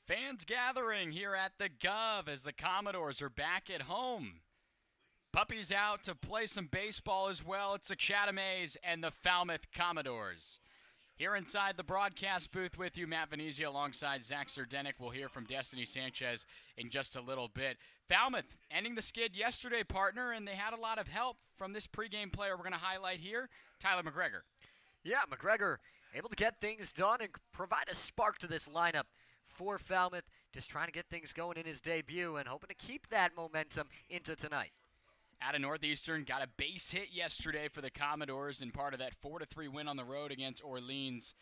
Fans gathering here at the Gov as the Commodores are back at home. Puppies out to play some baseball as well. It's the Chatham A's and the Falmouth Commodores. Here inside the broadcast booth with you, Matt Venezia alongside Zach Zerdenik. We'll hear from Destiny Sanchez in just a little bit. Falmouth ending the skid yesterday, partner, and they had a lot of help from this pregame player we're going to highlight here, Tyler McGregor. Yeah, McGregor able to get things done and provide a spark to this lineup for Falmouth. Just trying to get things going in his debut and hoping to keep that momentum into tonight. Out of Northeastern, got a base hit yesterday for the Commodores in part of that 4-3 win on the road against Orleans.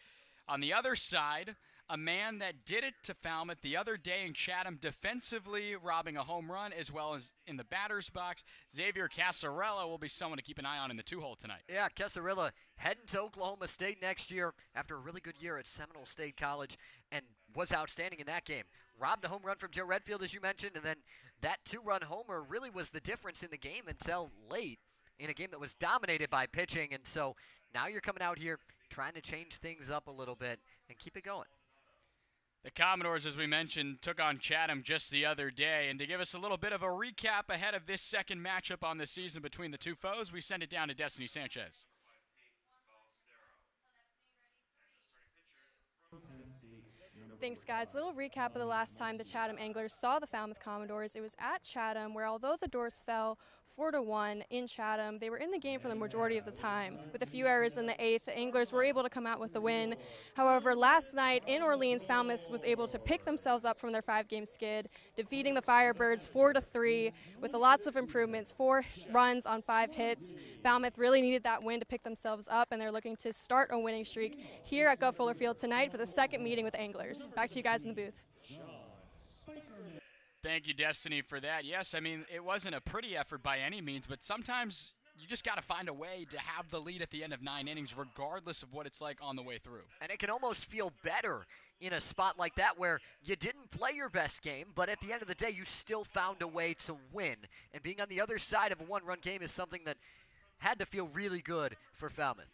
On the other side, a man that did it to Falmouth the other day in Chatham defensively, robbing a home run as well as in the batter's box. Xavier Casarella will be someone to keep an eye on in the two-hole tonight. Yeah, Casarella heading to Oklahoma State next year after a really good year at Seminole State College and was outstanding in that game. Robbed a home run from Joe Redfield, as you mentioned, and then that two-run homer really was the difference in the game until late in a game that was dominated by pitching. And so now you're coming out here trying to change things up a little bit and keep it going. The Commodores, as we mentioned, took on Chatham just the other day. And to give us a little bit of a recap ahead of this second matchup on the season between the two foes, we send it down to Destiny Sanchez. Thanks, guys. A little recap of the last time the Chatham Anglers saw the Falmouth Commodores. It was at Chatham, where although the doors fell 4-1 in Chatham, they were in the game for the majority of the time. With a few errors in the eighth, the Anglers were able to come out with the win. However, last night in Orleans, Falmouth was able to pick themselves up from their 5-game skid, defeating the Firebirds 4-3 with lots of improvements, 4 runs on 5 hits. Falmouth really needed that win to pick themselves up, and they're looking to start a winning streak here at Gov Fuller Field tonight for the second meeting with Anglers. Back to you guys in the booth. Thank you, Destiny, for that. Yes, I mean, it wasn't a pretty effort by any means, but sometimes you just got to find a way to have the lead at the end of 9 innings, regardless of what it's like on the way through. And it can almost feel better in a spot like that where you didn't play your best game, but at the end of the day, you still found a way to win. And being on the other side of a one-run game is something that had to feel really good for Falmouth.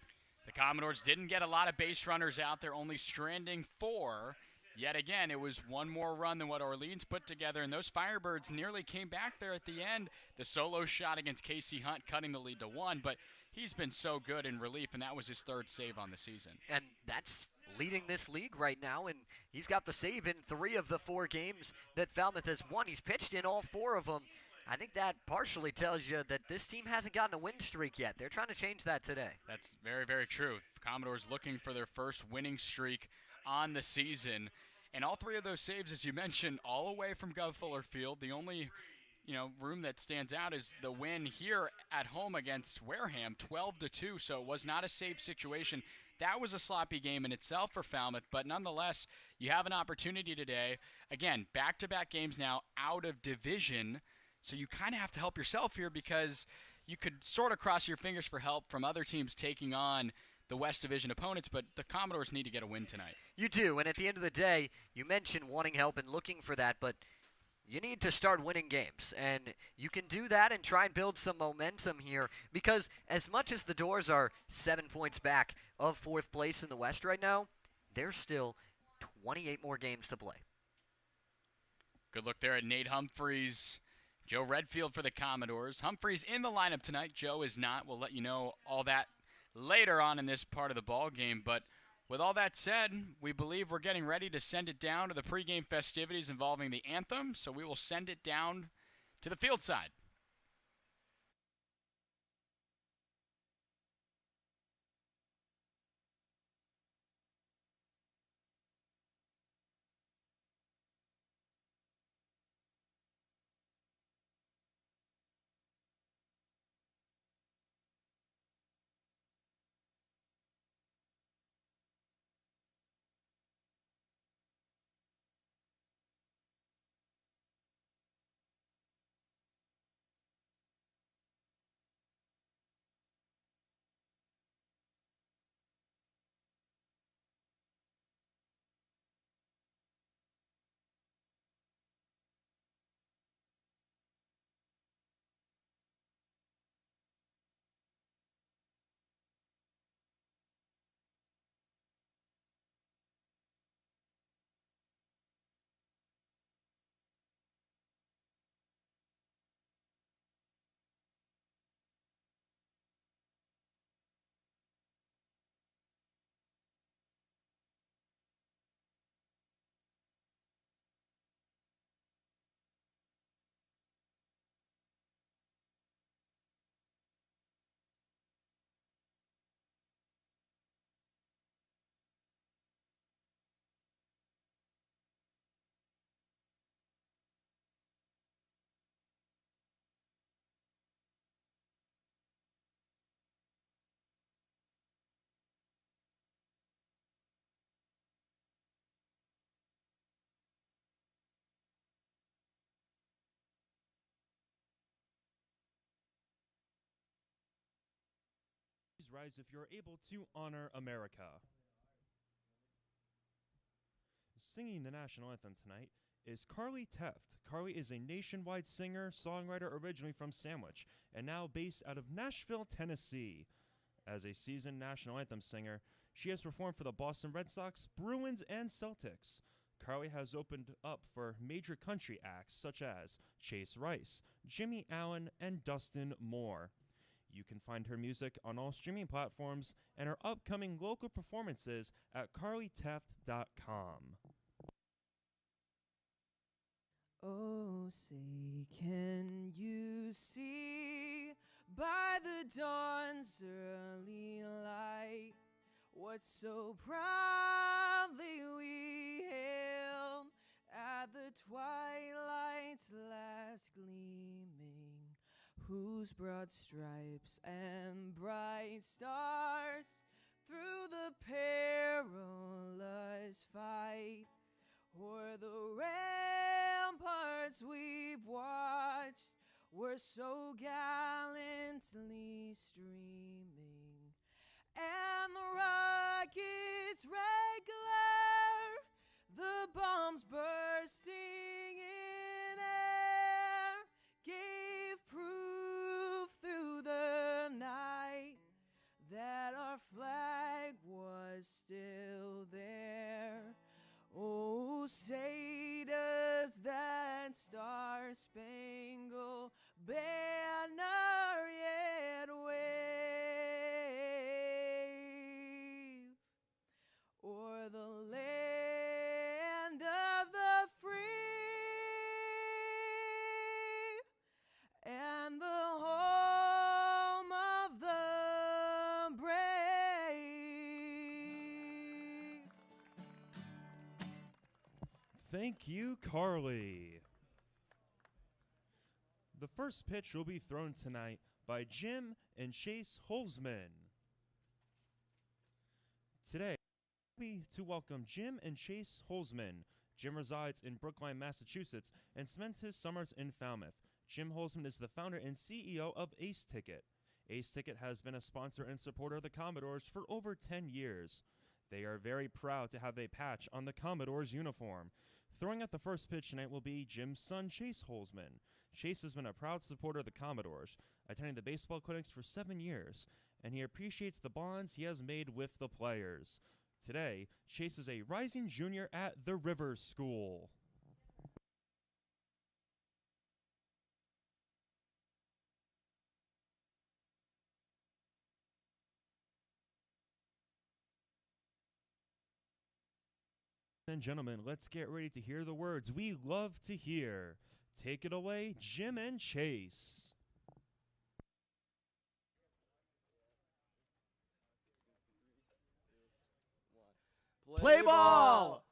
The Commodores didn't get a lot of base runners out there, only stranding 4. Yet again, it was one more run than what Orleans put together, and those Firebirds nearly came back there at the end. The solo shot against Casey Hunt cutting the lead to 1, but he's been so good in relief, and that was his 3rd save on the season. And that's leading this league right now, and he's got the save in 3 of the 4 games that Falmouth has won. He's pitched in all 4 of them. I think that partially tells you that this team hasn't gotten a win streak yet. They're trying to change that today. That's very, very true. The Commodores looking for their first winning streak on the season, and all 3 of those saves, as you mentioned, all away from Gov Fuller Field. The only room that stands out is the win here at home against Wareham, 12-2, so it was not a safe situation. That was a sloppy game in itself for Falmouth, but nonetheless, you have an opportunity today. Again, back-to-back games now out of division, so you kind of have to help yourself here because you could sort of cross your fingers for help from other teams taking on the West Division opponents, but the Commodores need to get a win tonight. You do, and at the end of the day, you mentioned wanting help and looking for that, but you need to start winning games, and you can do that and try and build some momentum here, because as much as the Doors are 7 points back of 4th place in the West right now, there's still 28 more games to play. Good look there at Nate Humphreys. Joe Redfield for the Commodores. Humphreys in the lineup tonight. Joe is not. We'll let you know all that later on in this part of the ball game. But with all that said, we believe we're getting ready to send it down to the pregame festivities involving the anthem. So we will send it down to the field side. rise if you're able to honor America. Singing the national anthem tonight is Carly Teft. Carly is a nationwide singer, songwriter originally from Sandwich, and now based out of Nashville, Tennessee. As a seasoned national anthem singer, she has performed for the Boston Red Sox, Bruins, and Celtics. Carly has opened up for major country acts such as Chase Rice, Jimmy Allen, and Dustin Moore. You can find her music on all streaming platforms and her upcoming local performances at carlyteft.com. Oh, say, can you see by the dawn's early light what so proudly we hailed at the twilight's last gleaming, whose broad stripes and bright stars through the perilous fight o'er the ramparts we've watched were so gallantly streaming, and the rocket's red glare, the bombs bursting in air, gave proof through the night that our flag was still there. Oh, say does that star-spangled banner yet wave o'er the land of the free and the home of the brave? Thank you, Carly. The first pitch will be thrown tonight by Jim and Chase Holzman. Today, happy to welcome Jim and Chase Holzman. Jim resides in Brookline, Massachusetts, and spends his summers in Falmouth. Jim Holzman is the founder and CEO of Ace Ticket. Ace Ticket has been a sponsor and supporter of the Commodores for over 10 years. They are very proud to have a patch on the Commodores uniform. Throwing out the first pitch tonight will be Jim's son, Chase Holzman. Chase has been a proud supporter of the Commodores, attending the baseball clinics for 7 years, and he appreciates the bonds he has made with the players. Today, Chase is a rising junior at the Rivers School. And gentlemen, let's get ready to hear the words we love to hear. Take it away, Jim and Chase. Play ball!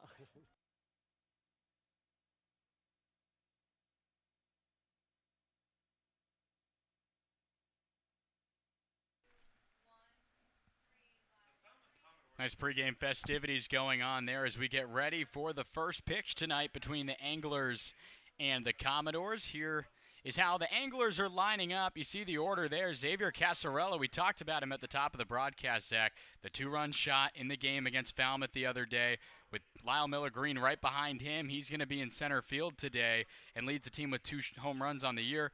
Nice pregame festivities going on there as we get ready for the first pitch tonight between the Anglers and the Commodores. Here is how the Anglers are lining up. You see the order there. Xavier Casarella, we talked about him at the top of the broadcast, Zach. The two-run shot in the game against Falmouth the other day with Lyle Miller-Green right behind him. He's going to be in center field today and leads the team with 2 home runs on the year.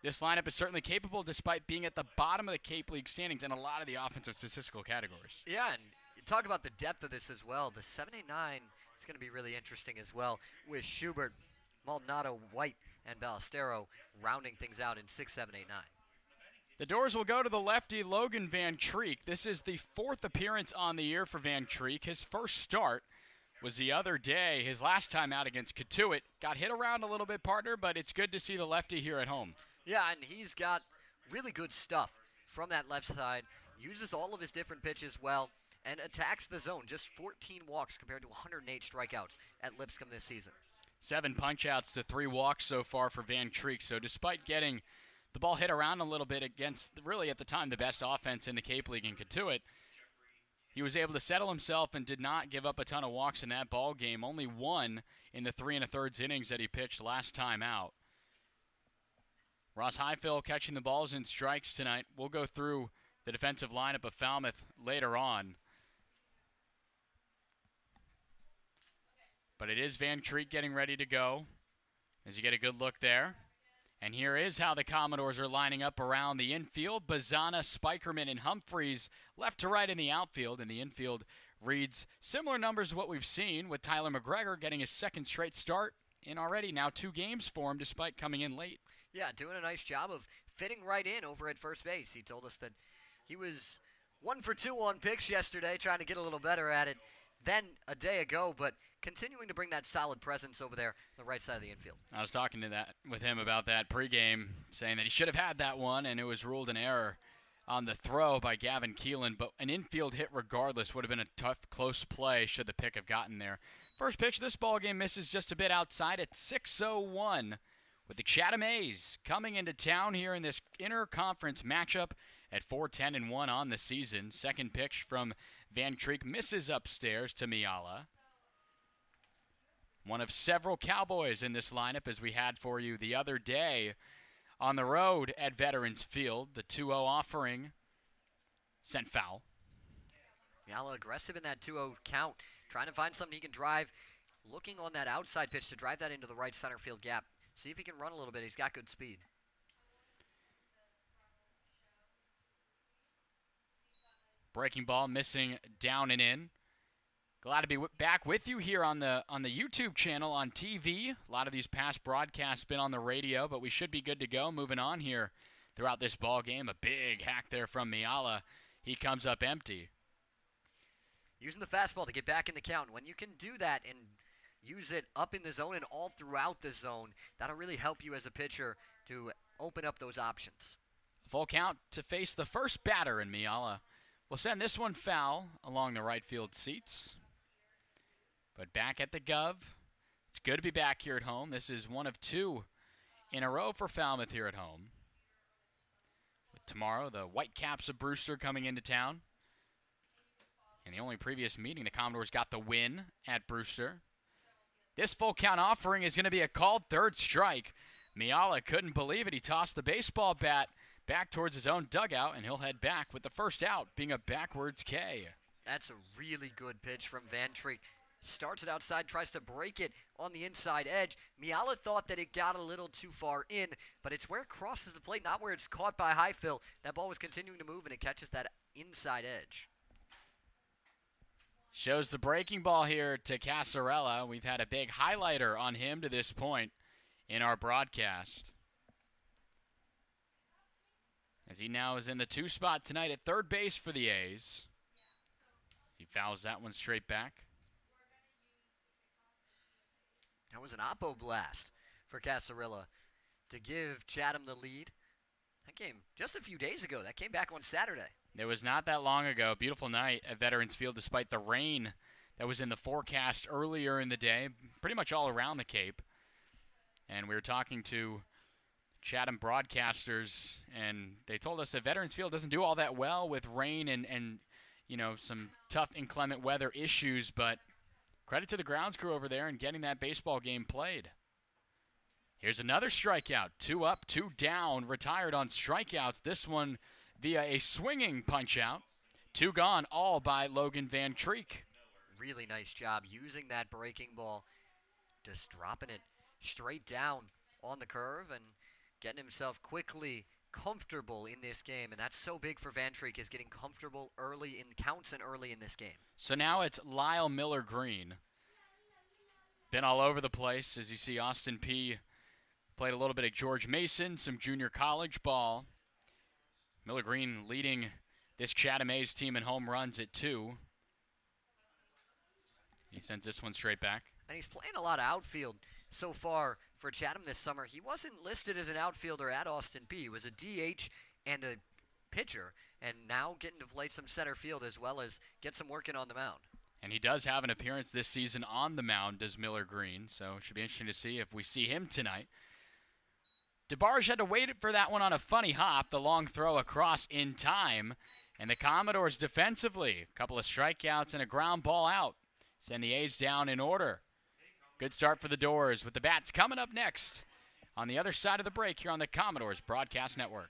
This lineup is certainly capable despite being at the bottom of the Cape League standings in a lot of the offensive statistical categories. Yeah, and talk about the depth of this as well. The 7-8-9 is going to be really interesting as well, with Schubert, Maldonado, White, and Ballestero rounding things out in 6, 7, 8, 9. The doors will go to the lefty Logan Van Treek. This is the 4th appearance on the year for Van Treek. His first start was the other day, his last time out against Katuitt. Got hit around a little bit, partner, but it's good to see the lefty here at home. Yeah, and he's got really good stuff from that left side. Uses all of his different pitches well and attacks the zone. Just 14 walks compared to 108 strikeouts at Lipscomb this season. 7 punch-outs to 3 walks so far for Van Treek. So despite getting the ball hit around a little bit against, really at the time, the best offense in the Cape League in Katuitt, he was able to settle himself and did not give up a ton of walks in that ball game. Only 1 in the 3 1/3 innings that he pitched last time out. Ross Highfill catching the balls and strikes tonight. We'll go through the defensive lineup of Falmouth later on. But it is Van Treek getting ready to go as you get a good look there. And here is how the Commodores are lining up around the infield. Bazana, Spikerman, and Humphreys left to right in the outfield. And the infield reads similar numbers to what we've seen, with Tyler McGregor getting his second straight start in already now 2 games for him despite coming in late. Yeah, doing a nice job of fitting right in over at first base. He told us that he was 1 for 2 on pitch yesterday, trying to get a little better at it than a day ago, but continuing to bring that solid presence over there on the right side of the infield. I was talking to with him about that pregame, saying that he should have had that one, and it was ruled an error on the throw by Gavin Keelan, but an infield hit regardless would have been a tough, close play should the pick have gotten there. First pitch, this ball game misses just a bit outside at 6:01, with the Chatham A's coming into town here in this inter-conference matchup at 4-10-1 on the season. Second pitch from Van Treek misses upstairs to Miala. One of several Cowboys in this lineup, as we had for you the other day on the road at Veterans Field. The 2-0 offering sent foul. Miala aggressive in that 2-0 count, trying to find something he can drive, looking on that outside pitch to drive that into the right center field gap. See if he can run a little bit. He's got good speed. Breaking ball missing down and in. Glad to be back with you here on the YouTube channel on TV. A lot of these past broadcasts been on the radio, but we should be good to go. Moving on here throughout this ball game. A big hack there from Miala. He comes up empty. Using the fastball to get back in the count. When you can do that and use it up in the zone and all throughout the zone, that'll really help you as a pitcher to open up those options. Full count to face the first batter, and Miala will send this one foul along the right field seats. But back at the Gov, it's good to be back here at home. This is one of 2 in a row for Falmouth here at home. With tomorrow, the Whitecaps of Brewster coming into town. In the only previous meeting, the Commodores got the win at Brewster. This full count offering is going to be a called third strike. Miala couldn't believe it. He tossed the baseball bat back towards his own dugout, and he'll head back with the first out being a backwards K. That's a really good pitch from Van Treek. Starts it outside, tries to break it on the inside edge. Miala thought that it got a little too far in, but it's where it crosses the plate, not where it's caught by Highfill. That ball was continuing to move, and it catches that inside edge. Shows the breaking ball here to Casarella. We've had a big highlighter on him to this point in our broadcast, as he now is in the 2 spot tonight at third base for the A's. He fouls that one straight back. That was an oppo blast for Casarilla to give Chatham the lead. That came just a few days ago. That came back on Saturday. It was not that long ago. Beautiful night at Veterans Field despite the rain that was in the forecast earlier in the day, pretty much all around the Cape. And we were talking to Chatham broadcasters, and they told us that Veterans Field doesn't do all that well with rain and you know, some tough inclement weather issues, but credit to the grounds crew over there and getting that baseball game played. Here's another strikeout. 2 up, 2 down, retired on strikeouts. This one via a swinging punch-out. 2 gone, all by Logan Van Treek. Really nice job using that breaking ball, just dropping it straight down on the curve and getting himself quickly comfortable in this game. And that's so big for Van Treek, is getting comfortable early in counts and early in this game. So now it's Lyle Miller-Green. Been all over the place, as you see Austin P. played a little bit of George Mason, some junior college ball. Miller-Green leading this Chatham A's team in home runs at 2. He sends this one straight back. And he's playing a lot of outfield so far for Chatham this summer. He wasn't listed as an outfielder at Austin P. He was a DH and a pitcher, and now getting to play some center field as well as get some work in on the mound. And he does have an appearance this season on the mound, does Miller-Green, so it should be interesting to see if we see him tonight. DeBarge had to wait for that one on a funny hop, the long throw across in time, and the Commodores defensively, a couple of strikeouts and a ground ball out, send the A's down in order. Good start for the Doors with the bats coming up next on the other side of the break here on the Commodores Broadcast Network.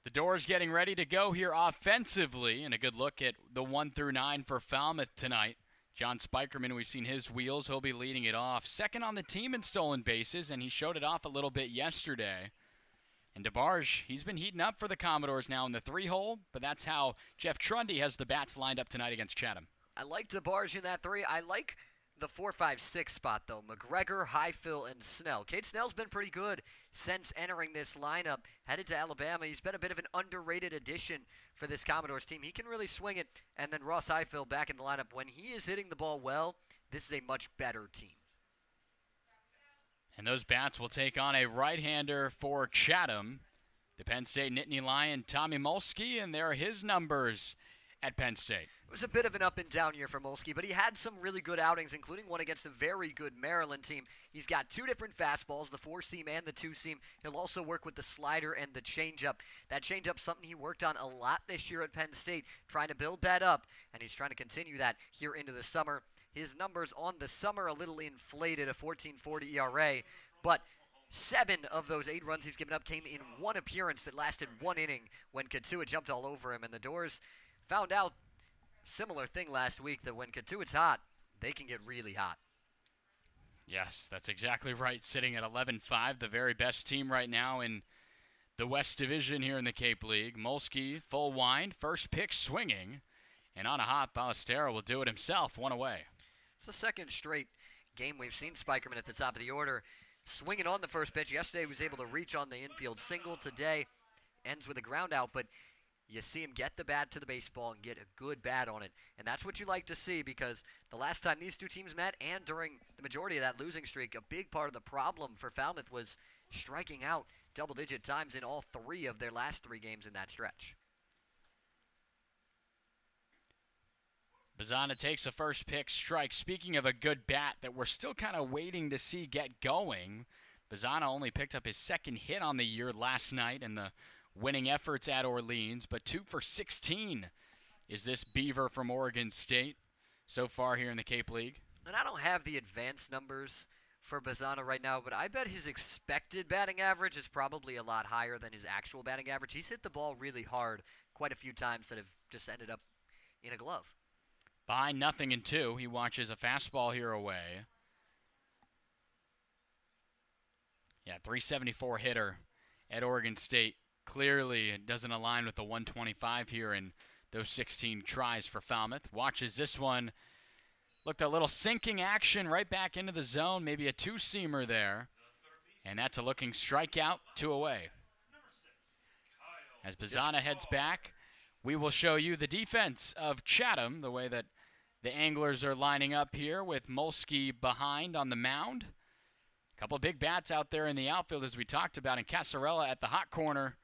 The Doors getting ready to go here offensively, and a good look at the 1 through 9 for Falmouth tonight. John Spikerman, we've seen his wheels. He'll be leading it off. Second on the team in stolen bases, and he showed it off a little bit yesterday. And DeBarge, he's been heating up for the Commodores now in the 3-hole, but that's how Jeff Trundy has the bats lined up tonight against Chatham. I like DeBarge in that 3. I like the 4, 5, 6 spot, though. McGregor, Highfill, and Snell. Cade Snell's been pretty good since entering this lineup. Headed to Alabama. He's been a bit of an underrated addition for this Commodores team. He can really swing it. And then Ross Highfill back in the lineup. When he is hitting the ball well, this is a much better team. And those bats will take on a right-hander for Chatham. The Penn State Nittany Lion, Tommy Mulsky, and there are his numbers at Penn State. It was a bit of an up-and-down year for Mulsky, but he had some really good outings, including one against a very good Maryland team. He's got 2 different fastballs, the 4-seam and the 2-seam. He'll also work with the slider and the changeup. That changeup's something he worked on a lot this year at Penn State, trying to build that up, and he's trying to continue that here into the summer. His numbers on the summer a little inflated, a 14.40 ERA, but 7 of those 8 runs he's given up came in one appearance that lasted 1 inning when Katua jumped all over him, and the Doors found out similar thing last week that when Katua's hot, they can get really hot. Yes, that's exactly right. Sitting at 11-5, the very best team right now in the West Division here in the Cape League. Mulsky, full wind, first pitch swinging, and on a hop, Ballestero will do it himself, 1 away. It's the second straight game we've seen Spikerman at the top of the order swinging on the first pitch. Yesterday he was able to reach on the infield single. Today ends with a ground out, but you see him get the bat to the baseball and get a good bat on it. And that's what you like to see, because the last time these two teams met and during the majority of that losing streak, a big part of the problem for Falmouth was striking out double-digit times in all 3 of their last 3 games in that stretch. Bazana takes a first pick strike. Speaking of a good bat that we're still kind of waiting to see get going, Bazana only picked up his 2nd hit on the year last night in the winning efforts at Orleans, but 2 for 16 is this Beaver from Oregon State so far here in the Cape League. And I don't have the advanced numbers for Bazana right now, but I bet his expected batting average is probably a lot higher than his actual batting average. He's hit the ball really hard quite a few times that have just ended up in a glove. Behind 0-2, he watches a fastball here away. Yeah, 374 hitter at Oregon State. Clearly it doesn't align with the 125 here in those 16 tries for Falmouth. Watches this one. Looked a little sinking action right back into the zone. Maybe a 2-seamer there. And that's a looking strikeout, 2 away. As Bazana heads back, we will show you the defense of Chatham, the way that the Anglers are lining up here with Mulsky behind on the mound. A couple of big bats out there in the outfield, as we talked about, and Casarella at the hot corner.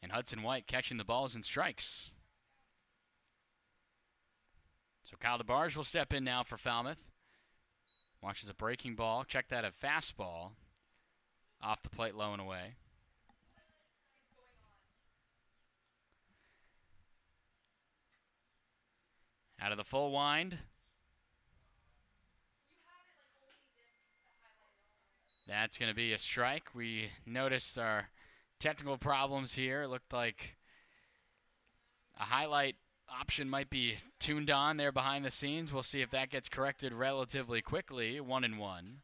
And Hudson White catching the balls and strikes. So Kyle DeBarge will step in now for Falmouth. Watches a breaking ball. Check that, a fastball. Off the plate, low and away. Out of the full wind. That's going to be a strike. We noticed our technical problems here. It looked like a highlight option might be tuned on there behind the scenes. We'll see if that gets corrected relatively quickly. 1-1.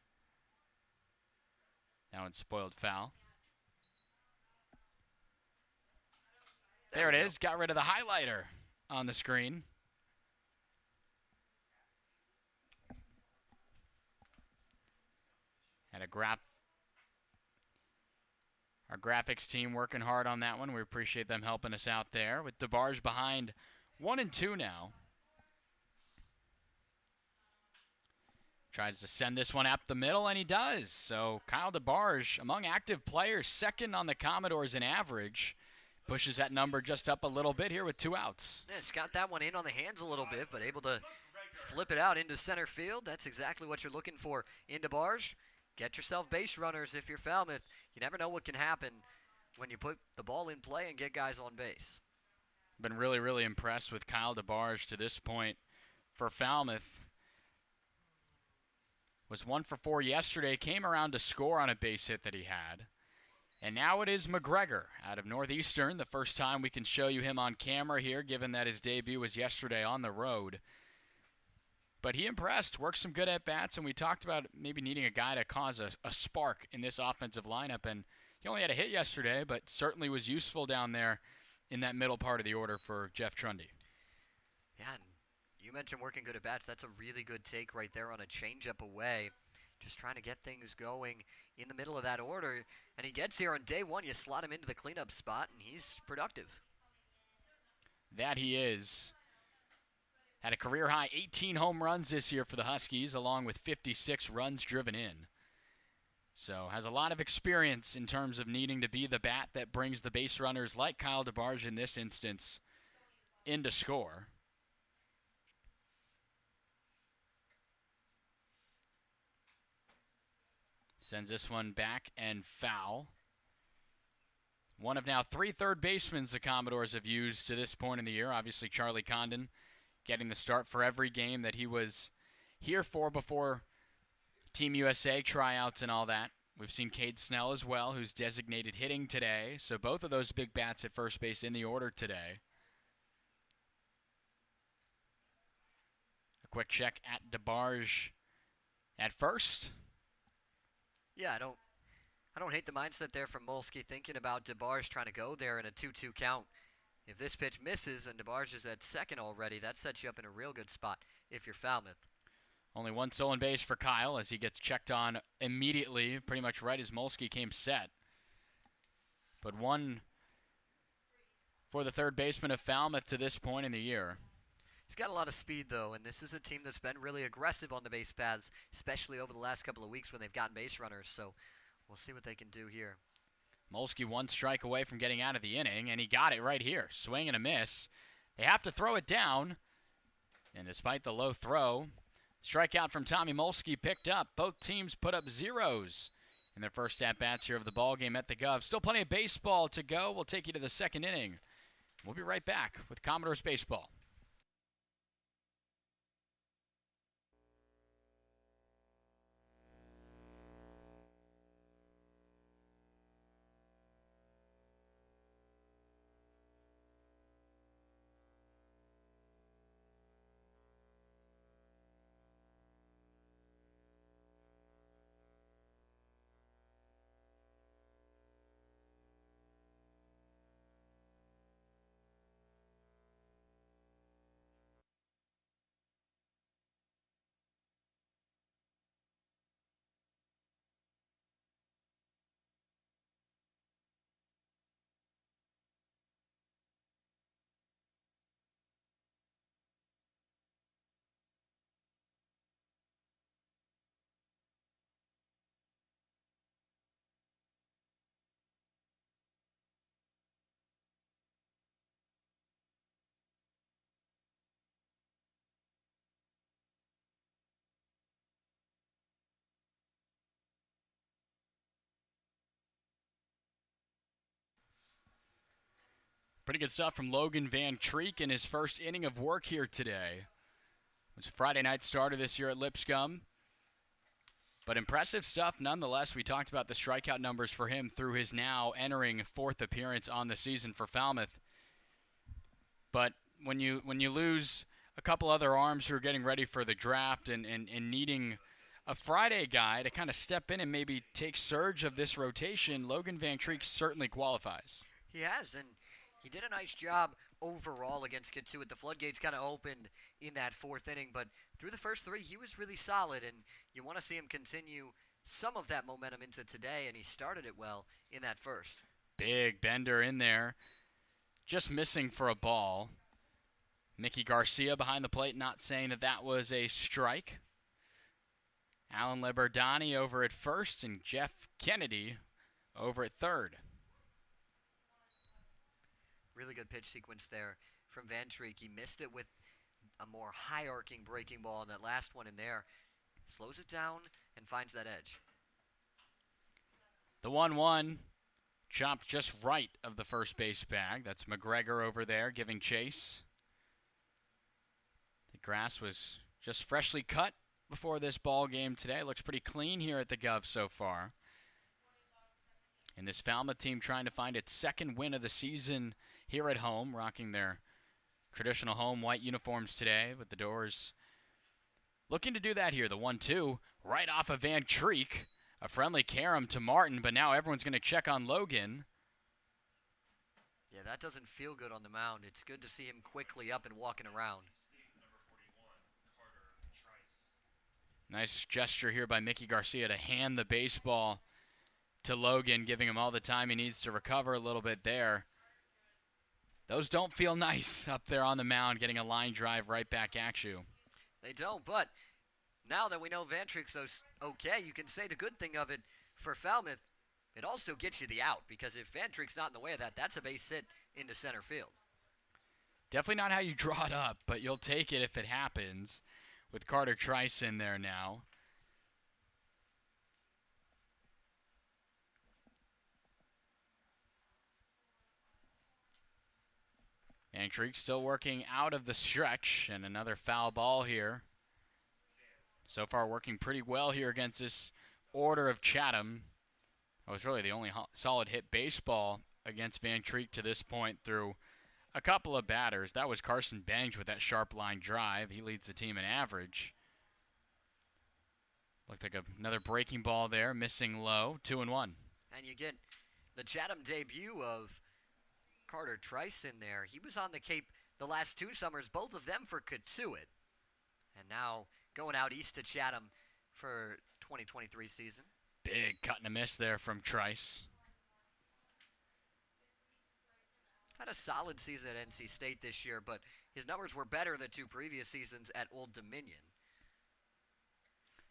That one's spoiled foul. There it is. Got rid of the highlighter on the screen. And our graphics team working hard on that one. We appreciate them helping us out there. With DeBarge behind 1-2 now. Tries to send this one up the middle, and he does. So Kyle DeBarge, among active players, 2nd on the Commodores in average. Pushes that number just up a little bit here with 2 outs. Yeah, just got that one in on the hands a little bit, but able to flip it out into center field. That's exactly what you're looking for in DeBarge. Get yourself base runners if you're Falmouth. You never know what can happen when you put the ball in play and get guys on base. Been really, really impressed with Kyle DeBarge to this point for Falmouth. Was 1 for 4 yesterday. Came around to score on a base hit that he had. And now it is McGregor out of Northeastern. The first time we can show you him on camera here, given that his debut was yesterday on the road. But he impressed, worked some good at-bats, and we talked about maybe needing a guy to cause a spark in this offensive lineup. And he only had a hit yesterday, but certainly was useful down there in that middle part of the order for Jeff Trundy. Yeah, and you mentioned working good at-bats. That's a really good take right there on a changeup away. Just trying to get things going in the middle of that order. And he gets here on day one. You slot him into the cleanup spot, and he's productive. That he is. Had a career-high 18 home runs this year for the Huskies, along with 56 runs driven in. So has a lot of experience in terms of needing to be the bat that brings the base runners like Kyle DeBarge in this instance in to score. Sends this one back and foul. One of now 3 third basemen the Commodores have used to this point in the year. Obviously, Charlie Condon getting the start for every game that he was here for before Team USA tryouts and all that. We've seen Cade Snell as well, who's designated hitting today. So both of those big bats at first base in the order today. A quick check at DeBarge at first. Yeah, I don't hate the mindset there from Molsky, thinking about DeBarge trying to go there in a 2-2 count. If this pitch misses and DeBarge is at second already, that sets you up in a real good spot if you're Falmouth. Only one stolen base for Kyle as he gets checked on immediately, pretty much right as Molsky came set. But one for the third baseman of Falmouth to this point in the year. He's got a lot of speed, though, and this is a team that's been really aggressive on the base paths, especially over the last couple of weeks when they've gotten base runners. So we'll see what they can do here. Molsky one strike away from getting out of the inning, and he got it right here. Swing and a miss. They have to throw it down, and despite the low throw, strikeout from Tommy Molsky picked up. Both teams put up zeros in their first at-bats here of the ballgame at the Gov. Still plenty of baseball to go. We'll take you to the second inning. We'll be right back with Commodores baseball. Pretty good stuff from Logan Van Treek in his first inning of work here today. It was a Friday night starter this year at Lipscomb. But impressive stuff nonetheless. We talked about the strikeout numbers for him through his now entering 4th appearance on the season for Falmouth. But when you lose a couple other arms who are getting ready for the draft and needing a Friday guy to kind of step in and maybe take surge of this rotation, Logan Van Treek certainly qualifies. He has, and he did a nice job overall against Kitsui. The floodgates kind of opened in that 4th inning, but through the first 3, he was really solid, and you want to see him continue some of that momentum into today, and he started it well in that first. Big bender in there, just missing for a ball. Mickey Garcia behind the plate, not saying that was a strike. Alan Liberdani over at first, and Jeff Kennedy over at third. Really good pitch sequence there from Van Treek. He missed it with a more high-arcing breaking ball, and that last one in there slows it down and finds that edge. The 1-1 chopped just right of the first base bag. That's McGregor over there giving chase. The grass was just freshly cut before this ball game today. Looks pretty clean here at the Gov so far. And this Falmouth team trying to find its second win of the season here at home, rocking their traditional home white uniforms today with the Doors. Looking to do that here. The 1-2 right off of Van Treek. A friendly carom to Martin, but now everyone's going to check on Logan. Yeah, that doesn't feel good on the mound. It's good to see him quickly up and walking around. Nice gesture here by Mickey Garcia to hand the baseball to Logan, giving him all the time he needs to recover a little bit there. Those don't feel nice up there on the mound, getting a line drive right back at you. They don't, but now that we know Van Treek's okay, you can say the good thing of it for Falmouth, it also gets you the out, because if Van Treek's not in the way of that, that's a base hit into center field. Definitely not how you draw it up, but you'll take it if it happens with Carter Trice in there now. Van Treek still working out of the stretch, and another foul ball here. So far working pretty well here against this order of Chatham. That was really the only solid hit baseball against Van Treek to this point through a couple of batters. That was Carson Benj with that sharp line drive. He leads the team in average. Looked like another breaking ball there, missing low, 2-1. And you get the Chatham debut of Carter Trice in there. He was on the Cape the last 2 summers, both of them for Katuitt. And now going out east to Chatham for 2023 season. Big cut and a miss there from Trice. Had a solid season at NC State this year, but his numbers were better the 2 previous seasons at Old Dominion.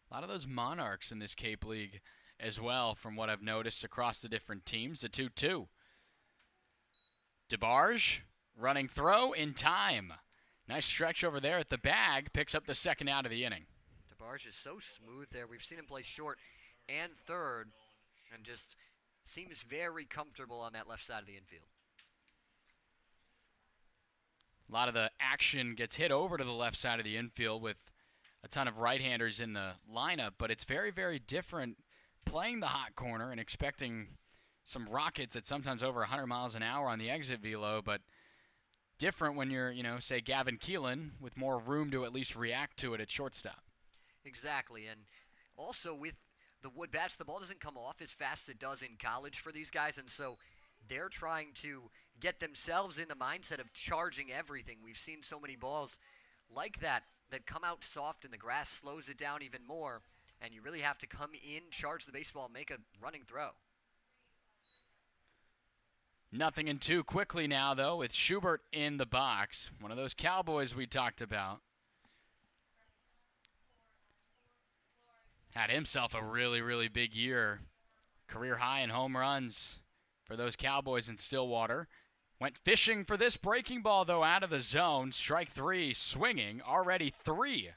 A lot of those Monarchs in this Cape League as well, from what I've noticed across the different teams. The 2-2. DeBarge running throw in time. Nice stretch over there at the bag. Picks up the second out of the inning. DeBarge is so smooth there. We've seen him play short and third, and just seems very comfortable on that left side of the infield. A lot of the action gets hit over to the left side of the infield with a ton of right-handers in the lineup, but it's very, very different playing the hot corner and expecting some rockets at sometimes over 100 miles an hour on the exit velo, but different when you're, say Gavin Keelan with more room to at least react to it at shortstop. Exactly, and also with the wood bats, the ball doesn't come off as fast as it does in college for these guys, and so they're trying to get themselves in the mindset of charging everything. We've seen so many balls like that come out soft, and the grass slows it down even more, and you really have to come in, charge the baseball, and make a running throw. 0-2 quickly now, though, with Schubert in the box. One of those Cowboys we talked about. Had himself a really, really big year. Career high in home runs for those Cowboys in Stillwater. Went fishing for this breaking ball, though, out of the zone. Strike 3, swinging. Already 3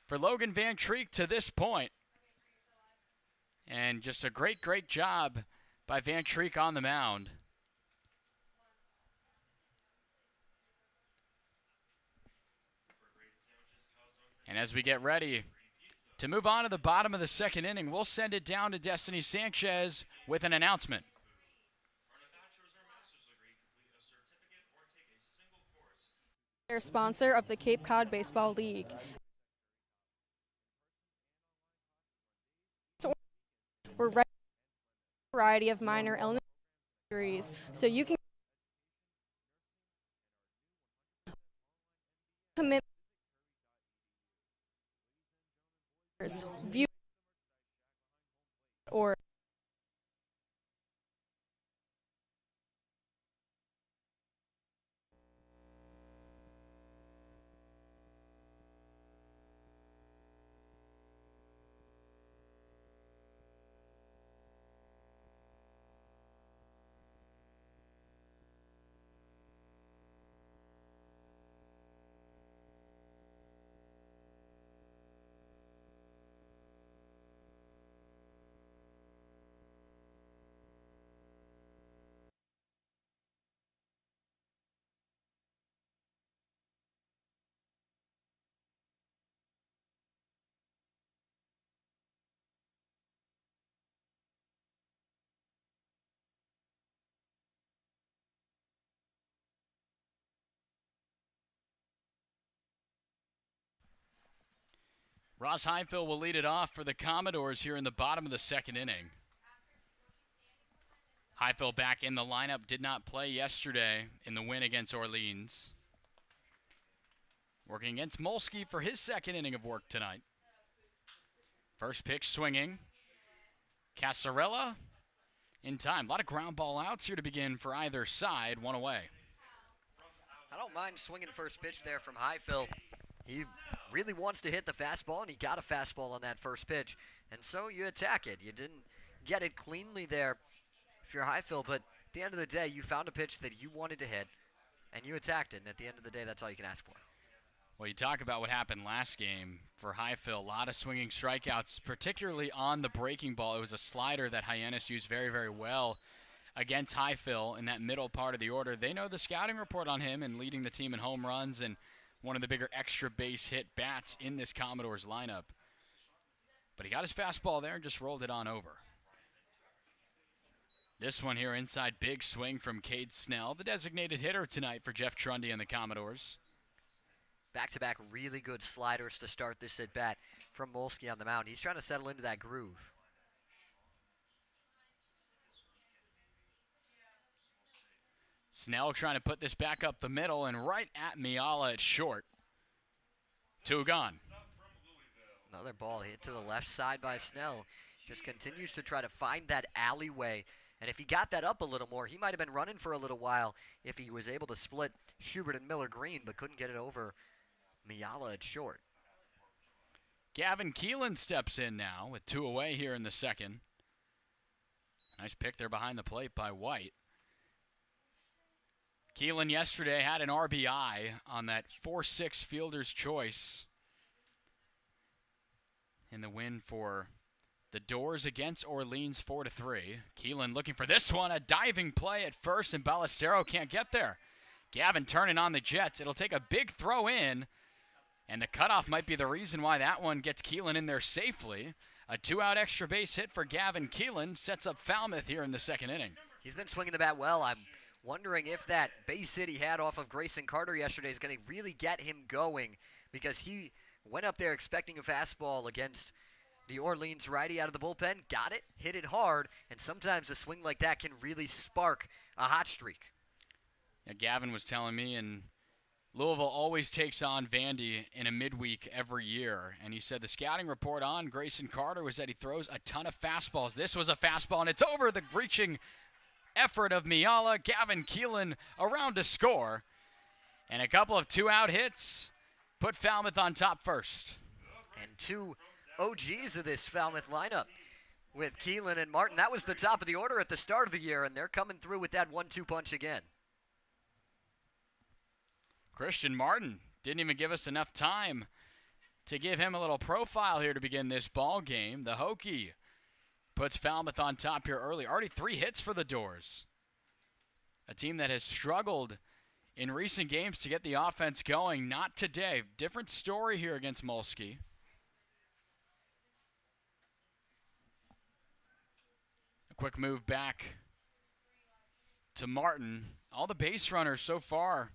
for Logan Van Treek to this point. And just a great, great job by Van Treek on the mound. And as we get ready to move on to the bottom of the second inning, we'll send it down to Destiny Sanchez with an announcement. They're sponsor of the Cape Cod Baseball League. We're ready for a variety of minor illness injuries, so you can commit view or Ross Heinfeld will lead it off for the Commodores here in the bottom of the second inning. Heinfeld back in the lineup, did not play yesterday in the win against Orleans. Working against Molsky for his second inning of work tonight. First pitch swinging. Casarella in time. A lot of ground ball outs here to begin for either side. One away. I don't mind swinging first pitch there from Highfill. He really wants to hit the fastball, and he got a fastball on that first pitch. And so you attack it. You didn't get it cleanly there if you're Highfill, but at the end of the day, you found a pitch that you wanted to hit, and you attacked it. And at the end of the day, that's all you can ask for. Well, you talk about what happened last game for Highfill. A lot of swinging strikeouts, particularly on the breaking ball. It was a slider that Hyannis used very, very well against Highfill in that middle part of the order. They know the scouting report on him and leading the team in home runs and one of the bigger extra base hit bats in this Commodores lineup. But he got his fastball there and just rolled it on over. This one here inside, big swing from Cade Snell, the designated hitter tonight for Jeff Trundy and the Commodores. Back-to-back really good sliders to start this at-bat from Molsky on the mound. He's trying to settle into that groove. Snell trying to put this back up the middle and right at Miala at short. Two gone. Another ball hit to the left side by Snell. Just continues to try to find that alleyway. And if he got that up a little more, he might have been running for a little while if he was able to split Schubert and Miller Green, but couldn't get it over Miala at short. Gavin Keelan steps in now with two away here in the second. Nice pick there behind the plate by White. Keelan yesterday had an RBI on that 4-6 fielder's choice in the win for the Doors against Orleans 4-3. Keelan looking for this one, a diving play at first, and Ballestero can't get there. Gavin turning on the Jets. It'll take a big throw in, and the cutoff might be the reason why that one gets Keelan in there safely. A two-out extra base hit for Gavin Keelan sets up Falmouth here in the second inning. He's been swinging the bat well. I'm wondering if that base hit he had off of Grayson Carter yesterday is going to really get him going, because he went up there expecting a fastball against the Orleans righty out of the bullpen, got it, hit it hard, and sometimes a swing like that can really spark a hot streak. Yeah, Gavin was telling me, and Louisville always takes on Vandy in a midweek every year, and he said the scouting report on Grayson Carter was that he throws a ton of fastballs. This was a fastball, and it's over the reaching effort of Miala. Gavin Keelan around to score, and a couple of two-out hits put Falmouth on top first. And two OGs of this Falmouth lineup with Keelan and Martin. That was the top of the order at the start of the year, and they're coming through with that 1-2 punch again. Christian Martin didn't even give us enough time to give him a little profile here to begin this ball game. The Hokie puts Falmouth on top here early. Already 3 hits for the Doors. A team that has struggled in recent games to get the offense going. Not today. Different story here against Molsky. A quick move back to Martin. All the base runners so far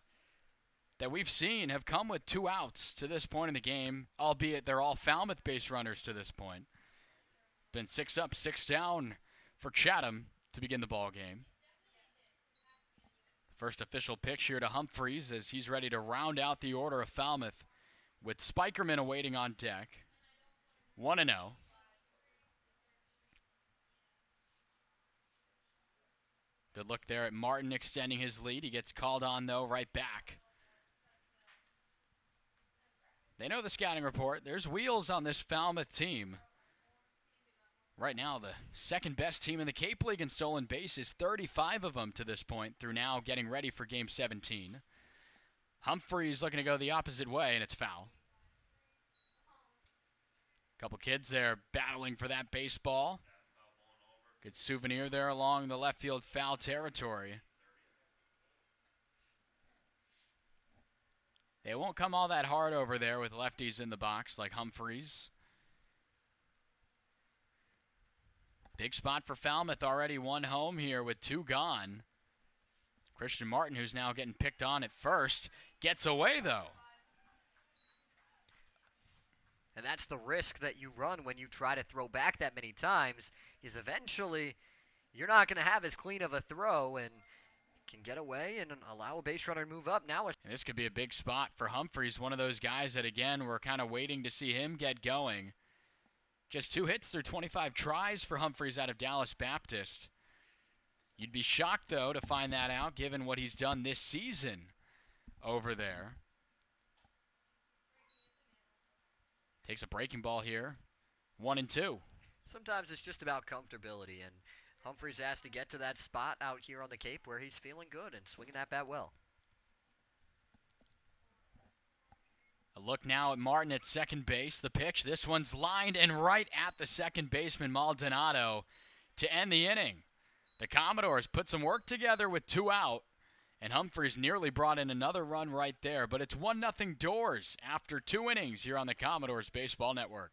that we've seen have come with 2 outs to this point in the game, albeit they're all Falmouth base runners to this point. Been 6 up, 6 down for Chatham to begin the ball game. First official pitch here to Humphreys as he's ready to round out the order of Falmouth with Spikerman awaiting on deck. 1-0. Good look there at Martin extending his lead. He gets called on, though, right back. They know the scouting report. There's wheels on this Falmouth team. Right now, the second best team in the Cape League in stolen bases, 35 of them to this point through now getting ready for Game 17. Humphreys looking to go the opposite way, and it's foul. Couple kids there battling for that baseball. Good souvenir there along the left field foul territory. They won't come all that hard over there with lefties in the box like Humphreys. Big spot for Falmouth, already 1 home here with 2 gone. Christian Martin, who's now getting picked on at first, gets away though. And that's the risk that you run when you try to throw back that many times, is eventually you're not going to have as clean of a throw and can get away and allow a base runner to move up. Now And this could be a big spot for Humphreys, one of those guys that, again, we're kind of waiting to see him get going. Just 2 hits through 25 tries for Humphreys out of Dallas Baptist. You'd be shocked, though, to find that out, given what he's done this season over there. Takes a breaking ball here. 1-2. sometimes it's just about comfortability, and Humphreys has to get to that spot out here on the Cape where he's feeling good and swinging that bat well. A look now at Martin at second base. The pitch, this one's lined and right at the second baseman, Maldonado, to end the inning. The Commodores put some work together with 2 out, and Humphreys nearly brought in another run right there. But it's 1-0 Doors after 2 innings here on the Commodores Baseball Network.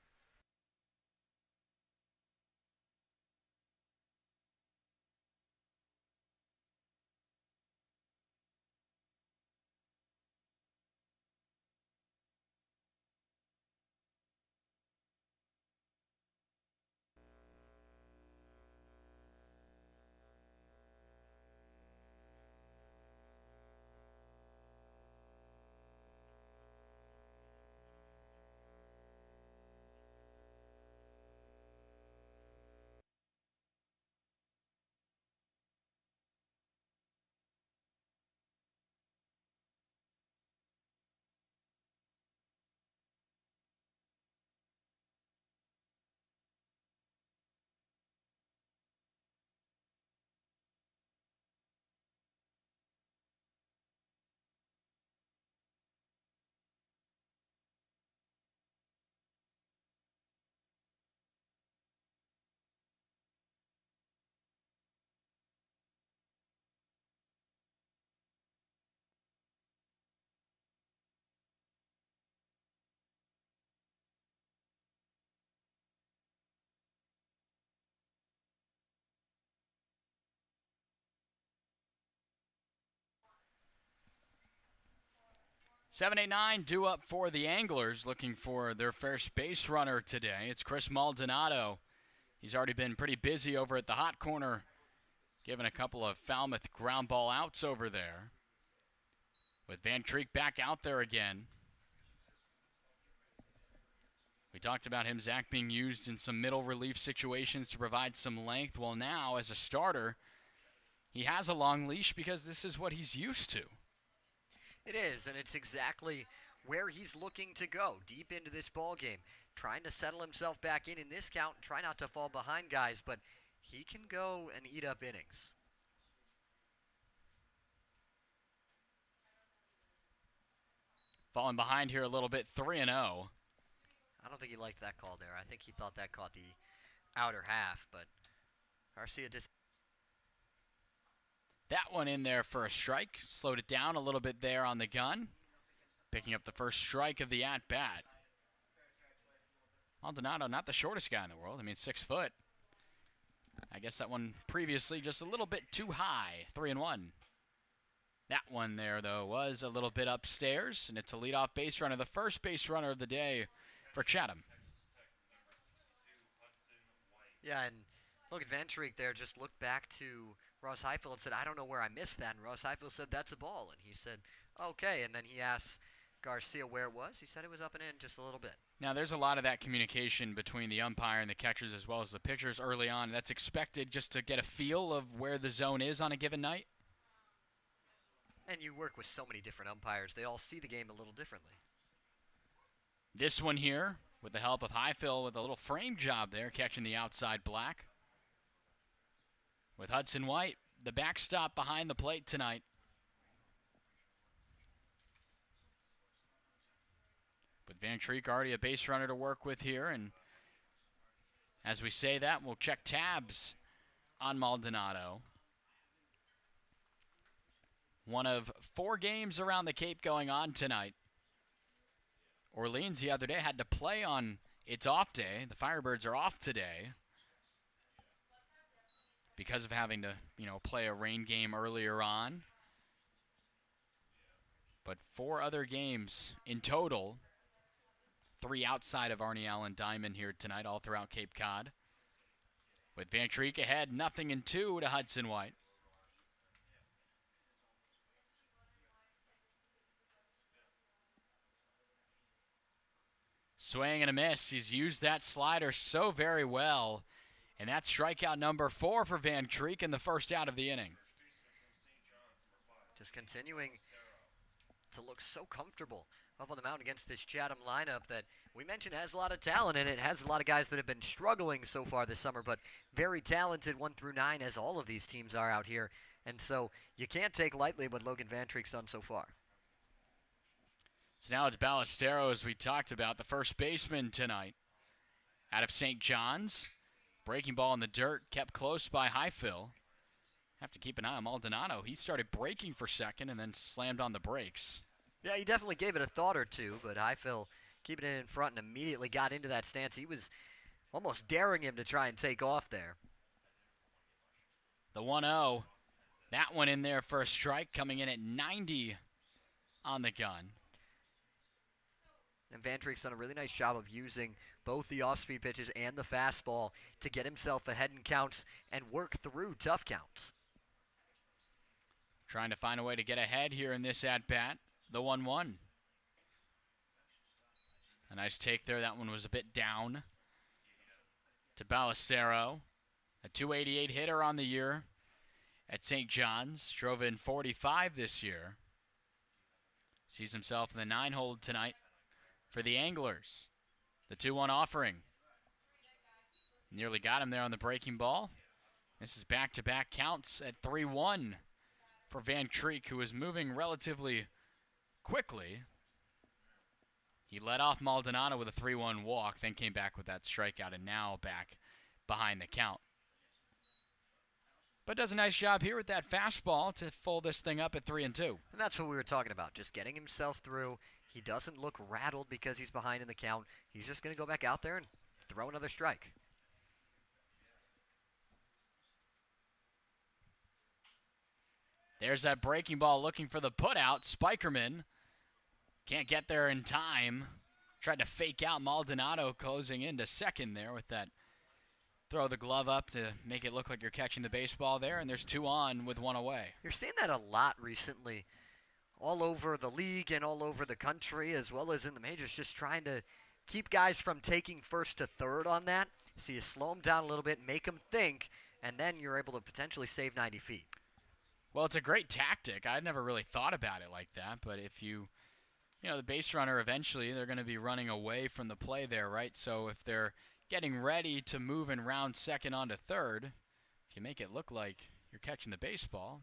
Seven, 8, 9 due up for the Anglers, looking for their first base runner today. It's Chris Maldonado. He's already been pretty busy over at the hot corner, giving a couple of Falmouth ground ball outs over there. With Van Treek back out there again. We talked about him, Zach, being used in some middle relief situations to provide some length. Well, now, as a starter, he has a long leash because this is what he's used to. It is, and it's exactly where he's looking to go, deep into this ball game, trying to settle himself back in this count and try not to fall behind guys, but he can go and eat up innings. Falling behind here a little bit, 3-0. I don't think he liked that call there. I think he thought that caught the outer half, but Garcia just... That one in there for a strike. Slowed it down a little bit there on the gun. Picking up the first strike of the at-bat. Maldonado, not the shortest guy in the world. I mean, 6 foot. I guess that one previously just a little bit too high. 3-1. That one there, though, was a little bit upstairs, and it's a leadoff base runner, the first base runner of the day for Chatham. Yeah, and look at Van Treek there, just looked back to Ross Highfield and said, I don't know where I missed that. And Ross Highfield said, that's a ball. And he said, okay. And then he asked Garcia where it was. He said it was up and in just a little bit. Now, there's a lot of that communication between the umpire and the catchers as well as the pitchers early on. That's expected just to get a feel of where the zone is on a given night. And you work with so many different umpires. They all see the game a little differently. This one here, with the help of Highfield with a little frame job there, catching the outside black. With Hudson White, the backstop behind the plate tonight. With Van Treek already a base runner to work with here, and as we say that, we'll check tabs on Maldonado. One of 4 games around the Cape going on tonight. Orleans the other day had to play on its off day. The Firebirds are off today because of having to, play a rain game earlier on. But 4 other games in total 3 outside of Arnie Allen Diamond here tonight, all throughout Cape Cod. With Van Treek ahead, 0-2 to Hudson White. Swing and a miss. He's used that slider so very well. And that's strikeout number 4 for Van Treek in the first out of the inning. Just continuing to look so comfortable up on the mound against this Chatham lineup that we mentioned has a lot of talent in it. Has a lot of guys that have been struggling so far this summer, but very talented 1 through 9, as all of these teams are out here. And so you can't take lightly what Logan Van Treek's done so far. So now it's Ballestero, as we talked about, the first baseman tonight. Out of St. John's. Breaking ball in the dirt, kept close by Highfill. Have to keep an eye on Maldonado. He started breaking for second and then slammed on the brakes. Yeah, he definitely gave it a thought or two, but Highfill keeping it in front and immediately got into that stance. He was almost daring him to try and take off there. The 1-0. That one in there for a strike, coming in at 90 on the gun. And Van Treek's done a really nice job of using both the off-speed pitches and the fastball to get himself ahead in counts and work through tough counts. Trying to find a way to get ahead here in this at-bat. The 1-1. A nice take there. That one was a bit down to Ballestero. A .288 hitter on the year at St. John's. Drove in 45 this year. Sees himself in the 9-hole tonight for the Anglers. The 2-1 offering. Nearly got him there on the breaking ball. This is back-to-back counts at 3-1 for Van Treek, who is moving relatively quickly. He led off Maldonado with a 3-1 walk, then came back with that strikeout, and now back behind the count. But does a nice job here with that fastball to fold this thing up at 3-2. And that's what we were talking about, just getting himself through. He doesn't look rattled because he's behind in the count. He's just going to go back out there and throw another strike. There's that breaking ball looking for the putout. Spikerman can't get there in time. Tried to fake out Maldonado closing into second there with that throw the glove up to make it look like you're catching the baseball there, and there's 2 on with 1 away. You're seeing that a lot recently, all over the league and all over the country, as well as in the majors, just trying to keep guys from taking first to third on that. So you slow them down a little bit, make them think, and then you're able to potentially save 90 feet. Well, it's a great tactic. I'd never really thought about it like that, but if you know, the base runner, eventually they're going to be running away from the play there, right? So if they're getting ready to move and round second onto third, if you make it look like you're catching the baseball,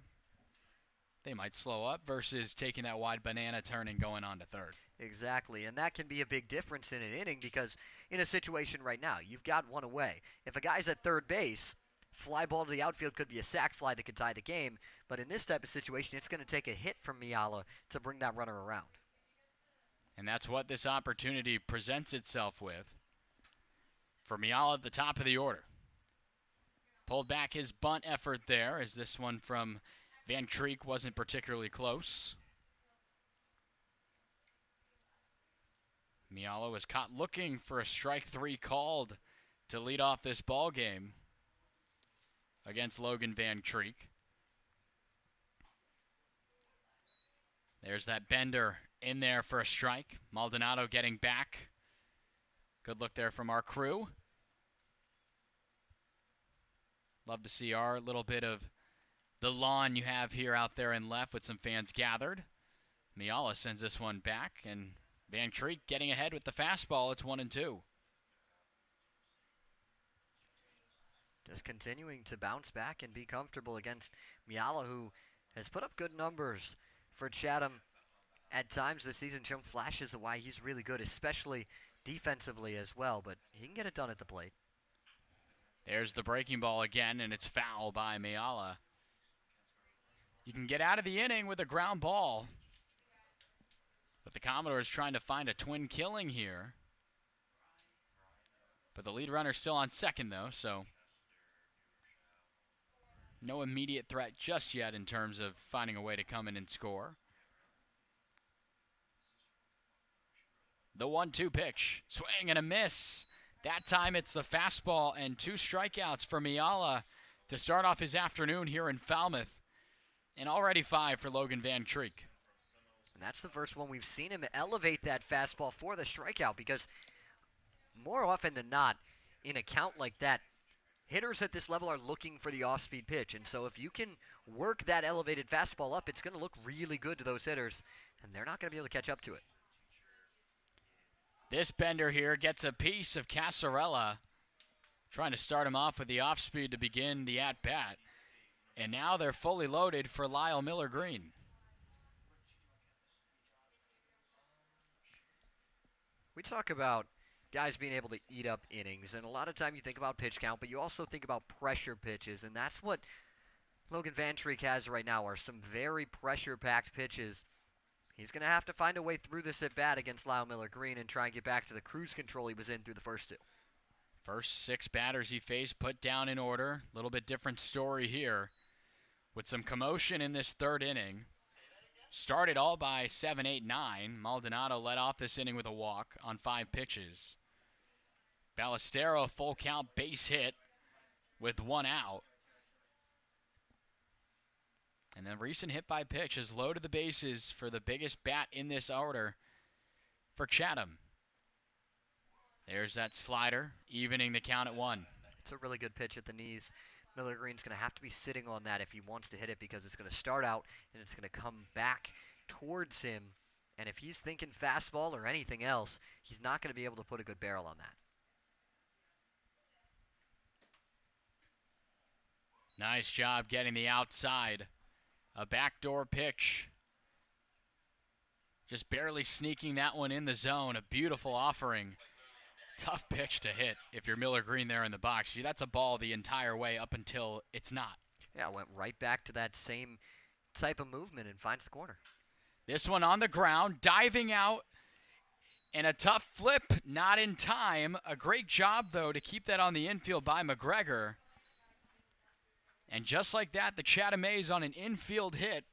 they might slow up versus taking that wide banana turn and going on to third. Exactly, and that can be a big difference in an inning because in a situation right now, you've got 1 away. If a guy's at third base, fly ball to the outfield could be a sac fly that could tie the game, but in this type of situation, it's going to take a hit from Miala to bring that runner around. And that's what this opportunity presents itself with for Miala at the top of the order. Pulled back his bunt effort there, as this one from Van Treek wasn't particularly close. Miala was caught looking for a strike 3 called to lead off this ball game against Logan Van Treek. There's that bender in there for a strike. Maldonado getting back. Good look there from our crew. Love to see our little bit of the lawn you have here out there in left with some fans gathered. Miala sends this one back, and Van Treek getting ahead with the fastball. It's 1-2. Just continuing to bounce back and be comfortable against Miala, who has put up good numbers for Chatham at times this season, shown flashes of why he's really good, especially defensively as well, but he can get it done at the plate. There's the breaking ball again, and it's foul by Miala. You can get out of the inning with a ground ball, but the Commodores trying to find a twin killing here. But the lead runner's still on second, though, so no immediate threat just yet in terms of finding a way to come in and score. The 1-2 pitch. Swing and a miss. That time it's the fastball and 2 strikeouts for Miala to start off his afternoon here in Falmouth. And already 5 for Logan Van Treek. And that's the first one we've seen him elevate that fastball for the strikeout, because more often than not, in a count like that, hitters at this level are looking for the off-speed pitch. And so if you can work that elevated fastball up, it's going to look really good to those hitters, and they're not going to be able to catch up to it. This bender here gets a piece of Casarella, trying to start him off with the off-speed to begin the at-bat. And now they're fully loaded for Lyle Miller Green. We talk about guys being able to eat up innings, and a lot of time you think about pitch count, but you also think about pressure pitches, and that's what Logan Van Treek has right now, are some very pressure-packed pitches. He's going to have to find a way through this at-bat against Lyle Miller Green and try and get back to the cruise control he was in through the first 2. First 6 batters he faced put down in order. A little bit different story here with some commotion in this 3rd inning. Started all by 7, 8, 9. Maldonado led off this inning with a walk on 5 pitches. Ballestero full count base hit with 1 out. And the recent hit by pitch has loaded the bases for the biggest bat in this order for Chatham. There's that slider, evening the count at 1. It's a really good pitch at the knees. Miller Green's going to have to be sitting on that if he wants to hit it, because it's going to start out and it's going to come back towards him. And if he's thinking fastball or anything else, he's not going to be able to put a good barrel on that. Nice job getting the outside. A backdoor pitch. Just barely sneaking that one in the zone. A beautiful offering. Tough pitch to hit if you're Miller Green there in the box. That's a ball the entire way up until it's not. Yeah, went right back to that same type of movement and finds the corner. This one on the ground, diving out, and a tough flip, not in time. A great job, though, to keep that on the infield by McGregor. And just like that, the Chatham A's on an infield hit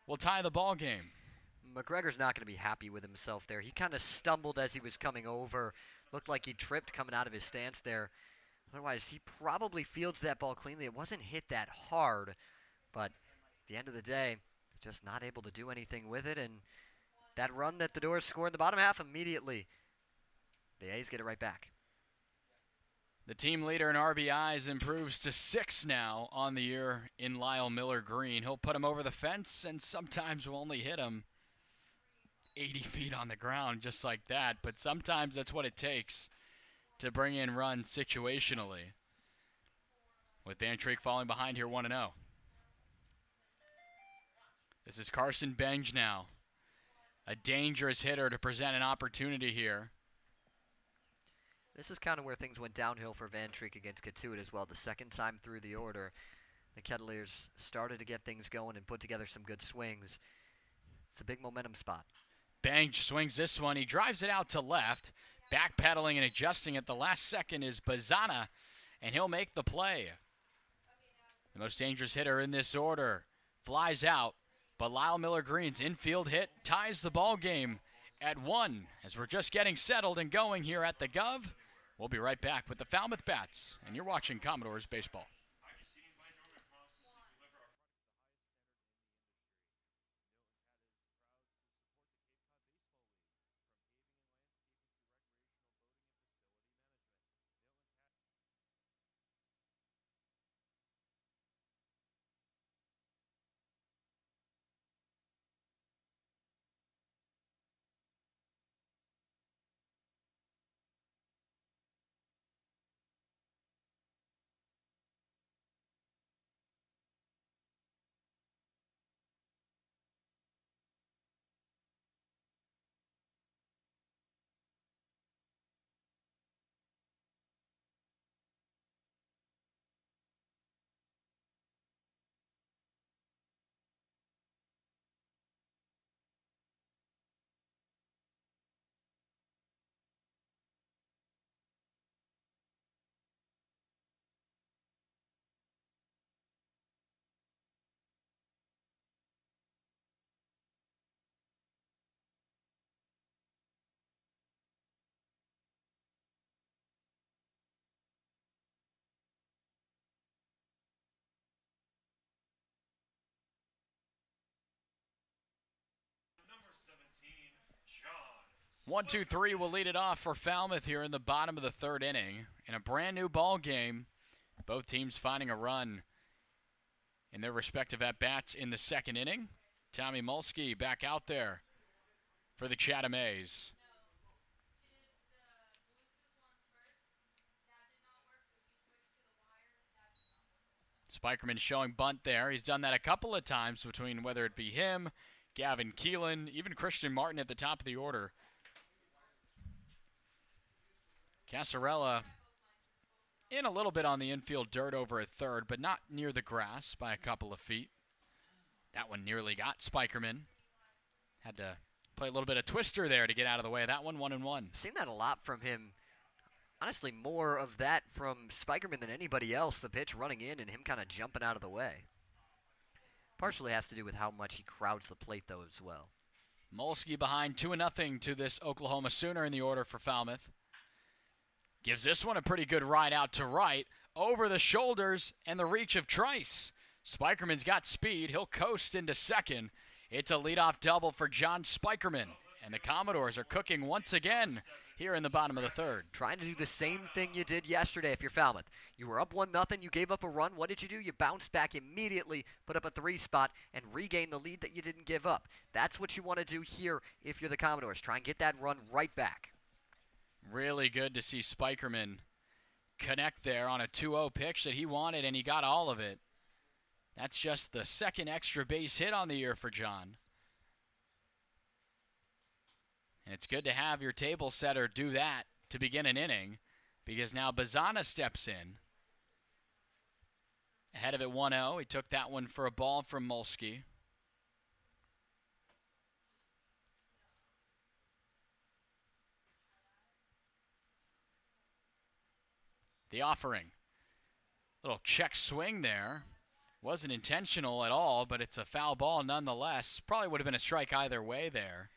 will tie the ball game. McGregor's not going to be happy with himself there. He kind of stumbled as he was coming over. Looked like he tripped coming out of his stance there. Otherwise, he probably fields that ball cleanly. It wasn't hit that hard, but at the end of the day, just not able to do anything with it. And that run that the Doors score in the bottom half immediately, the A's get it right back. The team leader in RBIs improves to 6 now on the year in Lyle Miller Green. He'll put him over the fence and sometimes will only hit him 80 feet on the ground just like that. But sometimes that's what it takes to bring in runs situationally. With Van Treek falling behind here 1-0. This is Carson Benge now. A dangerous hitter to present an opportunity here. This is kind of where things went downhill for Van Treek against Katuit as well. The second time through the order, the Kettlers started to get things going and put together some good swings. It's a big momentum spot. Benge swings this one. He drives it out to left. Backpedaling and adjusting at the last second is Bazana, and he'll make the play. The most dangerous hitter in this order flies out, but Lyle Miller Green's infield hit ties the ball game at 1 as we're just getting settled and going here at the Gov. We'll be right back with the Falmouth Bats, and you're watching Commodores Baseball. 1-2-3 will lead it off for Falmouth here in the bottom of the third inning. In a brand new ball game, both teams finding a run in their respective at-bats in the second inning. Tommy Mulsky back out there for the Chatham A's. Spikerman showing bunt there. He's done that a couple of times between whether it be him, Gavin Keelan, even Christian Martin at the top of the order. Casarella in a little bit on the infield dirt over at third, but not near the grass by a couple of feet. That one nearly got Spikerman. Had to play a little bit of twister there to get out of the way of that one. 1-1. Seen that a lot from him. Honestly, more of that from Spikerman than anybody else. The pitch running in and him kind of jumping out of the way. Partially has to do with how much he crowds the plate, though, as well. Mulsky behind 2-0 to this Oklahoma Sooner in the order for Falmouth. Gives this one a pretty good ride out to right, over the shoulders and the reach of Trice. Spikerman's got speed. He'll coast into second. It's a leadoff double for John Spikerman. And the Commodores are cooking once again here in the bottom of the third. Trying to do the same thing you did yesterday if you're Falmouth. You were up 1-0, you gave up a run. What did you do? You bounced back immediately, put up a 3 spot, and regain the lead that you didn't give up. That's what you want to do here if you're the Commodores. Try and get that run right back. Really good to see Spikerman connect there on a 2-0 pitch that he wanted, and he got all of it. That's just the second extra base hit on the year for John. And it's good to have your table setter do that to begin an inning, because now Bazana steps in. Ahead of it 1-0. He took that one for a ball from Mulsky. The offering. Little check swing there. Wasn't intentional at all, but it's a foul ball nonetheless. Probably would have been a strike either way there.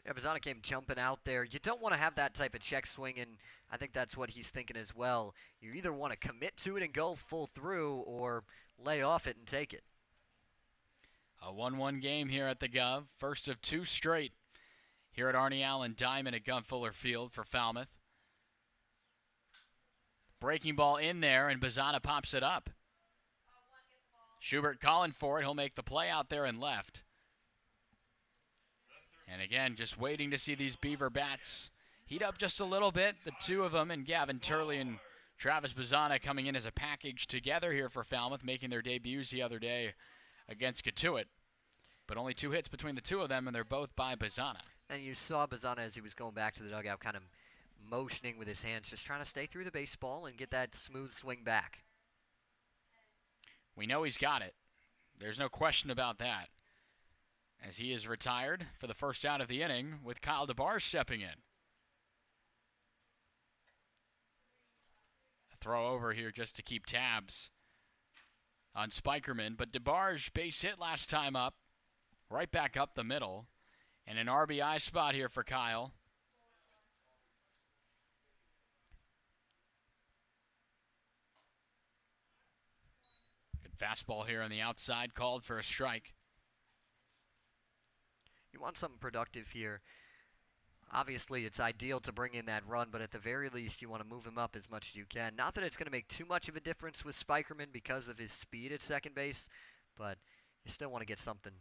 Yeah, Bazana came jumping out there. You don't want to have that type of check swing, and I think that's what he's thinking as well. You either want to commit to it and go full through, or lay off it and take it. A 1-1 game here at the Gov. First of 2 straight here at Arnie Allen Diamond at Gov Fuller Field for Falmouth. Breaking ball in there, and Bazana pops it up. Schubert calling for it. He'll make the play out there and left. And again, just waiting to see these Beaver bats heat up just a little bit. The two of them, and Gavin Turley and Travis Bazana coming in as a package together here for Falmouth, making their debuts the other day against Katuitt. But only 2 hits between the two of them, and they're both by Bazana. And you saw Bazana as he was going back to the dugout kind of motioning with his hands, just trying to stay through the baseball and get that smooth swing back. We know he's got it. There's no question about that, as he is retired for the first out of the inning with Kyle DeBarge stepping in. A throw over here just to keep tabs on Spikerman, but DeBarge base hit last time up, right back up the middle, and an RBI spot here for Kyle. Fastball here on the outside, called for a strike. You want something productive here. Obviously, it's ideal to bring in that run, but at the very least, you want to move him up as much as you can. Not that it's going to make too much of a difference with Spikerman because of his speed at second base, but you still want to get something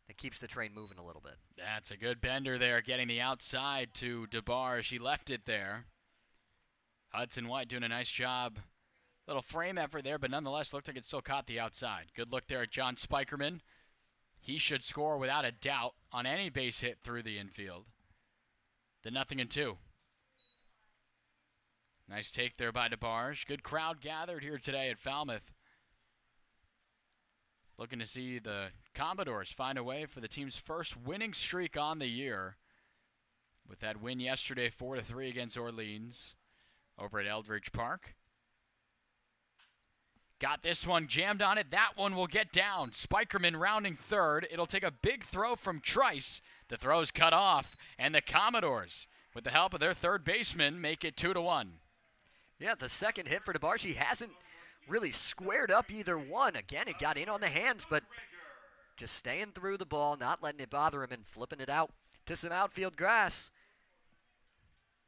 that keeps the train moving a little bit. That's a good bender there, getting the outside to DeBarge. He left it there. Hudson White doing a nice job. Little frame effort there, but nonetheless looked like it still caught the outside. Good look there at John Spikerman. He should score without a doubt on any base hit through the infield. The 0-2. Nice take there by DeBarge. Good crowd gathered here today at Falmouth. Looking to see the Commodores find a way for the team's first winning streak on the year, with that win yesterday 4-3 against Orleans over at Eldridge Park. Got this one jammed on it. That one will get down. Spikerman rounding third. It'll take a big throw from Trice. The throw's cut off, and the Commodores, with the help of their third baseman, make it 2-1. Yeah, the second hit for DeBarge. He hasn't really squared up either one. Again, it got in on the hands, but just staying through the ball, not letting it bother him, and flipping it out to some outfield grass.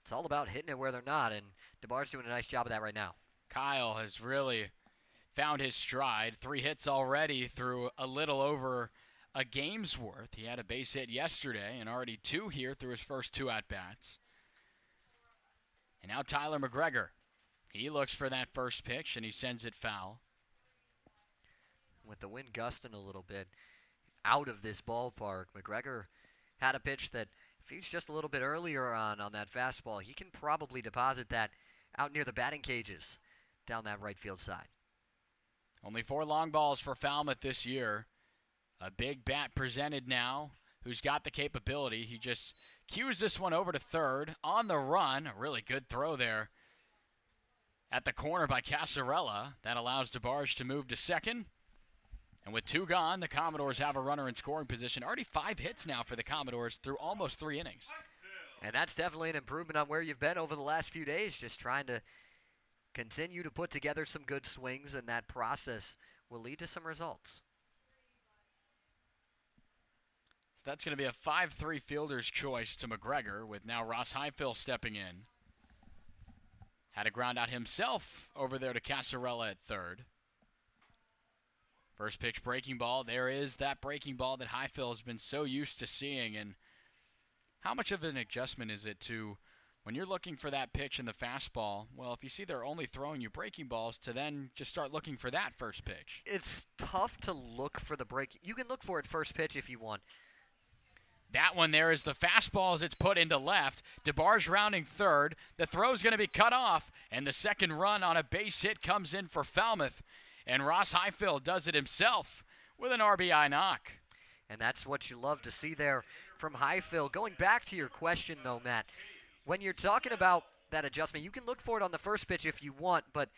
It's all about hitting it where they're not, and DeBar's doing a nice job of that right now. Kyle has really found his stride. 3 hits already through a little over a game's worth. He had a base hit yesterday and already 2 here through his first 2 at-bats. And now Tyler McGregor. He looks for that first pitch, and he sends it foul. With the wind gusting a little bit out of this ballpark, McGregor had a pitch that, if he's just a little bit earlier on that fastball, he can probably deposit that out near the batting cages down that right field side. Only 4 long balls for Falmouth this year. A big bat presented now, who's got the capability. He just cues this one over to third on the run. A really good throw there at the corner by Casarella. That allows DeBarge to move to second. And with 2 gone, the Commodores have a runner in scoring position. Already 5 hits now for the Commodores through almost 3 innings. And that's definitely an improvement on where you've been over the last few days, just trying to continue to put together some good swings, and that process will lead to some results. So that's going to be a 5-3 fielder's choice to McGregor, with now Ross Highfill stepping in. Had to ground out himself over there to Casarella at third. First pitch breaking ball. There is that breaking ball that Highfill has been so used to seeing. And how much of an adjustment is it to, when you're looking for that pitch in the fastball, well, if you see they're only throwing you breaking balls, to then just start looking for that first pitch? It's tough to look for the break. You can look for it first pitch if you want. That one there is the fastball as it's put into left. DeBarge rounding third. The throw's going to be cut off, and the second run on a base hit comes in for Falmouth. And Ross Highfill does it himself with an RBI knock. And that's what you love to see there from Highfill. Going back to your question, though, Matt, when you're talking about that adjustment, you can look for it on the first pitch if you want, but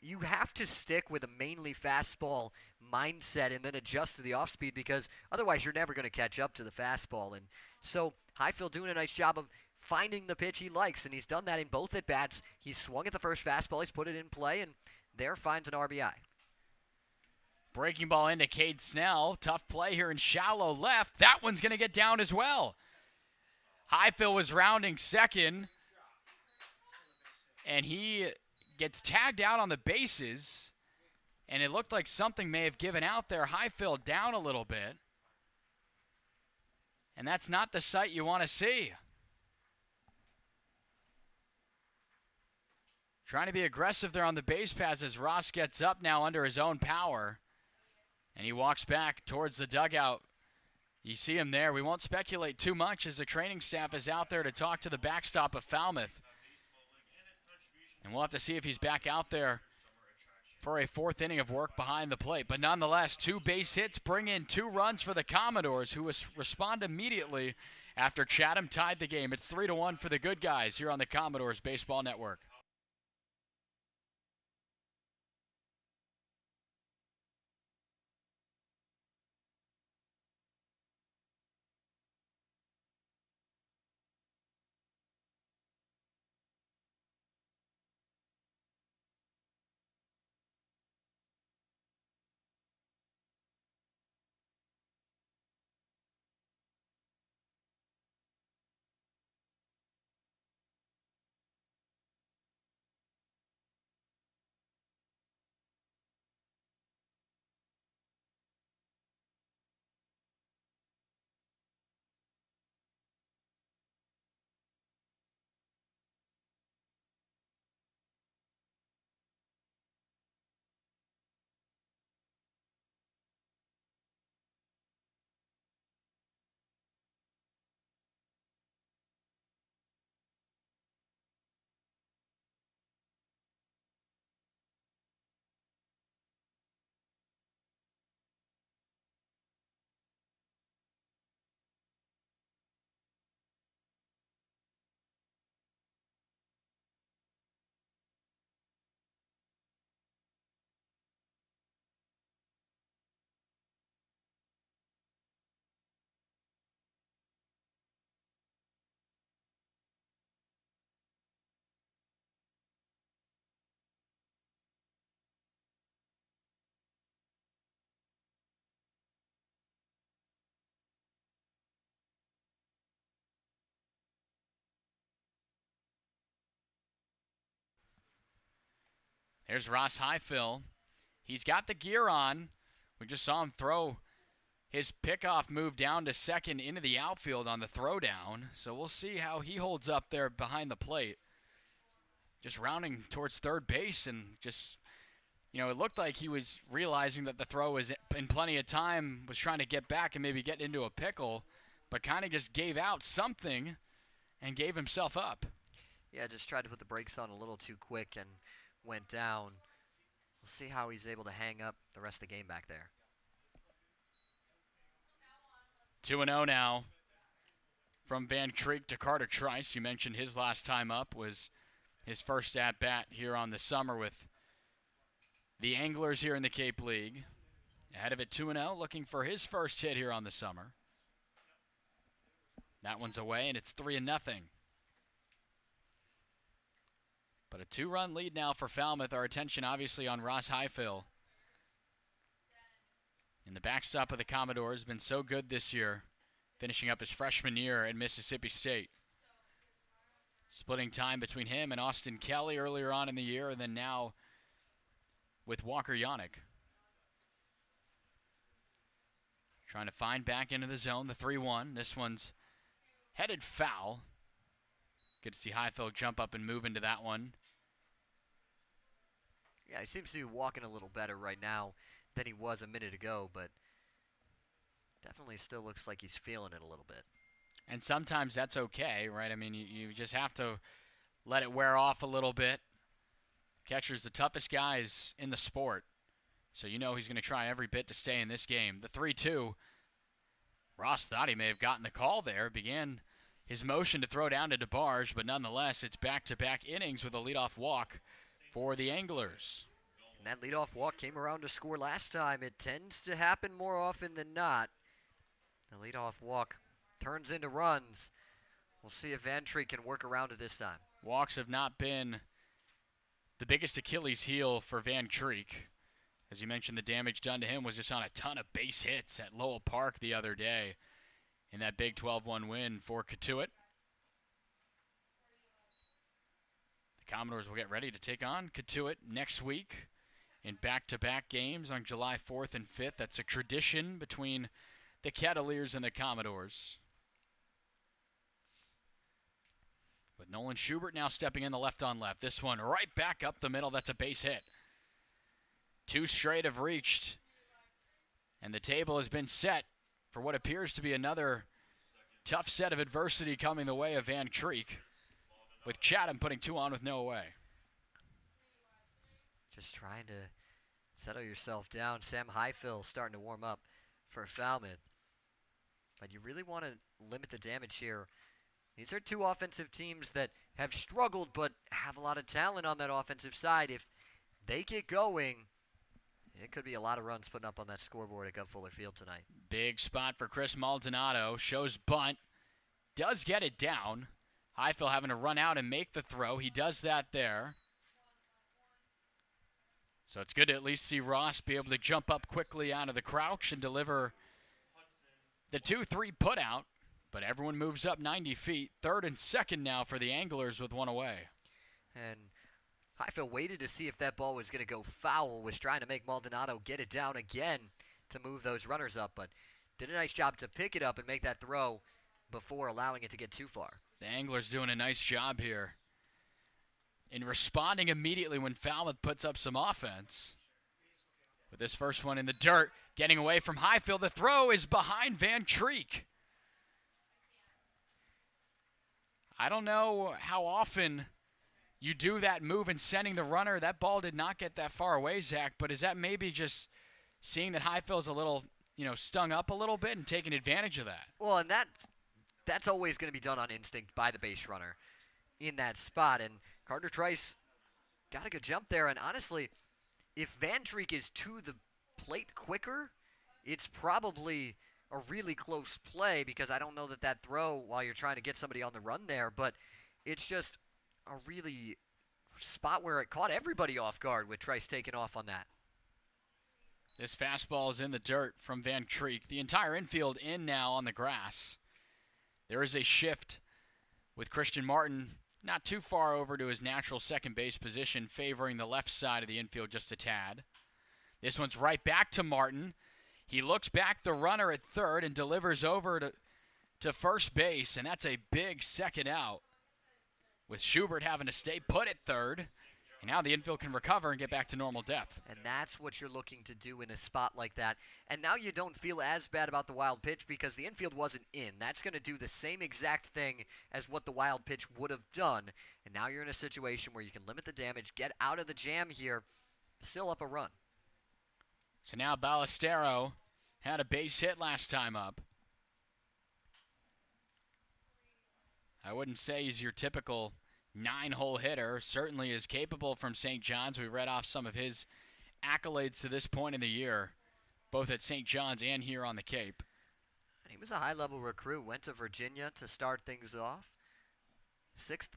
you have to stick with a mainly fastball mindset and then adjust to the off speed, because otherwise you're never going to catch up to the fastball. And so Highfill doing a nice job of finding the pitch he likes, and he's done that in both at bats. He's swung at the first fastball, he's put it in play, and there finds an RBI. Breaking ball into Cade Snell. Tough play here in shallow left. That one's going to get down as well. Highfill was rounding second, and he gets tagged out on the bases, and it looked like something may have given out there. Highfill down a little bit, and that's not the sight you want to see. Trying to be aggressive there on the base pass as Ross gets up now under his own power. And he walks back towards the dugout. You see him there. We won't speculate too much as the training staff is out there to talk to the backstop of Falmouth. And we'll have to see if he's back out there for a 4th inning of work behind the plate. But nonetheless, 2 base hits bring in 2 runs for the Commodores, who respond immediately after Chatham tied the game. It's 3-1 for the good guys here on the Commodores Baseball Network. There's Ross Highfill. He's got the gear on. We just saw him throw his pickoff move down to second into the outfield on the throwdown. So we'll see how he holds up there behind the plate. Just rounding towards third base and just, it looked like he was realizing that the throw was in plenty of time, was trying to get back and maybe get into a pickle, but kind of just gave out something and gave himself up. Yeah, just tried to put the brakes on a little too quick and went down. We'll see how he's able to hang up the rest of the game back there. 2-0 now from Van Creek to Carter Trice. You mentioned his last time up was his first at-bat here on the summer with the Anglers here in the Cape League. Ahead of it 2-0, looking for his first hit here on the summer. That one's away, and it's 3-0. But a 2-run lead now for Falmouth. Our attention obviously on Ross Highfill. And the backstop of the Commodores has been so good this year, finishing up his freshman year at Mississippi State. Splitting time between him and Austin Kelly earlier on in the year, and then now with Walker Yannick. Trying to find back into the zone, the 3-1. This one's headed foul. Good to see Highfill jump up and move into that one. Yeah, he seems to be walking a little better right now than he was a minute ago, but definitely still looks like he's feeling it a little bit. And sometimes that's okay, right? I mean, you just have to let it wear off a little bit. Catcher's the toughest guys in the sport, so he's going to try every bit to stay in this game. The 3-2, Ross thought he may have gotten the call there, began his motion to throw down to DeBarge, but nonetheless, it's back-to-back innings with a leadoff walk for the Anglers. And that leadoff walk came around to score last time. It tends to happen more often than not. The leadoff walk turns into runs. We'll see if Van Treek can work around it this time. Walks have not been the biggest Achilles heel for Van Treek. As you mentioned, the damage done to him was just on a ton of base hits at Lowell Park the other day in that big 12-1 win for Katuitt. The Commodores will get ready to take on Katuitt next week in back-to-back games on July 4th and 5th. That's a tradition between the Cavaliers and the Commodores. With Nolan Schubert now stepping in the left-on-left. This one right back up the middle. That's a base hit. 2 straight have reached. And the table has been set for what appears to be another tough set of adversity coming the way of Van Treek, with Chatham putting 2 on with no away. Just trying to settle yourself down. Sam Highfill starting to warm up for Falmouth. But you really want to limit the damage here. These are 2 offensive teams that have struggled but have a lot of talent on that offensive side. If they get going, it could be a lot of runs putting up on that scoreboard at Gov Fuller Field tonight. Big spot for Chris Maldonado. Shows bunt. Does get it down. Highfill having to run out and make the throw. He does that there. So it's good to at least see Ross be able to jump up quickly out of the crouch and deliver the 2-3 put out. But everyone moves up 90 feet. Third and second now for the Anglers with 1 away. And Highfill waited to see if that ball was going to go foul, was trying to make Maldonado get it down again to move those runners up, but did a nice job to pick it up and make that throw before allowing it to get too far. The Anglers doing a nice job here in responding immediately when Falmouth puts up some offense. With this first one in the dirt, getting away from Highfill. The throw is behind Van Treek. I don't know how often you do that move and sending the runner. That ball did not get that far away, Zach, but is that maybe just seeing that Highfill's a little, stung up a little bit and taking advantage of that? Well, and that's always going to be done on instinct by the base runner in that spot. And Carter Trice got a good jump there. And honestly, if Van Treek is to the plate quicker, it's probably a really close play, because I don't know that throw while you're trying to get somebody on the run there, but it's just a really spot where it caught everybody off guard with Trice taking off on that. This fastball is in the dirt from Van Treek. The entire infield in now on the grass. There is a shift with Christian Martin not too far over to his natural second base position, favoring the left side of the infield just a tad. This one's right back to Martin. He looks back the runner at third and delivers over to first base, and that's a big second out, with Schubert having to stay put at third. And now the infield can recover and get back to normal depth. And that's what you're looking to do in a spot like that. And now you don't feel as bad about the wild pitch because the infield wasn't in. That's going to do the same exact thing as what the wild pitch would have done. And now you're in a situation where you can limit the damage, get out of the jam here, still up a run. So now Ballestero had a base hit last time up. I wouldn't say he's your typical 9-hole hitter, certainly is capable from St. John's. We read off some of his accolades to this point in the year, both at St. John's and here on the Cape. He was a high-level recruit, went to Virginia to start things off. 6th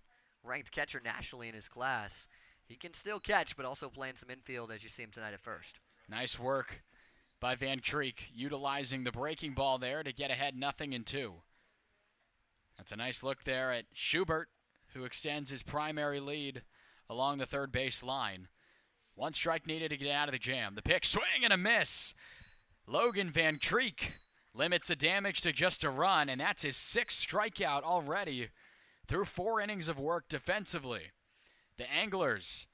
ranked catcher nationally in his class. He can still catch, but also playing some infield as you see him tonight at first. Nice work by Van Treek, utilizing the breaking ball there to get ahead 0-2. That's a nice look there at Schubert, who extends his primary lead along the third base line. 1 strike needed to get out of the jam. The pick, swing and a miss. Logan Van Treek limits the damage to just a run, and that's his 6th strikeout already through 4 innings of work defensively. The Anglers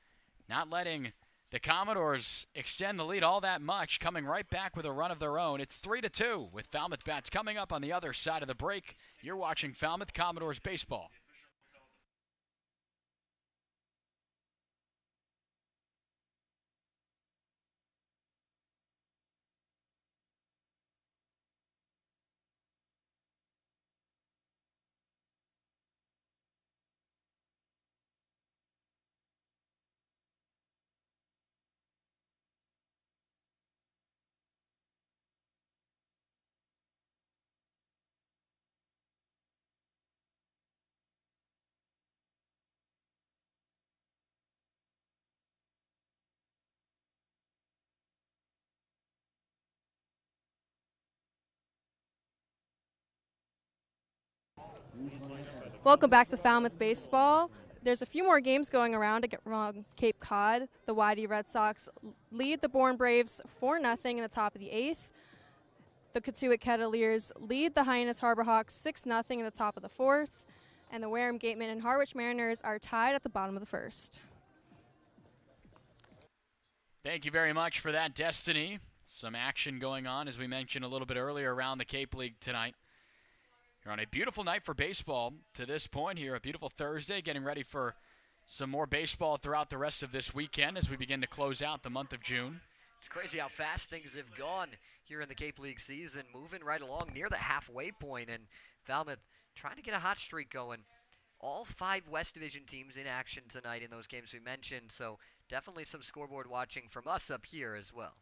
not letting the Commodores extend the lead all that much, coming right back with a run of their own. It's 3-2 with Falmouth bats coming up on the other side of the break. You're watching Falmouth Commodores baseball. Welcome back to Falmouth Baseball. There's a few more games going around at Cape Cod. The YD Red Sox lead the Bourne Braves 4-0 in the top of the 8th. The Cotuit Kettleers lead the Hyannis Harbor Hawks 6-0 in the top of the 4th. And the Wareham Gatemen and Harwich Mariners are tied at the bottom of the 1st. Thank you very much for that, Destiny. Some action going on, as we mentioned a little bit earlier, around the Cape League tonight. You're on a beautiful night for baseball to this point here, a beautiful Thursday, getting ready for some more baseball throughout the rest of this weekend as we begin to close out the month of June. It's crazy how fast things have gone here in the Cape League season, moving right along near the halfway point, and Falmouth trying to get a hot streak going. All 5 West Division teams in action tonight in those games we mentioned, so definitely some scoreboard watching from us up here as well.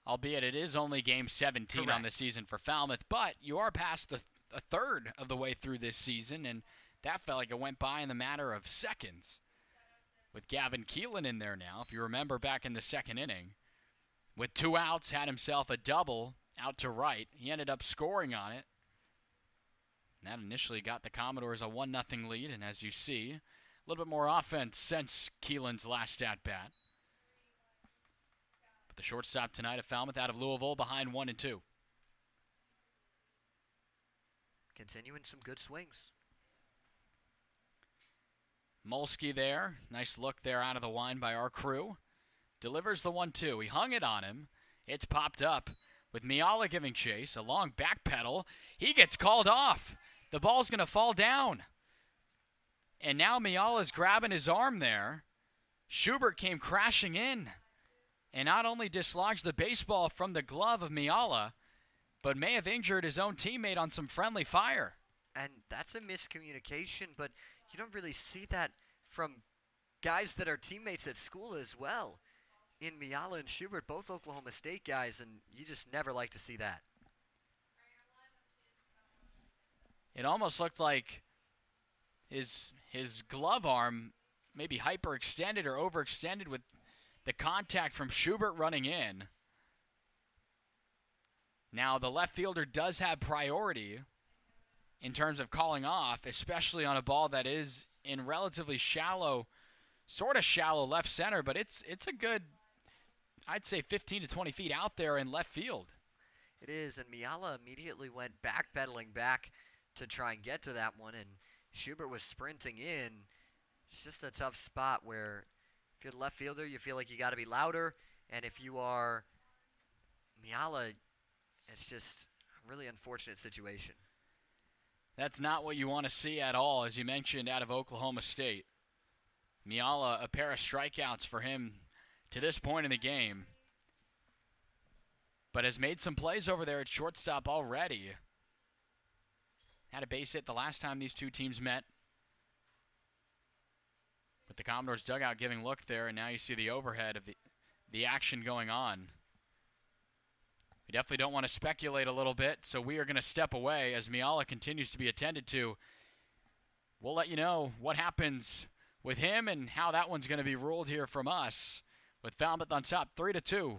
Albeit it is only game 17 Correct. on the season for Falmouth, but you are past a third of the way through this season, and that felt like it went by in the matter of seconds. With Gavin Keelan in there now, if you remember back in the 2nd inning, with 2 outs, had himself a double out to right. He ended up scoring on it. And that initially got the Commodores a 1-0 lead, and as you see, a little bit more offense since Keelan's last at-bat. The shortstop tonight of Falmouth out of Louisville behind 1-2. Continuing some good swings. Molsky there. Nice look there out of the line by our crew. Delivers the 1-2. He hung it on him. It's popped up with Miala giving chase. A long back pedal. He gets called off. The ball's going to fall down. And now Miala's grabbing his arm there. Schubert came crashing in and not only dislodged the baseball from the glove of Miala, but may have injured his own teammate on some friendly fire. And that's a miscommunication, but you don't really see that from guys that are teammates at school as well. In Miala and Schubert, both Oklahoma State guys, and you just never like to see that. It almost looked like his glove arm maybe hyperextended or overextended with the contact from Schubert running in. Now, the left fielder does have priority in terms of calling off, especially on a ball that is in relatively shallow, sort of shallow left center, but it's a good, I'd say 15 to 20 feet out there in left field. It is, and Miala immediately went backpedaling back to try and get to that one, and Schubert was sprinting in. It's just a tough spot where if you're the left fielder, you feel like you got to be louder, and if you are Miala, it's just a really unfortunate situation. That's not what you want to see at all, as you mentioned, out of Oklahoma State. Miala, a pair of strikeouts for him to this point in the game, but has made some plays over there at shortstop already. Had a base hit the last time these two teams met, with the Commodores dugout giving look there, and now you see the overhead of the action going on. We definitely don't want to speculate a little bit, so we are going to step away as Miala continues to be attended to. We'll let you know what happens with him and how that one's going to be ruled here from us, with Falmouth on top 3-2.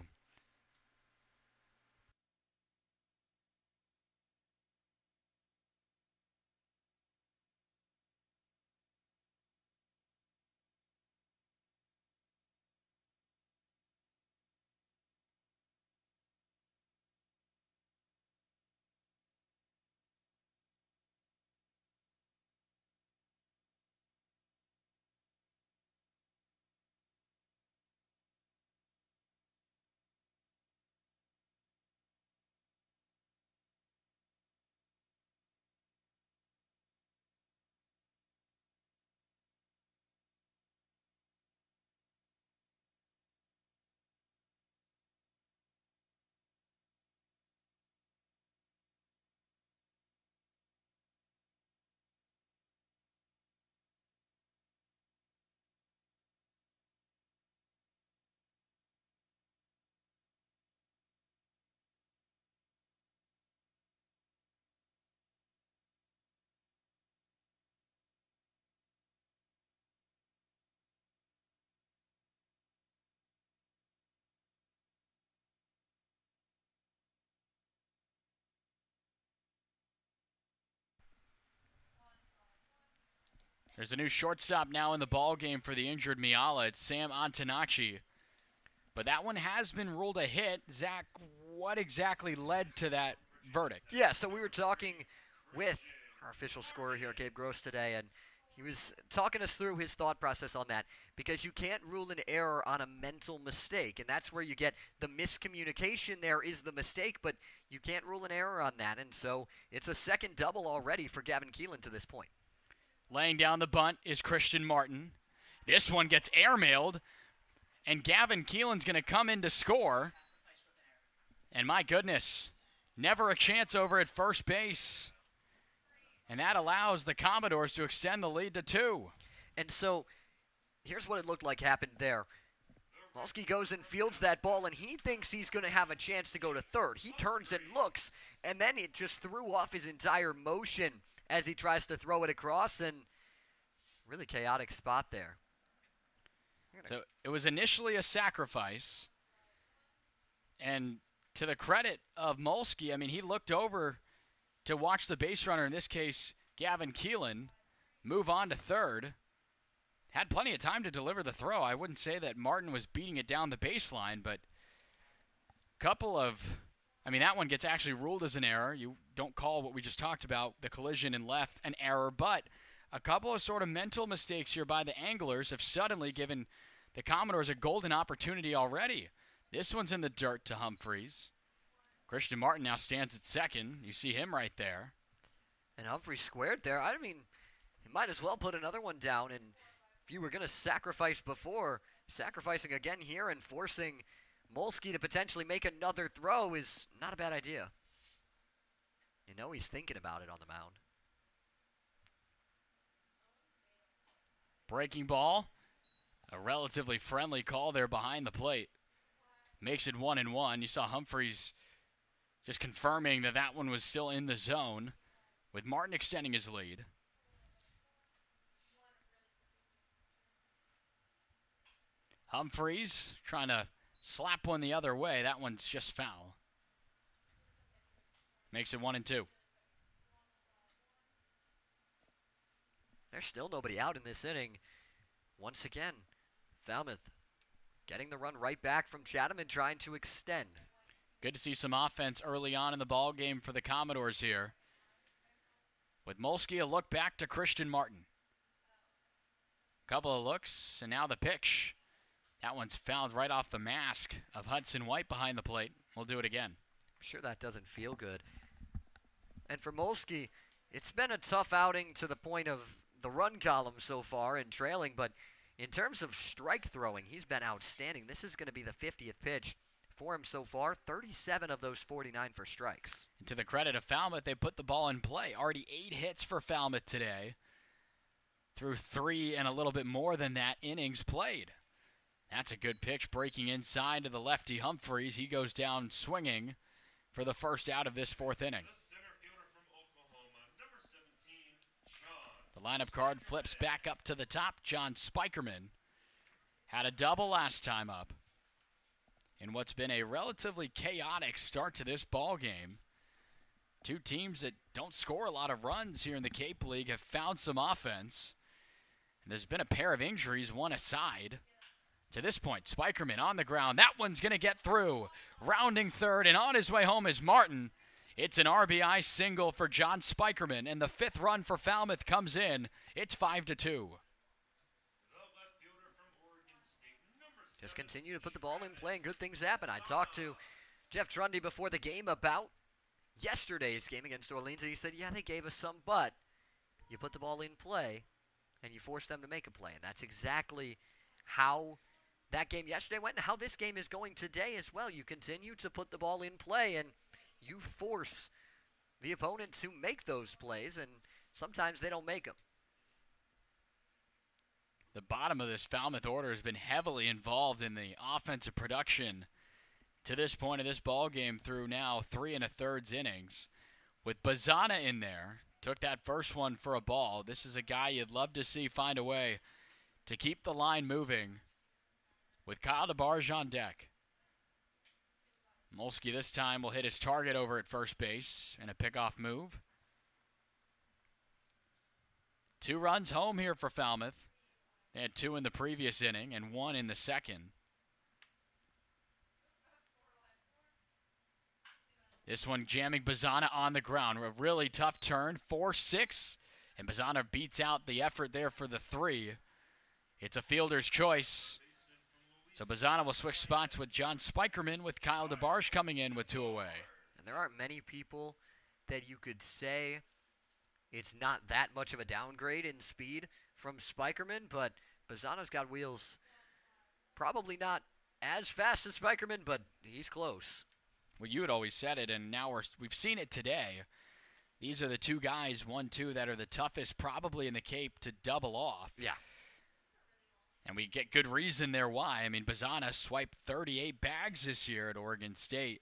There's a new shortstop now in the ball game for the injured Miala. It's Sam Antonacci. But that one has been ruled a hit. Zach, what exactly led to that verdict? Yeah, so we were talking with our official scorer here, Gabe Gross, today, and he was talking us through his thought process on that, because you can't rule an error on a mental mistake, and that's where you get the miscommunication. There is the mistake, but you can't rule an error on that, and so it's a second double already for Gavin Keelan to this point. Laying down the bunt is Christian Martin. This one gets airmailed, and Gavin Keelan's going to come in to score. And my goodness, never a chance over at first base. And that allows the Commodores to extend the lead to 2. And so here's what it looked like happened there. Molsky goes and fields that ball, and he thinks he's going to have a chance to go to third. He turns and looks, and then it just threw off his entire motion as he tries to throw it across, and really chaotic spot there. So it was initially a sacrifice, and to the credit of Molsky, I mean, he looked over to watch the base runner, in this case Gavin Keelan, move on to third. Had plenty of time to deliver the throw. I wouldn't say that Martin was beating it down the baseline, but that one gets actually ruled as an error. You don't call what we just talked about, the collision in left, an error, but a couple of sort of mental mistakes here by the Anglers have suddenly given the Commodores a golden opportunity already. This one's in the dirt to Humphreys. Christian Martin now stands at second. You see him right there. And Humphreys squared there. I mean, he might as well put another one down, and if you were going to sacrifice before, sacrificing again here and forcing Molsky to potentially make another throw is not a bad idea. You know he's thinking about it on the mound. Breaking ball. A relatively friendly call there behind the plate. Makes it 1-1. You saw Humphreys just confirming that that one was still in the zone, with Martin extending his lead. Humphreys trying to slap one the other way. That one's just foul. Makes it 1-2. There's still nobody out in this inning. Once again, Falmouth getting the run right back from Chatham and trying to extend. Good to see some offense early on in the ball game for the Commodores here. With Molsky, a look back to Christian Martin. Couple of looks, and now the pitch. That one's fouled right off the mask of Hudson White behind the plate. We'll do it again. I'm sure that doesn't feel good. And for Molsky, it's been a tough outing to the point of the run column so far and trailing, but in terms of strike throwing, he's been outstanding. This is going to be the 50th pitch for him so far, 37 of those 49 for strikes. And to the credit of Falmouth, they put the ball in play. Already 8 hits for Falmouth today, through 3 and a little bit more than that innings played. That's a good pitch, breaking inside to the lefty Humphreys. He goes down swinging for the first out of this 4th inning. The lineup card flips back up to the top. John Spikerman had a double last time up in what's been a relatively chaotic start to this ball game. Two teams that don't score a lot of runs here in the Cape League have found some offense. And there's been a pair of injuries, one aside. To this point, Spikerman on the ground. That one's going to get through. Rounding third, and on his way home is Martin. It's an RBI single for John Spikerman, and the 5th run for Falmouth comes in. It's 5-2. Just continue to put the ball in play and good things happen. I talked to Jeff Trundy before the game about yesterday's game against Orleans, and he said, yeah, they gave us some, but you put the ball in play and you force them to make a play. And that's exactly how that game yesterday went and how this game is going today as well. You continue to put the ball in play and you force the opponent to make those plays, and sometimes they don't make them. The bottom of this Falmouth order has been heavily involved in the offensive production to this point of this ball game through now 3 1/3 innings. With Bazana in there, took that first one for a ball. This is a guy you'd love to see find a way to keep the line moving with Kyle DeBarge on deck. Molsky this time will hit his target over at first base in a pickoff move. 2 runs home here for Falmouth. They had 2 in the previous inning and 1 in the second. This one jamming Bazana on the ground. A really tough turn, 4-6. And Bazana beats out the effort there for the 3. It's a fielder's choice. So Bazana will switch spots with John Spikerman, with Kyle DeBarge coming in with 2 away. And there aren't many people that you could say it's not that much of a downgrade in speed from Spikerman, but Bazana's got wheels. Probably not as fast as Spikerman, but he's close. Well, you had always said it, and now we've seen it today. These are the 2 guys, 1-2, that are the toughest probably in the Cape to double off. Yeah. And we get good reason there why. I mean, Bazana swiped 38 bags this year at Oregon State.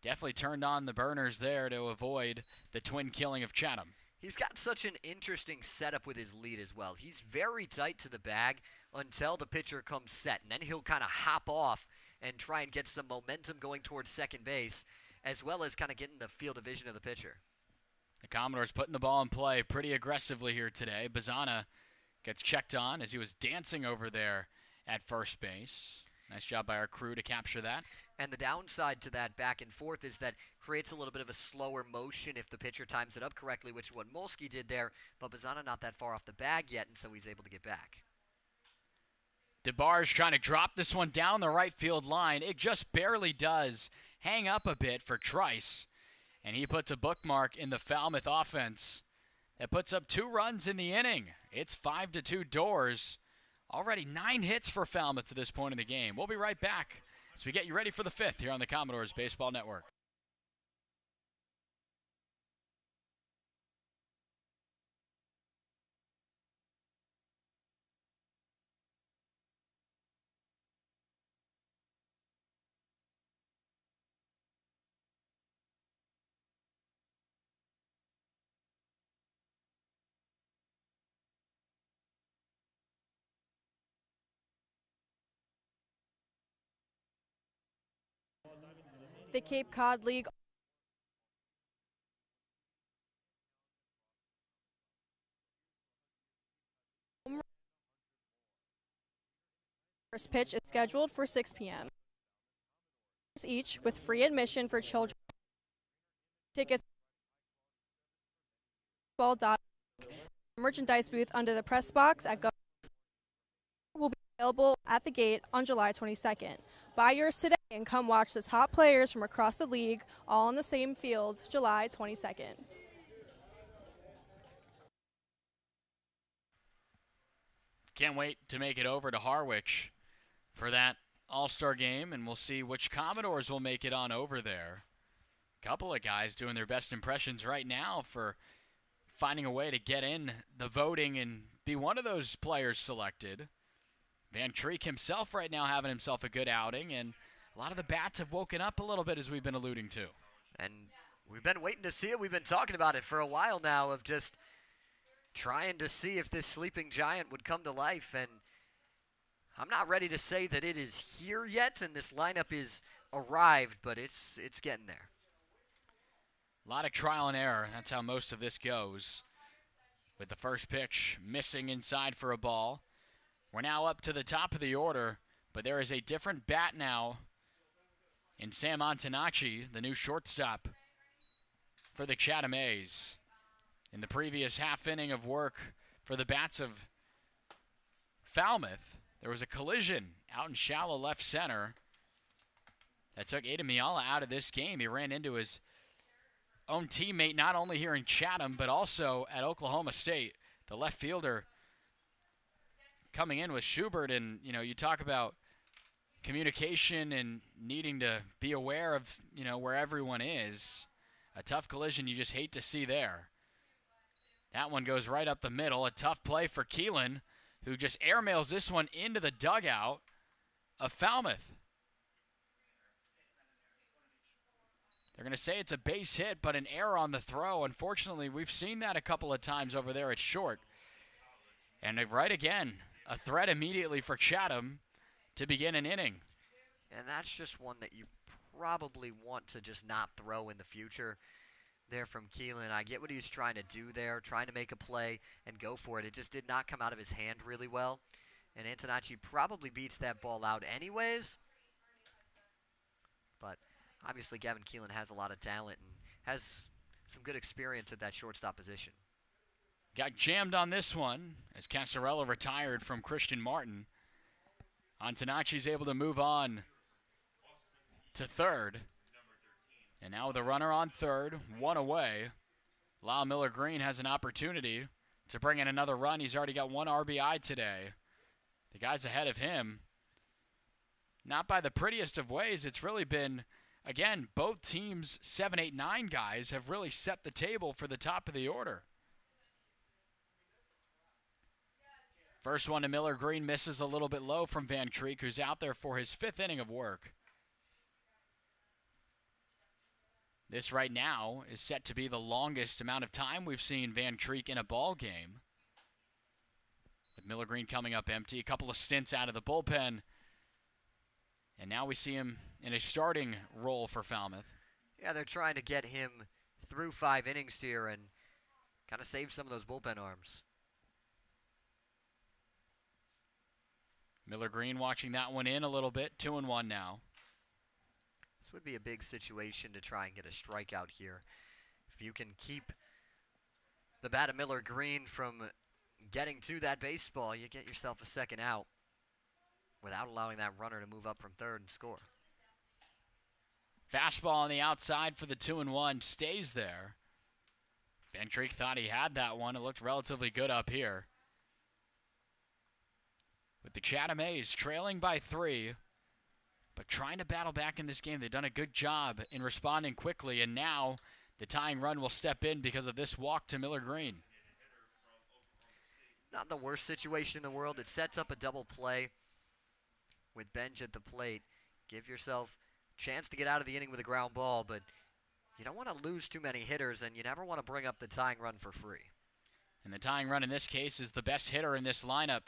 Definitely turned on the burners there to avoid the twin killing of Chatham. He's got such an interesting setup with his lead as well. He's very tight to the bag until the pitcher comes set, and then he'll kind of hop off and try and get some momentum going towards second base, as well as kind of getting the field of vision of the pitcher. The Commodores putting the ball in play pretty aggressively here today. Bazana gets checked on as he was dancing over there at first base. Nice job by our crew to capture that. And the downside to that back and forth is that creates a little bit of a slower motion if the pitcher times it up correctly, which is what Molsky did there. But Bazana not that far off the bag yet, and so he's able to get back. DeBarge trying to drop this one down the right field line. It just barely does hang up a bit for Trice. And he puts a bookmark in the Falmouth offense. That puts up 2 runs in the inning. It's 5-2 Doors. Already 9 hits for Falmouth to this point in the game. We'll be right back as we get you ready for the 5th here on the Commodores Baseball Network. The Cape Cod League First pitch is scheduled for 6 p.m. Each with free admission for children. Tickets merchandise booth under the press box at will be available at the gate on July 22nd. Buy yours today and come watch the top players from across the league all on the same fields July 22nd. Can't wait to make it over to Harwich for that All-Star game, and we'll see which Commodores will make it on over there. A couple of guys doing their best impressions right now for finding a way to get in the voting and be one of those players selected. Van Treek himself right now having himself a good outing, and a lot of the bats have woken up a little bit, as we've been alluding to. And we've been waiting to see it. We've been talking about it for a while now, of just trying to see if this sleeping giant would come to life. And I'm not ready to say that it is here yet and this lineup is arrived, but it's getting there. A lot of trial and error. That's how most of this goes. With the first pitch missing inside for a ball. We're now up to the top of the order, but there is a different bat now in Sam Antonacci, the new shortstop for the Chatham A's. In the previous half inning of work for the bats of Falmouth, there was a collision out in shallow left center that took Ada Miala out of this game. He ran into his own teammate, not only here in Chatham, but also at Oklahoma State. The left fielder coming in with Schubert, and, you know, you talk about communication and needing to be aware of, you know, where everyone is. A tough collision you just hate to see there. That one goes right up the middle. A tough play for Keelan, who just airmails this one into the dugout of Falmouth. They're going to say it's a base hit, but an error on the throw. Unfortunately, we've seen that a couple of times over there at short. And right again, a threat immediately for Chatham to begin an inning. And that's just one that you probably want to just not throw in the future there from Keelan. I get what he was trying to do there, trying to make a play and go for it. It just did not come out of his hand really well. And Antonacci probably beats that ball out anyways. But obviously Gavin Keelan has a lot of talent and has some good experience at that shortstop position. Got jammed on this one as Casarella retired from Christian Martin. Antonacci's able to move on to third. And now with a runner on third, one away, Lyle Miller-Green has an opportunity to bring in another run. He's already got one RBI today. The guys ahead of him, not by the prettiest of ways. It's really been, again, both teams' 7, 8, 9 guys have really set the table for the top of the order. First one to Miller-Green misses a little bit low from Van Treek, who's out there for his 5th inning of work. This right now is set to be the longest amount of time we've seen Van Treek in a ball game. With Miller-Green coming up empty, a couple of stints out of the bullpen. And now we see him in a starting role for Falmouth. Yeah, they're trying to get him through 5 innings here and kind of save some of those bullpen arms. Miller-Green watching that one in a little bit, 2-1 now. This would be a big situation to try and get a strikeout here. If you can keep the bat of Miller-Green from getting to that baseball, you get yourself a second out without allowing that runner to move up from third and score. Fastball on the outside for the 2-1, stays there. Van Treek thought he had that one. It looked relatively good up here. With the Chatham A's trailing by 3, but trying to battle back in this game. They've done a good job in responding quickly, and now the tying run will step in because of this walk to Miller-Green. Not the worst situation in the world. It sets up a double play with Benj at the plate. Give yourself a chance to get out of the inning with a ground ball, but you don't want to lose too many hitters, and you never want to bring up the tying run for free. And the tying run in this case is the best hitter in this lineup.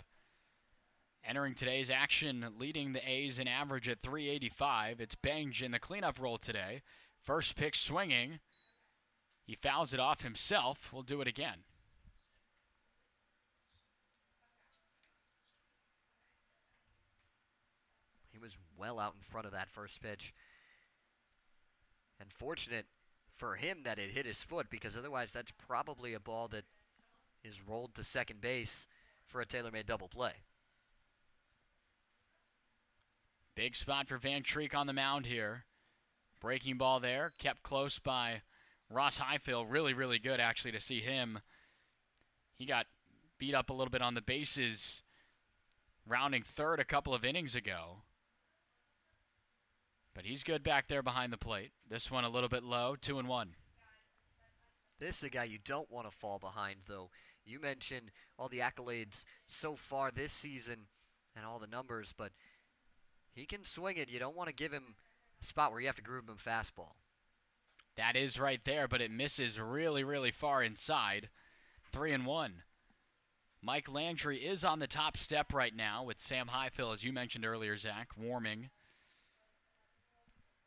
Entering today's action, leading the A's in average at 385. It's Benj in the cleanup role today. First pitch swinging. He fouls it off himself. We'll do it again. well out in front of that first pitch. And fortunate for him that it hit his foot, because otherwise that's probably a ball that is rolled to second base for a tailor-made double play. Big spot for Van Treek on the mound here. Breaking ball there, kept close by Ross Highfield. Really, really good actually to see him. He got beat up a little bit on the bases, rounding third a couple of innings ago. But he's good back there behind the plate. This one a little bit low, 2-1. This is a guy you don't want to fall behind, though. You mentioned all the accolades so far this season and all the numbers, but he can swing it. You don't want to give him a spot where you have to groove him fastball. That is right there, but it misses really, really far inside. 3-1. Mike Landry is on the top step right now with Sam Highfield, as you mentioned earlier, Zach, warming.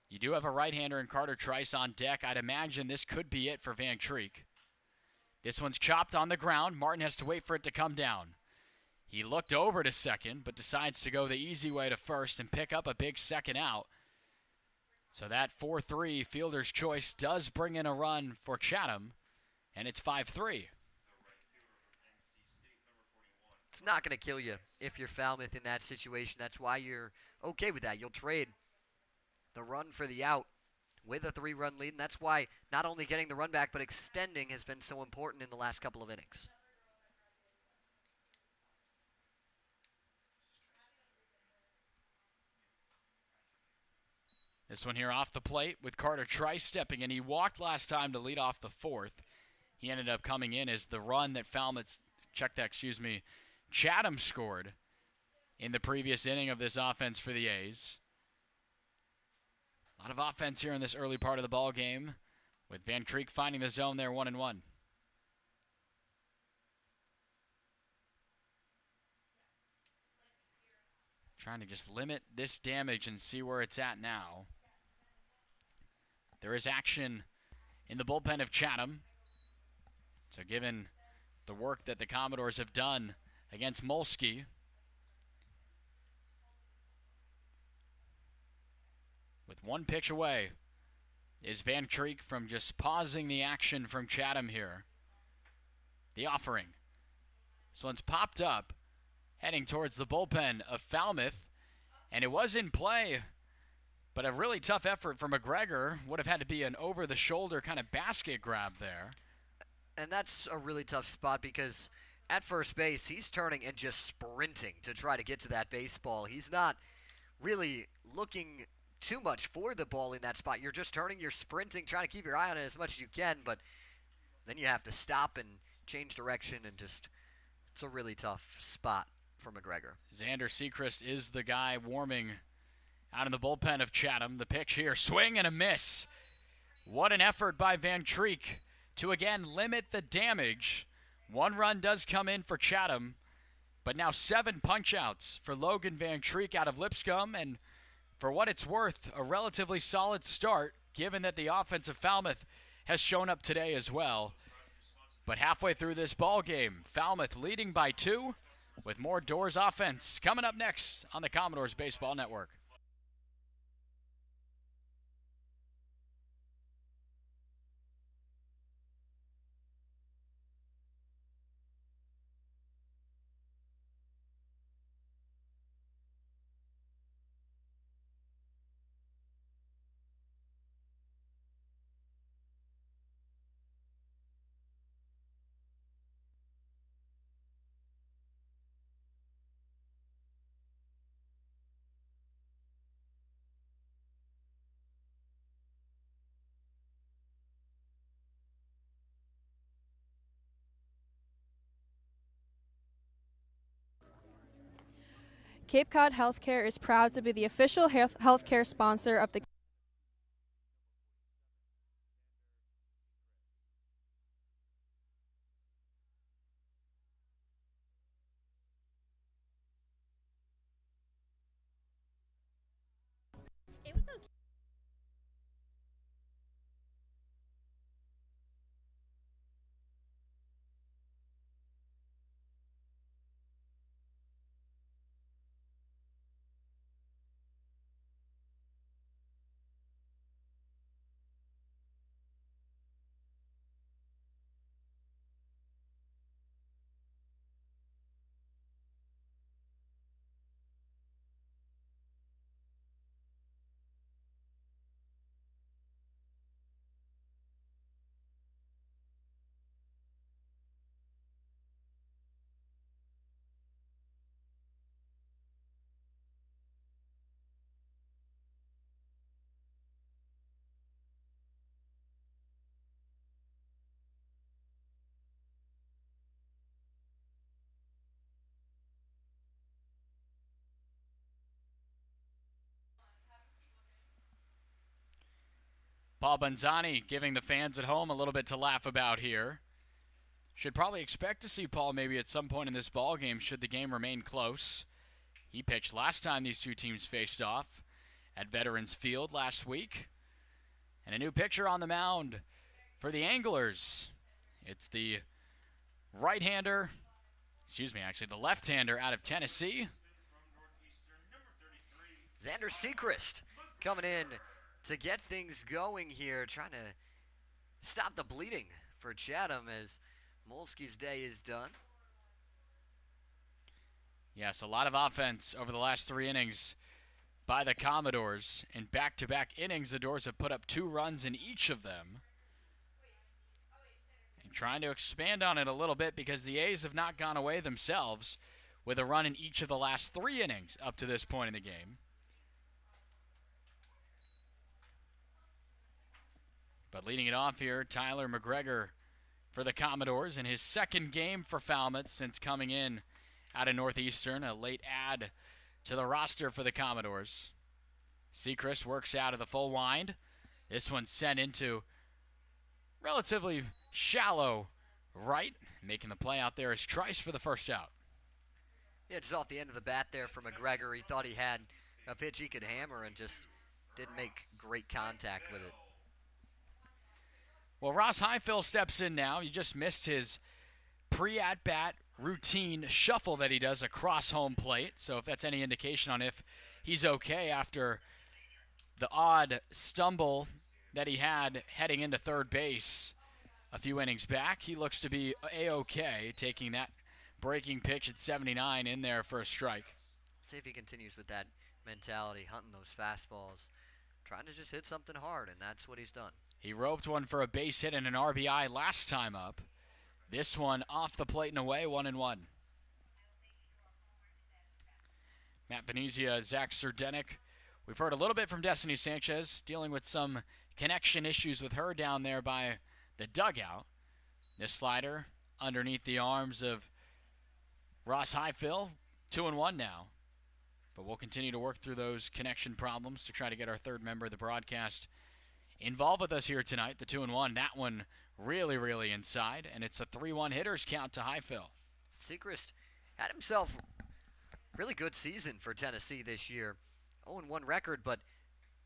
You do have a right-hander in Carter Trice on deck. I'd imagine this could be it for Van Treek. This one's chopped on the ground. Martin has to wait for it to come down. He looked over to second, but decides to go the easy way to first and pick up a big second out. So that 4-3 fielder's choice does bring in a run for Chatham, and it's 5-3. It's not going to kill you if you're Falmouth in that situation. That's why you're okay with that. You'll trade the run for the out with a 3-run lead, and that's why not only getting the run back but extending has been so important in the last couple of innings. This one here off the plate with Carter Trice stepping in. He walked last time to lead off the fourth. He ended up coming in as the run that Chatham scored in the previous inning of this offense for the A's. A lot of offense here in this early part of the ball game, with Van Treek finding the zone there, 1-1. Trying to just limit this damage and see where it's at now. There is action in the bullpen of Chatham. So given the work that the Commodores have done against Molsky, with one pitch away is Van Treek from just pausing the action from Chatham here. The offering. This one's popped up, heading towards the bullpen of Falmouth, and it was in play, but a really tough effort from McGregor. Would have had to be an over-the-shoulder kind of basket grab there. And that's a really tough spot because at first base, he's turning and just sprinting to try to get to that baseball. He's not really looking too much for the ball in that spot. You're just turning, you're sprinting, trying to keep your eye on it as much as you can, but then you have to stop and change direction, and just, it's a really tough spot for McGregor. Xander Sechrist is the guy warming out in the bullpen of Chatham. The pitch here, swing and a miss. What an effort by Van Treek to again limit the damage. One run does come in for Chatham, but now 7 punch-outs for Logan Van Treek out of Lipscomb, and for what it's worth, a relatively solid start, given that the offense of Falmouth has shown up today as well. But halfway through this ball game, Falmouth leading by 2, with more Doors offense coming up next on the Commodores Baseball Network. Cape Cod Healthcare is proud to be the official healthcare sponsor of the Paul Bonzani giving the fans at home a little bit to laugh about here. Should probably expect to see Paul maybe at some point in this ball game should the game remain close. He pitched last time these two teams faced off at Veterans Field last week. And a new pitcher on the mound for the Anglers. It's the right-hander, the left-hander out of Tennessee. Xander Sechrist coming in to get things going here, trying to stop the bleeding for Chatham as Molsky's day is done. Yes, a lot of offense over the last 3 innings by the Commodores. In back-to-back innings, the Doors have put up 2 runs in each of them. And trying to expand on it a little bit because the A's have not gone away themselves with a run in each of the last 3 innings up to this point in the game. But leading it off here, Tyler McGregor for the Commodores in his second game for Falmouth since coming in out of Northeastern, a late add to the roster for the Commodores. Sechrist works out of the full wind. This one's sent into relatively shallow right. Making the play out there is Trice for the first out. Yeah, just off the end of the bat there for McGregor. He thought he had a pitch he could hammer and just didn't make great contact with it. Well, Ross Highfill steps in now. You just missed his pre-at-bat routine shuffle that he does across home plate. So if that's any indication on if he's okay after the odd stumble that he had heading into third base a few innings back, he looks to be A-okay, taking that breaking pitch at 79 in there for a strike. See if he continues with that mentality, hunting those fastballs, trying to just hit something hard, and that's what he's done. He roped one for a base hit and an RBI last time up. This one off the plate and away, 1-1. Matt Venezia, Zach Serdenik. We've heard a little bit from Destiny Sanchez, dealing with some connection issues with her down there by the dugout. This slider underneath the arms of Ross Highfill, 2-1 now. But we'll continue to work through those connection problems to try to get our third member of the broadcast involved with us here tonight, the 2-1. That one really, really inside, and it's a 3-1 hitters count to Highfill. Sechrist had himself a really good season for Tennessee this year. 0-1 record, but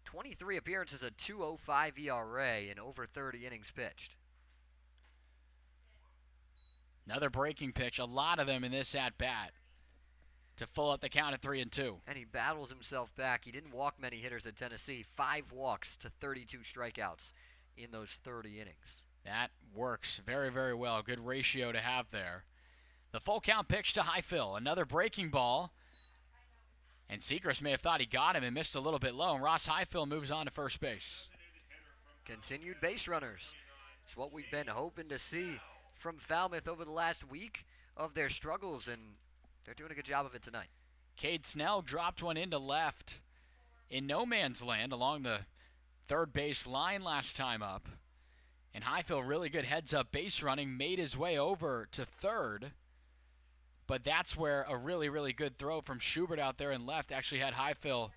23 appearances, a 2.05 ERA, and over 30 innings pitched. Another breaking pitch, a lot of them in this at-bat to full up the count at 3-2. And he battles himself back. He didn't walk many hitters at Tennessee. 5 walks to 32 strikeouts in those 30 innings. That works very, very well. Good ratio to have there. The full count pitch to Highfill. Another breaking ball. And Sechrist may have thought he got him and missed a little bit low. And Ross Highfill moves on to first base. Continued base runners. It's what we've been hoping to see from Falmouth over the last week of their struggles, and they're doing a good job of it tonight. Cade Snell dropped one into left in no man's land along the third base line last time up. And Highfill, really good heads-up base running, made his way over to third. But that's where a really, really good throw from Schubert out there in left actually had Highfill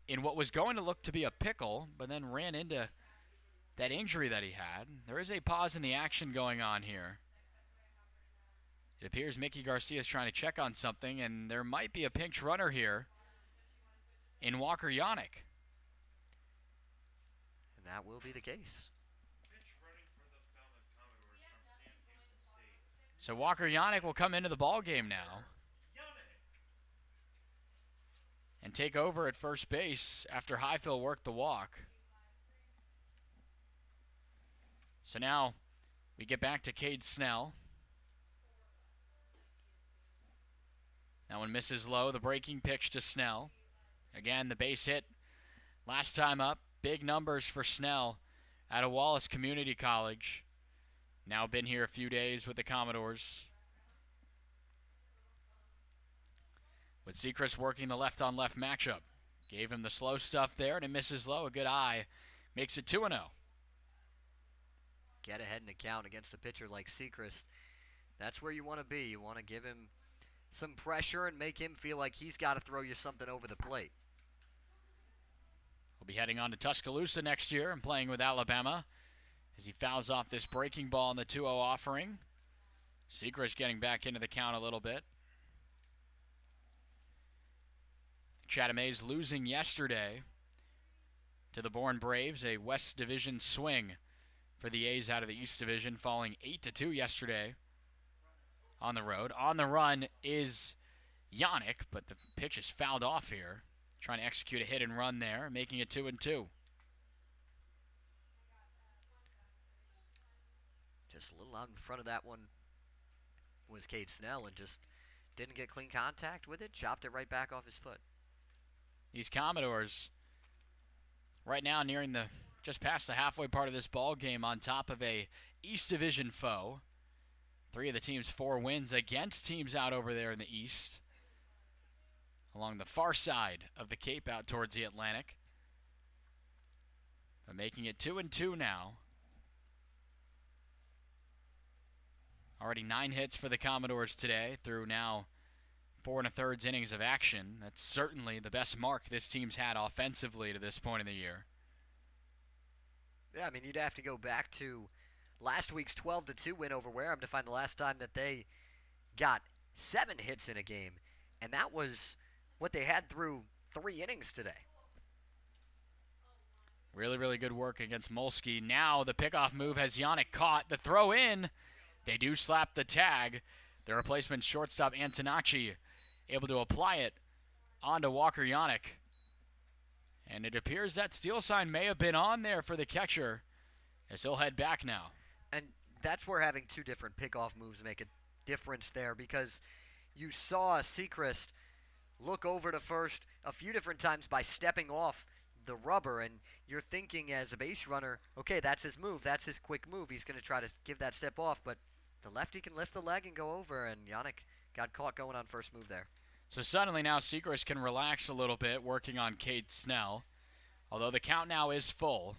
in what was going to look to be a pickle, but then ran into that injury that he had. There is a pause in the action going on here. It appears Mickey Garcia is trying to check on something, and there might be a pinch runner here in Walker Yannick. And that will be the case. So Walker Yannick will come into the ball game now and take over at first base after Highfill worked the walk. So now we get back to Cade Snell. That one misses low, the breaking pitch to Snell. Again, the base hit last time up. Big numbers for Snell out of Wallace Community College. Now been here a few days with the Commodores. With Sechrist working the left-on-left matchup. Gave him the slow stuff there, and it misses low. A good eye. Makes it 2-0. Get ahead in the count against a pitcher like Sechrist. That's where you want to be. You want to give him some pressure and make him feel like he's got to throw you something over the plate. Will be heading on to Tuscaloosa next year and playing with Alabama as he fouls off this breaking ball in the 2-0 offering. Seacrest getting back into the count a little bit. Chatham A's losing yesterday to the Bourne Braves, a West Division swing for the A's out of the East Division, falling 8-2 yesterday on the road. On the run is Yannick, but the pitch is fouled off here. Trying to execute a hit and run there, making it 2-2. Just a little out in front of that one was Cade Snell and just didn't get clean contact with it, chopped it right back off his foot. These Commodores right now nearing the just past the halfway part of this ball game on top of a East Division foe. 3 of the team's 4 wins against teams out over there in the East, along the far side of the Cape out towards the Atlantic. But making it 2-2 now. Already 9 hits for the Commodores today through now 4 1/3 innings of action. That's certainly the best mark this team's had offensively to this point in the year. Yeah, I mean, you'd have to go back to last week's 12-2 win over Wareham to find the last time that they got 7 hits in a game. And that was what they had through 3 innings today. Really, really good work against Molsky. Now the pickoff move has Yannick caught. The throw in. They do slap the tag. The replacement shortstop Antonacci able to apply it onto Walker Yannick. And it appears that steal sign may have been on there for the catcher as he'll head back now. And that's where having 2 different pickoff moves make a difference there, because you saw Seacrest look over to first a few different times by stepping off the rubber, and you're thinking as a base runner, okay, that's his move, that's his quick move. He's going to try to give that step off, but the lefty can lift the leg and go over, and Yannick got caught going on first move there. So suddenly now Seacrest can relax a little bit, working on Cade Snell, although the count now is full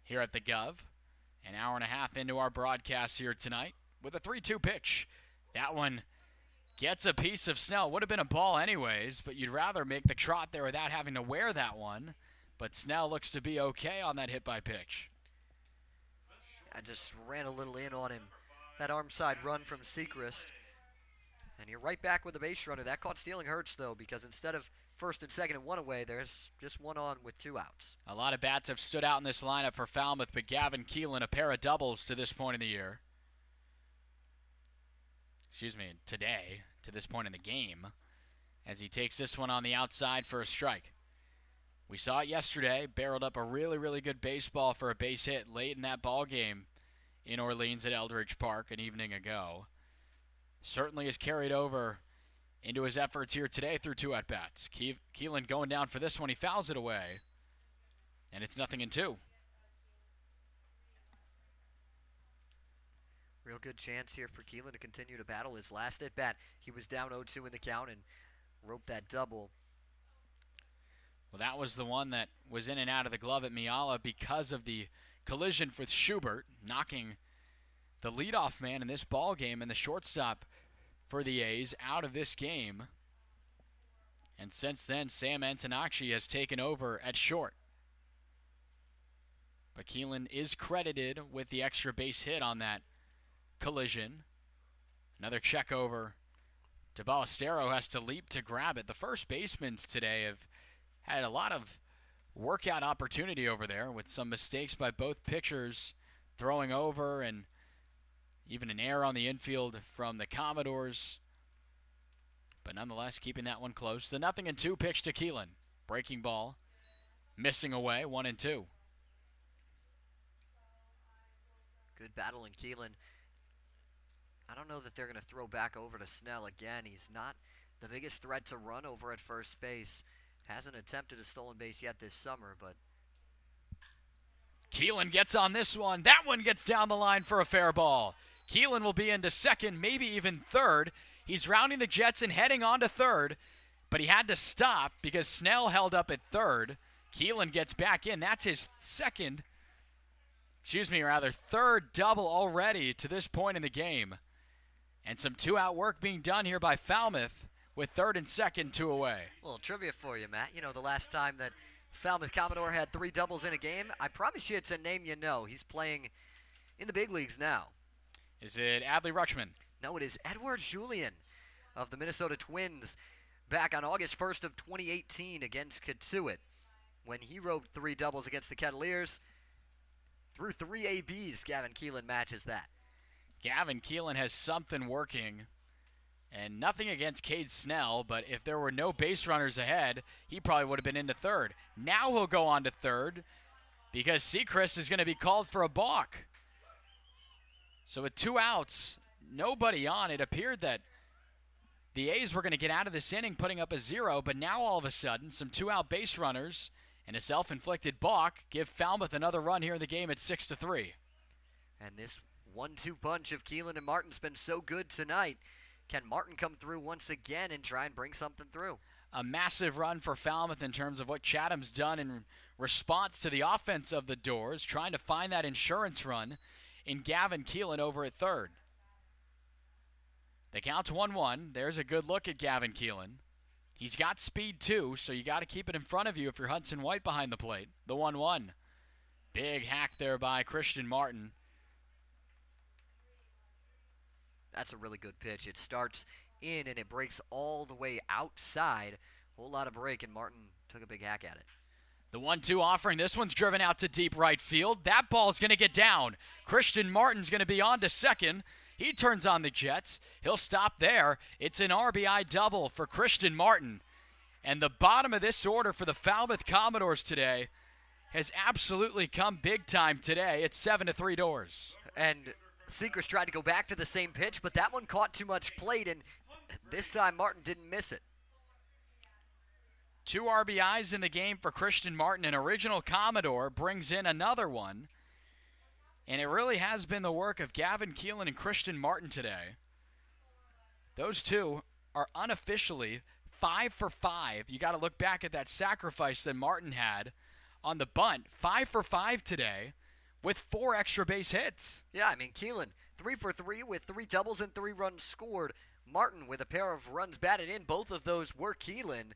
here at the Gov. An hour and a half into our broadcast here tonight with a 3-2 pitch. That one gets a piece of Snell. Would have been a ball anyways, but you'd rather make the trot there without having to wear that one. But Snell looks to be okay on that hit by pitch. I just ran a little in on him. That arm side run from Seacrest. And you're right back with the base runner. That caught stealing hurts, though, because instead of first and second and 1 away, there's just 1 on with 2 outs. A lot of bats have stood out in this lineup for Falmouth, but Gavin Keelan, a pair of doubles to this point in the year. Today, to this point in the game, as he takes this one on the outside for a strike. We saw it yesterday, barreled up a really, really good baseball for a base hit late in that ball game in Orleans at Eldridge Park an evening ago. Certainly has carried over into his efforts here today through 2 at-bats. Keelan going down for this one. He fouls it away, and it's 0-2. Real good chance here for Keelan to continue to battle his last at-bat. He was down 0-2 in the count and roped that double. Well, that was the one that was in and out of the glove at Miala because of the collision with Schubert, knocking the leadoff man in this ball game and the shortstop for the A's out of this game. And since then, Sam Antonacci has taken over at short. But Keelan is credited with the extra base hit on that collision. Another check over to Ballestero, has to leap to grab it. The first basemen today have had a lot of workout opportunity over there with some mistakes by both pitchers throwing over and even an error on the infield from the Commodores. But nonetheless, keeping that one close. The 0-2 pitch to Keelan. Breaking ball. Missing away, 1-2. Good battle in Keelan. I don't know that they're going to throw back over to Snell again. He's not the biggest threat to run over at first base. Hasn't attempted a stolen base yet this summer, but Keelan gets on this one. That one gets down the line for a fair ball. Keelan will be into second, maybe even third. He's rounding the Jets and heading on to third, but he had to stop because Snell held up at third. Keelan gets back in. That's his third double already to this point in the game. And some 2-out work being done here by Falmouth with third and second 2 away. a little trivia for you, Matt. You know, the last time that Falmouth Commodore had 3 doubles in a game. I promise you it's a name you know. He's playing in the big leagues now. Is it Adley Rutschman? No, it is Edward Julian of the Minnesota Twins back on August 1st of 2018 against Katuitt when he roped 3 doubles against the Kettleers. Through 3 ABs, Gavin Keelan matches that. Gavin Keelan has something working. And nothing against Cade Snell, but if there were no base runners ahead, he probably would have been into third. Now he'll go on to third because Sechrist is going to be called for a balk. So with 2 outs, nobody on, it appeared that the A's were going to get out of this inning putting up a 0, but now all of a sudden, some 2-out base runners and a self-inflicted balk give Falmouth another run here in the game at 6-3. And this 1-2 punch of Keelan and Martin's been so good tonight. Can Martin come through once again and try and bring something through? A massive run for Falmouth in terms of what Chatham's done in response to the offense of the Doors, trying to find that insurance run in Gavin Keelan over at third. The count's 1-1. There's a good look at Gavin Keelan. He's got speed too, so you got to keep it in front of you if you're Hudson White behind the plate. The 1-1. Big hack there by Christian Martin. That's a really good pitch. It starts in and it breaks all the way outside. Whole lot of break, and Martin took a big hack at it. The 1-2 offering. This one's driven out to deep right field. That ball's going to get down. Christian Martin's going to be on to second. He turns on the Jets. He'll stop there. It's an RBI double for Christian Martin. And the bottom of this order for the Falmouth Commodores today has absolutely come big time today. It's 7-3 Doors. And Sechrist tried to go back to the same pitch, but that one caught too much plate, and this time Martin didn't miss it. 2 RBIs in the game for Christian Martin. An original Commodore brings in another one. And it really has been the work of Gavin Keelan and Christian Martin today. Those two are unofficially 5 for 5. You got to look back at that sacrifice that Martin had on the bunt. 5 for 5 today with 4 extra base hits. Yeah, I mean, Keelan, 3 for 3 with 3 doubles and 3 runs scored. Martin with a pair of runs batted in. Both of those were Keelan.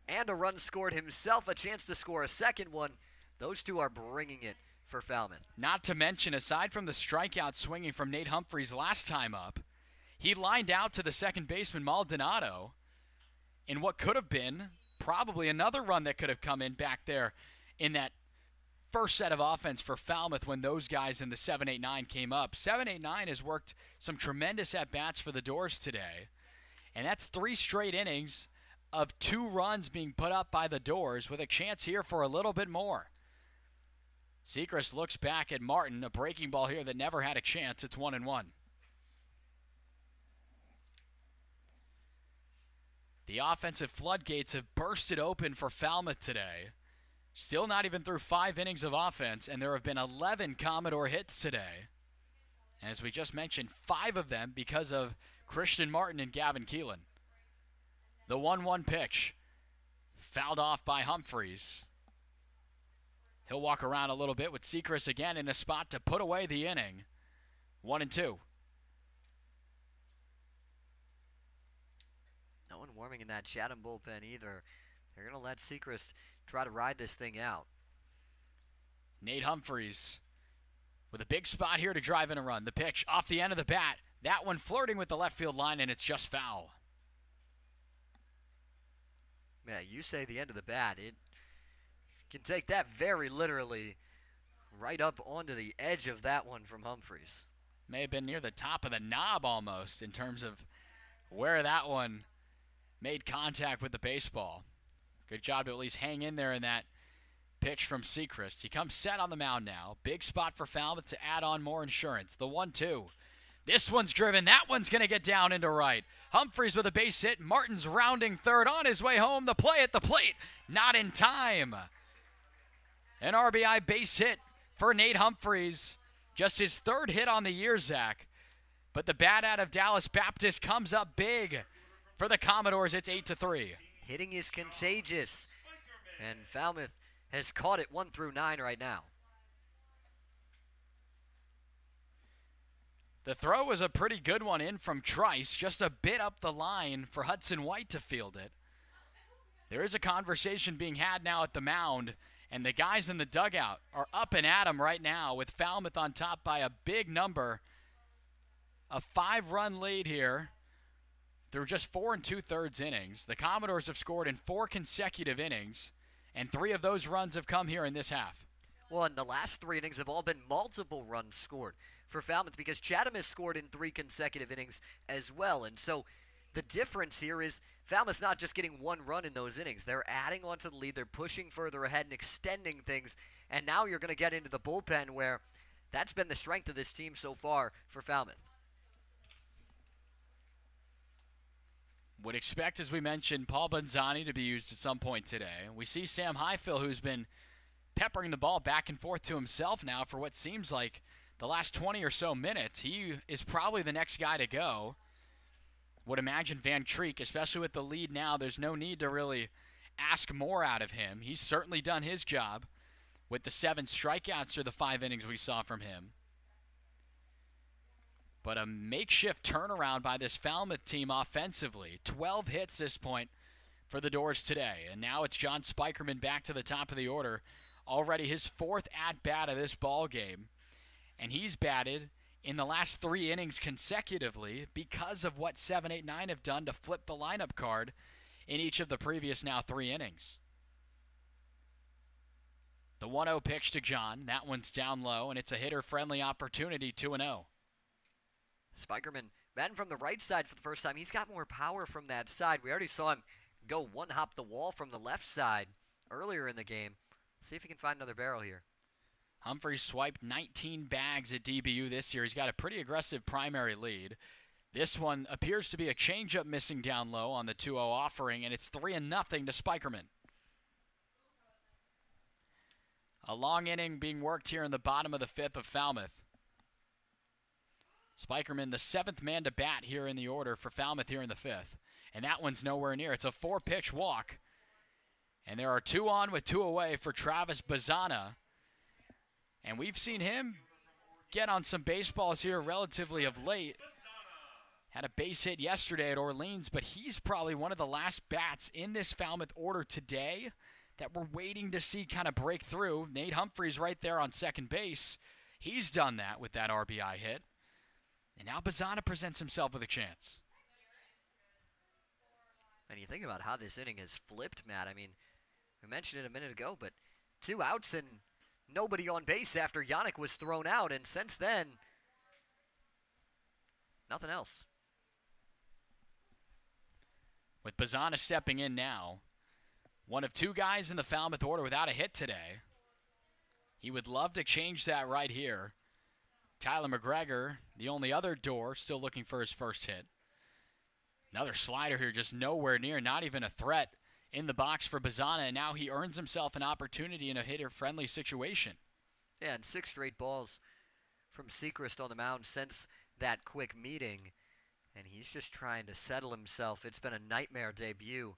And a run scored himself, a chance to score a second one. Those two are bringing it for Falmouth. Not to mention, aside from the strikeout swinging from Nate Humphreys last time up, he lined out to the second baseman Maldonado in what could have been probably another run that could have come in back there in that first set of offense for Falmouth when those guys in the 7-8-9 came up. 7-8-9 has worked some tremendous at-bats for the Doors today, and that's 3 straight innings of 2 runs being put up by the Doors with a chance here for a little bit more. Sechrist looks back at Martin, a breaking ball here that never had a chance. It's 1-1. The offensive floodgates have bursted open for Falmouth today. Still not even through 5 innings of offense, and there have been 11 Commodore hits today. And as we just mentioned, 5 of them because of Christian Martin and Gavin Keelan. The 1-1 pitch, fouled off by Humphreys. He'll walk around a little bit with Sechrist again in a spot to put away the inning. 1-2. No one warming in that Chatham bullpen either. They're going to let Sechrist try to ride this thing out. Nate Humphreys with a big spot here to drive in a run. The pitch off the end of the bat. That one flirting with the left field line, and it's just foul. Yeah, you say the end of the bat. It can take that very literally right up onto the edge of that one from Humphreys. May have been near the top of the knob almost in terms of where that one made contact with the baseball. Good job to at least hang in there in that pitch from Sechrist. He comes set on the mound now. Big spot for Falmouth to add on more insurance. The 1-2. This one's driven. That one's going to get down into right. Humphreys with a base hit. Martin's rounding third on his way home. The play at the plate. Not in time. An RBI base hit for Nate Humphreys. Just his 3rd hit on the year, Zach. But the bat out of Dallas Baptist comes up big for the Commodores. It's 8-3. Hitting is contagious. And Falmouth has caught it 1 through 9 right now. The throw was a pretty good one in from Trice. Just a bit up the line for Hudson White to field it. There is a conversation being had now at the mound, and the guys in the dugout are up and at 'em right now with Falmouth on top by a big number. A 5-run lead here through just 4 2/3 innings. The Commodores have scored in 4 consecutive innings, and 3 of those runs have come here in this half. Well, and the last 3 innings have all been multiple runs scored for Falmouth because Chatham has scored in 3 consecutive innings as well. And so the difference here is Falmouth's not just getting 1 run in those innings. They're adding on to the lead. They're pushing further ahead and extending things. And now you're going to get into the bullpen where that's been the strength of this team so far for Falmouth. Would expect, as we mentioned, Paul Bonzani to be used at some point today. We see Sam Highfill, who's been peppering the ball back and forth to himself now for what seems like the last 20 or so minutes. He is probably the next guy to go. Would imagine Van Treek, especially with the lead now, there's no need to really ask more out of him. He's certainly done his job with the 7 strikeouts through the 5 innings we saw from him. But a makeshift turnaround by this Falmouth team offensively. 12 hits this point for the Doors today. And now it's John Spikerman back to the top of the order. Already his 4th at-bat of this ball game. And he's batted in the last 3 innings consecutively because of what 7, 8, 9 have done to flip the lineup card in each of the previous now 3 innings. The 1-0 pitch to John. That one's down low, and it's a hitter-friendly opportunity, 2-0. Spikerman batting from the right side for the first time. He's got more power from that side. We already saw him go 1-hop the wall from the left side earlier in the game. See if he can find another barrel here. Humphreys swiped 19 bags at DBU this year. He's got a pretty aggressive primary lead. This one appears to be a changeup missing down low on the 2-0 offering, and it's 3-0 to Spikerman. A long inning being worked here in the bottom of the 5th of Falmouth. Spikerman, the 7th man to bat here in the order for Falmouth here in the 5th. And that one's nowhere near. It's a 4-pitch walk. And there are 2 on with 2 away for Travis Bazzana. And we've seen him get on some baseballs here relatively of late. Had a base hit yesterday at Orleans, but he's probably one of the last bats in this Falmouth order today that we're waiting to see kind of break through. Nate Humphreys right there on second base. He's done that with that RBI hit. And now Bazzana presents himself with a chance. And you think about how this inning has flipped, Matt. I mean, we mentioned it a minute ago, but 2 outs and nobody on base after Yannick was thrown out. And since then, nothing else. With Bazzana stepping in now, one of 2 guys in the Falmouth order without a hit today. He would love to change that right here. Tyler McGregor, the only other Door, still looking for his first hit. Another slider here, just nowhere near, not even a threat in the box for Bazzana, and now he earns himself an opportunity in a hitter-friendly situation. Yeah, and 6 straight balls from Sechrist on the mound since that quick meeting, and he's just trying to settle himself. It's been a nightmare debut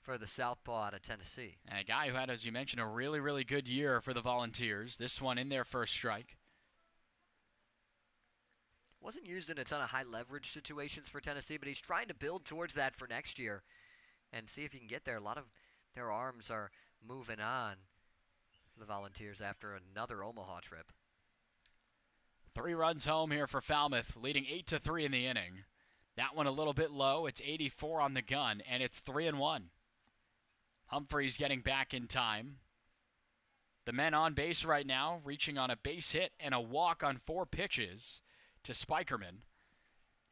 for the southpaw out of Tennessee. And a guy who had, as you mentioned, a really, really good year for the Volunteers. This one in their first strike. Wasn't used in a ton of high leverage situations for Tennessee, but he's trying to build towards that for next year and see if he can get there. A lot of their arms are moving on for the Volunteers after another Omaha trip. 3 runs home here for Falmouth, leading 8-3 in the inning. That one a little bit low. It's 84 on the gun, and it's 3-1. Humphreys getting back in time. The men on base right now, reaching on a base hit and a walk on 4 pitches to Spikerman.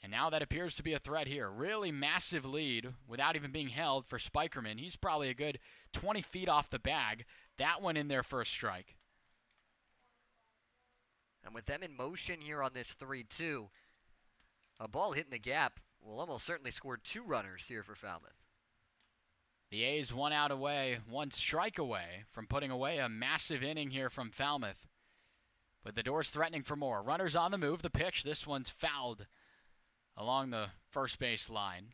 And now that appears to be a threat here. Really massive lead without even being held for Spikerman. He's probably a good 20 feet off the bag. That one in their first strike. And with them in motion here on this 3-2, a ball hitting the gap will almost certainly score 2 runners here for Falmouth. The A's 1 out away, 1 strike away from putting away a massive inning here from Falmouth. But the Doors threatening for more. Runners on the move. The pitch. This one's fouled along the first base line.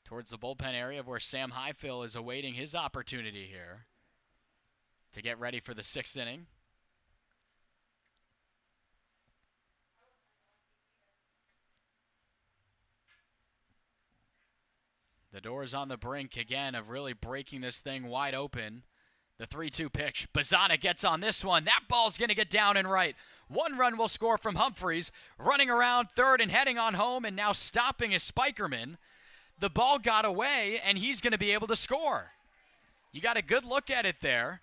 Towards the bullpen area of where Sam Highfill is awaiting his opportunity here to get ready for the 6th inning. The Doors on the brink again of really breaking this thing wide open. The 3-2 pitch. Bazzana gets on this one. That ball's going to get down and right. 1 run will score from Humphreys. Running around third and heading on home, and now stopping is Spikerman. The ball got away, and he's going to be able to score. You got a good look at it there.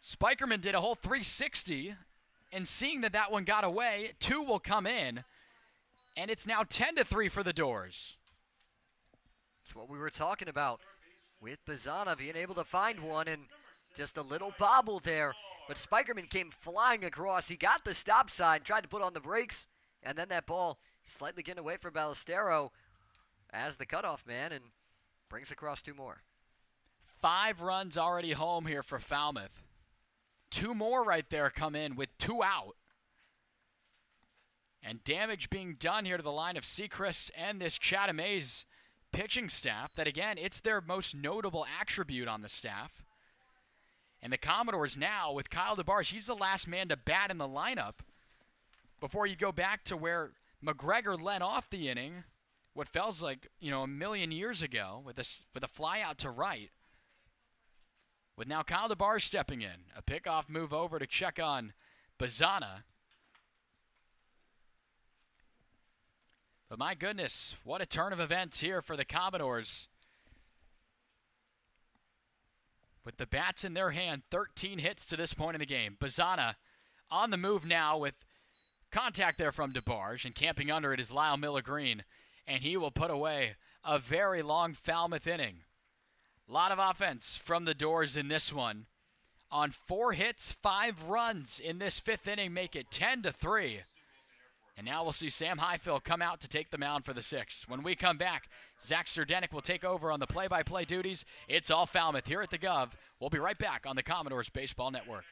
Spikerman did a whole 360, and seeing that that one got away, 2 will come in, and it's now 10-3 for the Doors. That's what we were talking about with Bazzana being able to find one, and just a little bobble there. But Spikerman came flying across. He got the stop sign, tried to put on the brakes, and then that ball slightly getting away from Ballestero as the cutoff man and brings across 2 more. 5 runs already home here for Falmouth. 2 more right there come in with 2 out. And damage being done here to the line of Sechrist and this Chatham A's pitching staff that, again, it's their most notable attribute on the staff. And the Commodores now, with Kyle DeBarge, he's the last man to bat in the lineup before you go back to where McGregor led off the inning, what feels like, a million years ago, with a fly out to right. With now Kyle DeBarge stepping in. A pickoff move over to check on Bazzana. But my goodness, what a turn of events here for the Commodores. With the bats in their hand, 13 hits to this point in the game. Bazzana on the move now with contact there from DeBarge, and camping under it is Lyle Miller-Green, and he will put away a very long Falmouth inning. A lot of offense from the Doors in this one. On 4 hits, 5 runs in this 5th inning make it 10-3. And now we'll see Sam Highfill come out to take the mound for the 6th. When we come back, Zach Serdenik will take over on the play-by-play duties. It's all Falmouth here at the Gov. We'll be right back on the Commodores Baseball Network.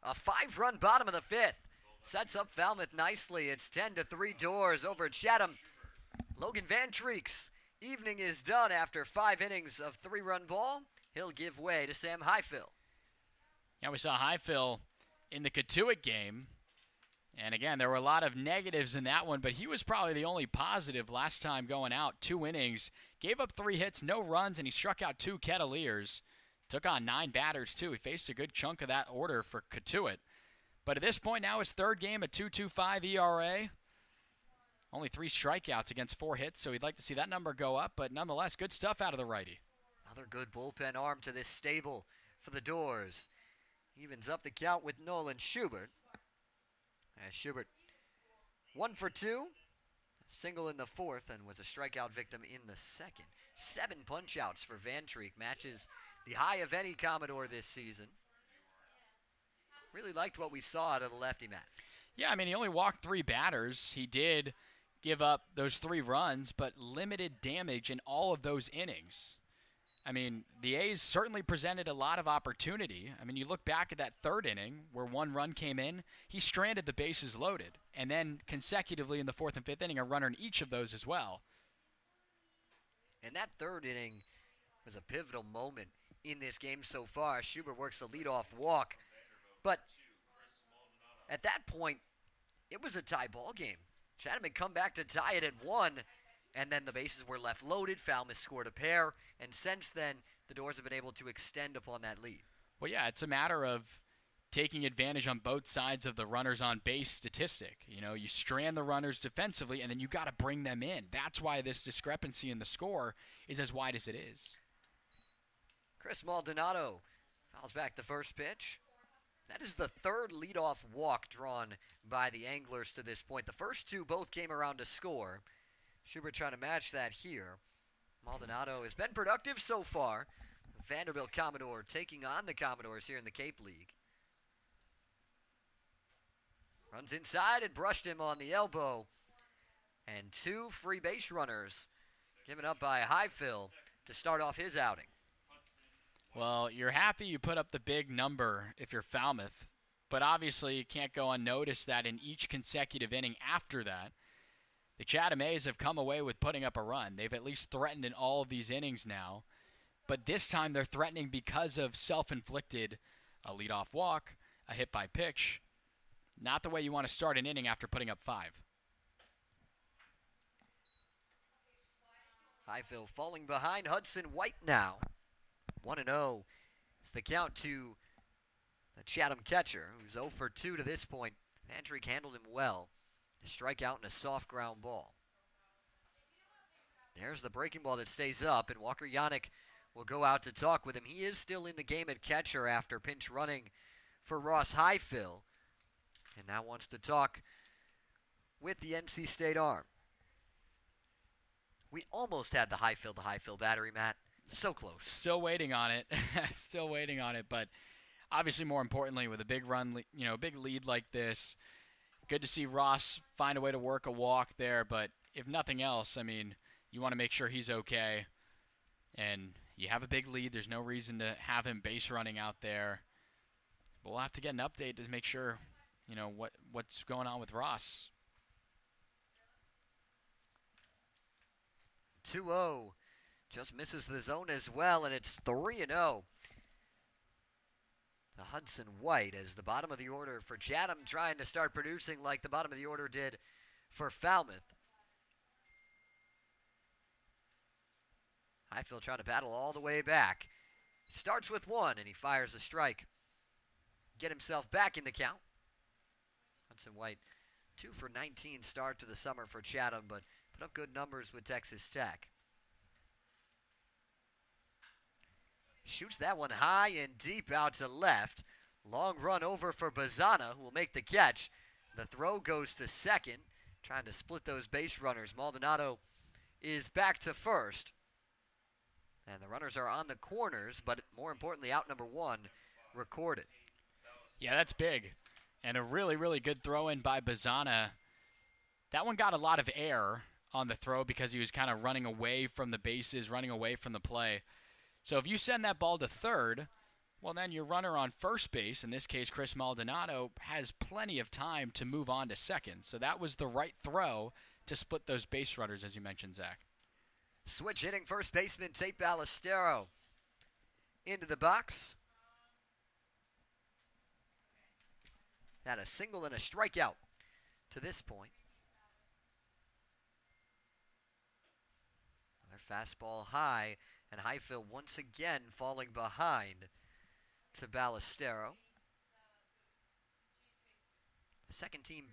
A 5-run bottom of the 5th sets up Falmouth nicely. It's 10-3 Doors over Chatham. Logan Van Treek's evening is done after 5 innings of 3-run ball. He'll give way to Sam Highfill. Yeah, we saw Highfill in the Katuitt game. And again, there were a lot of negatives in that one, but he was probably the only positive last time going out. 2 innings, gave up 3 hits, no runs, and he struck out 2 Kettleers. Took on 9 batters, too. He faced a good chunk of that order for Katuitt. But at this point now, his 3rd game, a 2.25 ERA. Only 3 strikeouts against 4 hits, so he'd like to see that number go up. But nonetheless, good stuff out of the righty. Another good bullpen arm to this stable for the Doors. Evens up the count with Nolan Schubert. As Schubert 1 for 2, single in the fourth, and was a strikeout victim in the second. 7 punch-outs for Van Treek, matches the high of any Commodore this season. Really liked what we saw out of the lefty, Matt. Yeah, I mean, he only walked 3 batters. He did give up those 3 runs, but limited damage in all of those innings. I mean, the A's certainly presented a lot of opportunity. I mean, you look back at that third inning where 1 run came in, he stranded the bases loaded. And then consecutively in the 4th and 5th inning, a runner in each of those as well. And that third inning was a pivotal moment in this game so far. Schubert works the leadoff walk. But at that point, it was a tie ball game. Chatham had come back to tie it at 1. And then the bases were left loaded. Falmouth scored a pair. And since then, the Doors have been able to extend upon that lead. Well, yeah, it's a matter of taking advantage on both sides of the runners on base statistic. You know, you strand the runners defensively, and then you got to bring them in. That's why this discrepancy in the score is as wide as it is. Chris Maldonado fouls back the first pitch. That is the third leadoff walk drawn by the Anglers to this point. The first 2 both came around to score. Schubert trying to match that here. Maldonado has been productive so far. Vanderbilt Commodore taking on the Commodores here in the Cape League. Runs inside and brushed him on the elbow. And 2 free base runners given up by Highfill to start off his outing. Well, you're happy you put up the big number if you're Falmouth, but obviously you can't go unnoticed that in each consecutive inning after that, the Chatham A's have come away with putting up a run. They've at least threatened in all of these innings now, but this time they're threatening because of self-inflicted, a leadoff walk, a hit by pitch. Not the way you want to start an inning after putting up 5. Highfill falling behind Hudson White now. 1-0 is the count to the Chatham catcher, who's 0 for 2 to this point. Van Treek handled him well. A strikeout and a soft ground ball. There's the breaking ball that stays up, and Walker Yannick will go out to talk with him. He is still in the game at catcher after pinch running for Ross Highfill, and now wants to talk with the NC State arm. We almost had the Highfill battery, Matt. So close. Still waiting on it. Still waiting on it, but obviously more importantly with a big run, big lead like this, good to see Ross find a way to work a walk there, but if nothing else, I mean, you want to make sure he's okay. And you have a big lead. There's no reason to have him base running out there. But we'll have to get an update to make sure, what's going on with Ross. 2-0. Just misses the zone as well, and it's 3-0 to Hudson White as the bottom of the order for Chatham trying to start producing like the bottom of the order did for Falmouth. Highfill trying to battle all the way back. Starts with 1, and he fires a strike. Get himself back in the count. Hudson White, 2 for 19 start to the summer for Chatham, but put up good numbers with Texas Tech. Shoots that one high and deep out to left. Long run over for Bazana, who will make the catch. The throw goes to second, trying to split those base runners. Maldonado is back to first. And the runners are on the corners, but more importantly, out number 1 recorded. Yeah, that's big. And a really, really good throw in by Bazana. That one got a lot of air on the throw because he was kind of running away from the bases, running away from the play. So if you send that ball to third, well, then your runner on first base, in this case Chris Maldonado, has plenty of time to move on to second. So that was the right throw to split those base runners, as you mentioned, Zach. Switch hitting first baseman Tate Ballestero into the box. Had a single and a strikeout to this point. Another fastball high, and Highfill once again falling behind to Ballestero. Second team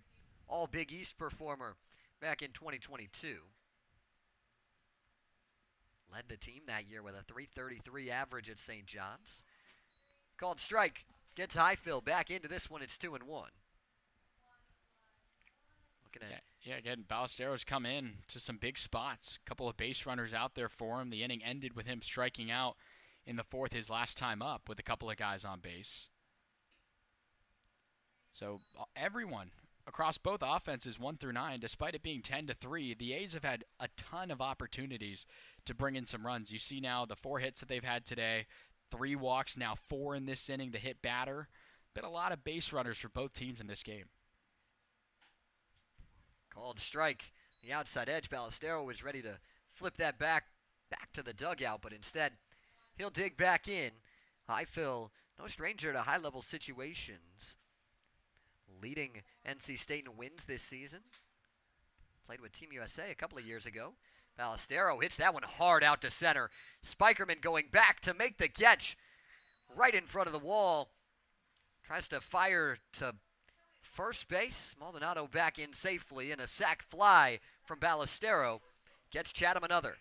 All Big East performer back in 2022. Led the team that year with a .333 average at St. John's. Called strike. Gets Highfill back into this one. It's 2-1. Looking at Yeah, again, Ballesteros come in to some big spots. A couple of base runners out there for him. The inning ended with him striking out in the fourth, his last time up, with a couple of guys on base. So everyone across both offenses, 1 through 9, despite it being 10-3, the A's have had a ton of opportunities to bring in some runs. You see now the 4 hits that they've had today, 3 walks, now 4 in this inning, the hit batter. Been a lot of base runners for both teams in this game. called strike. The outside edge, Ballestero was ready to flip that back to the dugout, but instead he'll dig back in. Highfill, no stranger to high-level situations. Leading NC State in wins this season. Played with Team USA a couple of years ago. Ballestero hits that one hard out to center. Spikerman going back to make the catch right in front of the wall. Tries to fire to first base. Maldonado back in safely, and a sac fly from Ballestero gets Chatham another.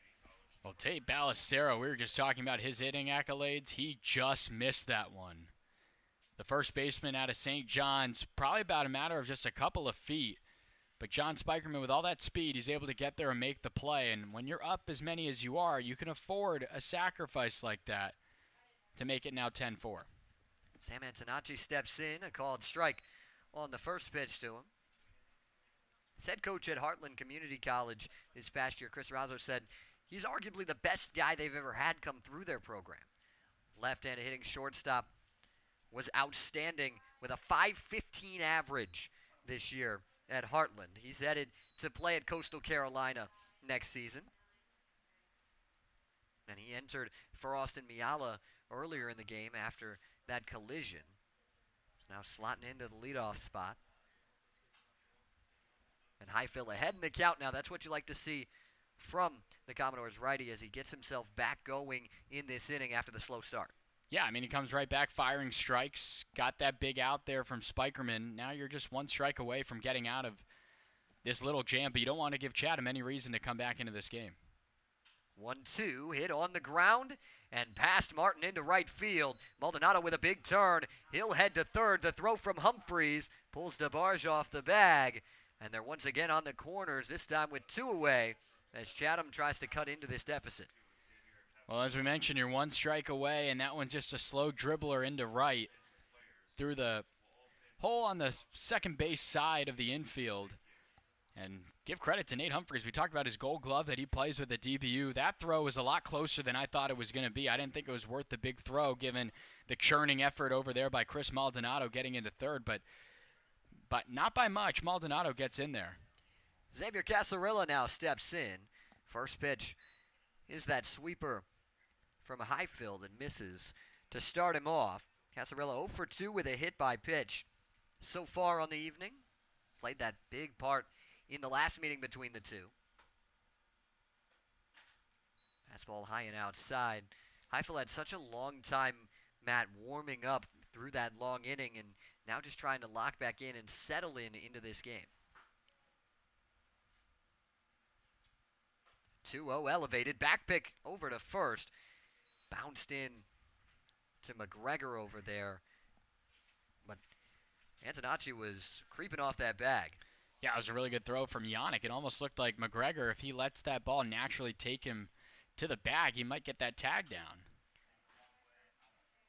Well, Tate Ballestero, we were just talking about his hitting accolades. He just missed that one. The first baseman out of St. John's, probably about a matter of just a couple of feet. But John Spikerman, with all that speed, he's able to get there and make the play. And when you're up as many as you are, you can afford a sacrifice like that to make it now 10-4. Sam Antonacci steps in, a called strike on the first pitch to him. His head coach at Heartland Community College this past year, Chris Razzo, said he's arguably the best guy they've ever had come through their program. Left-handed hitting shortstop, was outstanding with a .515 average this year at Heartland. He's headed to play at Coastal Carolina next season. And he entered for Austin Miala earlier in the game after that collision. Now slotting into the leadoff spot. And Highfill ahead in the count now. That's what you like to see from the Commodores righty as he gets himself back going in this inning after the slow start. Yeah, I mean, he comes right back firing strikes. Got that big out there from Spikerman. Now you're just one strike away from getting out of this little jam, but you don't want to give Chatham any reason to come back into this game. 1-2, hit on the ground and past Martin into right field. Maldonado with a big turn. He'll head to third. The throw from Humphreys pulls DeBarge off the bag. And they're once again on the corners, this time with 2 away, as Chatham tries to cut into this deficit. Well, as we mentioned, you're one strike away, and that one's just a slow dribbler into right through the hole on the second base side of the infield. And give credit to Nate Humphreys. We talked about his gold glove that he plays with at DBU. That throw was a lot closer than I thought it was going to be. I didn't think it was worth the big throw given the churning effort over there by Chris Maldonado getting into third, but not by much. Maldonado gets in there. Xavier Casarilla now steps in. First pitch is that sweeper from Highfield and misses to start him off. Casarilla 0 for 2 with a hit by pitch so far on the evening. Played that big part in the last meeting between the two. Fastball high and outside. Highfield had such a long time, Matt, warming up through that long inning, and now just trying to lock back in and settle into this game. 2-0 elevated. Back pick over to first. Bounced in to McGregor over there. But Antonacci was creeping off that bag. Yeah, it was a really good throw from Yannick. It almost looked like McGregor, if he lets that ball naturally take him to the bag, he might get that tag down.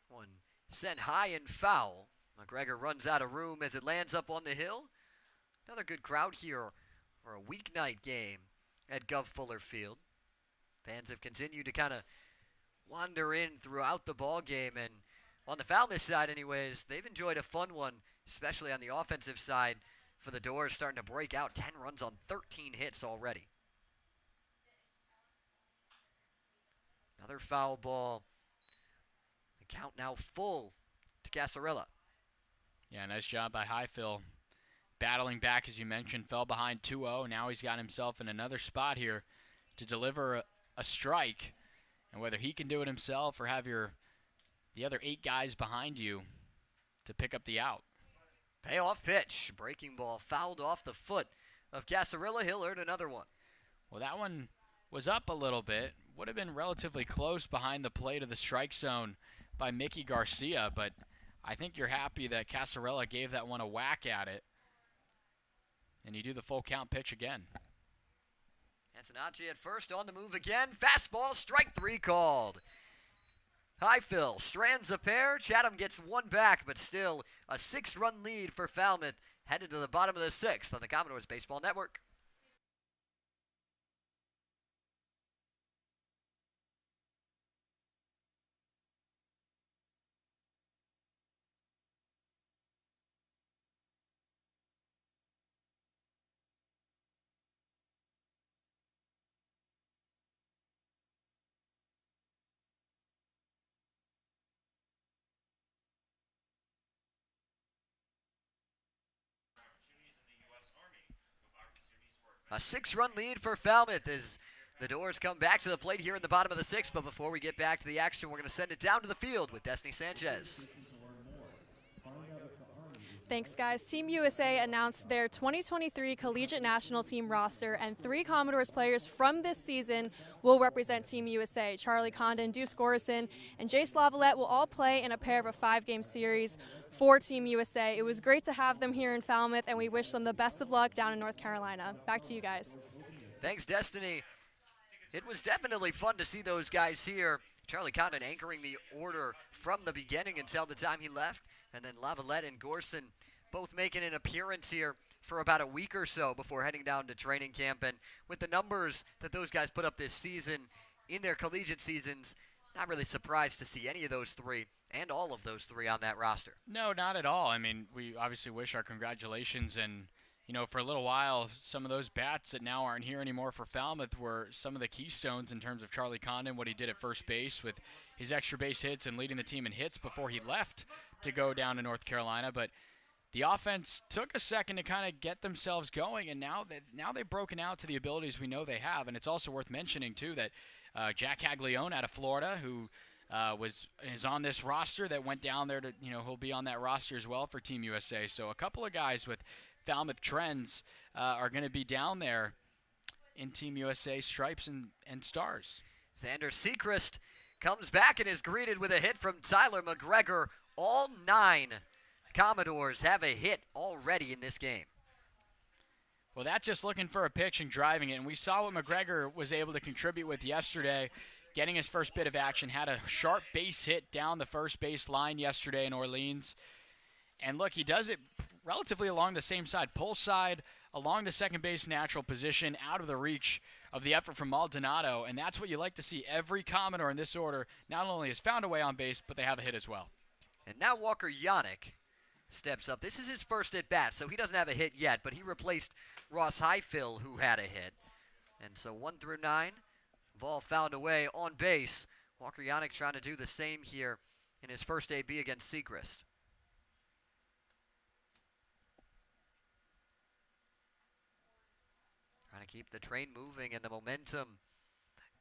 One sent high and foul. McGregor runs out of room as it lands up on the hill. Another good crowd here for a weeknight game at Gov Fuller Field. Fans have continued to kind of wander in throughout the ball game, and on the Falmouth side anyways, they've enjoyed a fun one, especially on the offensive side for the Doors, starting to break out 10 runs on 13 hits already. Another foul ball. The count now full to Casarilla. Yeah, nice job by Highfill. Battling back, as you mentioned, fell behind 2-0. Now he's got himself in another spot here to deliver a strike. And whether he can do it himself or have the other 8 guys behind you to pick up the out. Payoff pitch. Breaking ball fouled off the foot of Casarilla. He'll earn another one. Well, that one was up a little bit. Would have been relatively close behind the plate of the strike zone by Mickey Garcia, but I think you're happy that Casarilla gave that one a whack at it. And you do the full count pitch again. Antonacci at first, on the move again. Fastball, strike 3 called. Highfill strands a pair. Chatham gets one back, but still a 6-run lead for Falmouth, headed to the bottom of the 6th on the Commodores Baseball Network. A 6-run lead for Falmouth as the Doors come back to the plate here in the bottom of the 6th. But before we get back to the action, we're going to send it down to the field with Destiny Sanchez. Thanks, guys. Team USA announced their 2023 Collegiate National Team roster, and 3 Commodores players from this season will represent Team USA. Charlie Condon, Deuce Gorison, and Jace Lavalette will all play in a pair of a 5-game series for Team USA. It was great to have them here in Falmouth, and we wish them the best of luck down in North Carolina. Back to you guys. Thanks, Destiny. It was definitely fun to see those guys here. Charlie Condon anchoring the order from the beginning until the time he left. And then Lavalette and Gorson both making an appearance here for about a week or so before heading down to training camp. And with the numbers that those guys put up this season in their collegiate seasons, not really surprised to see any of those 3 and all of those 3 on that roster. No, not at all. I mean, we obviously wish our congratulations. And, you know, for a little while, some of those bats that now aren't here anymore for Falmouth were some of the keystones in terms of Charlie Condon, what he did at first base with his extra base hits and leading the team in hits before he left to go down to North Carolina. But the offense took a second to kind of get themselves going, and now they've broken out to the abilities we know they have. And it's also worth mentioning, too, that Jack Caglione out of Florida, who is on this roster that went down there to, you know, he'll be on that roster as well for Team USA. So a couple of guys with Falmouth trends are going to be down there in Team USA stripes and stars. Xander Sechrist comes back and is greeted with a hit from Tyler McGregor. All 9 Commodores have a hit already in this game. Well, that's just looking for a pitch and driving it. And we saw what McGregor was able to contribute with yesterday, getting his first bit of action. Had a sharp base hit down the first base line yesterday in Orleans. And look, he does it relatively along the same side, pull side, along the second base natural position, out of the reach of the effort from Maldonado. And that's what you like to see. Every Commodore in this order not only has found a way on base, but they have a hit as well. And now Walker Yannick steps up. This is his first at bat, so he doesn't have a hit yet, but he replaced Ross Highfill, who had a hit. And so 1 through 9, ball found away on base. Walker Yannick trying to do the same here in his first AB against Sechrist. Trying to keep the train moving and the momentum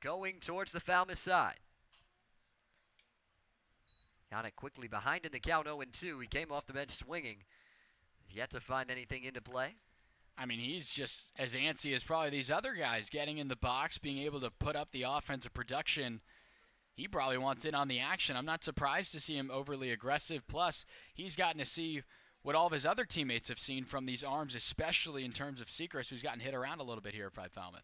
going towards the Falmouth side. Yannick quickly behind in the count, 0-2. He came off the bench swinging. Yet to find anything into play. I mean, he's just as antsy as probably these other guys, getting in the box, being able to put up the offensive production. He probably wants in on the action. I'm not surprised to see him overly aggressive. Plus, he's gotten to see what all of his other teammates have seen from these arms, especially in terms of Sechrist, who's gotten hit around a little bit here at Falmouth.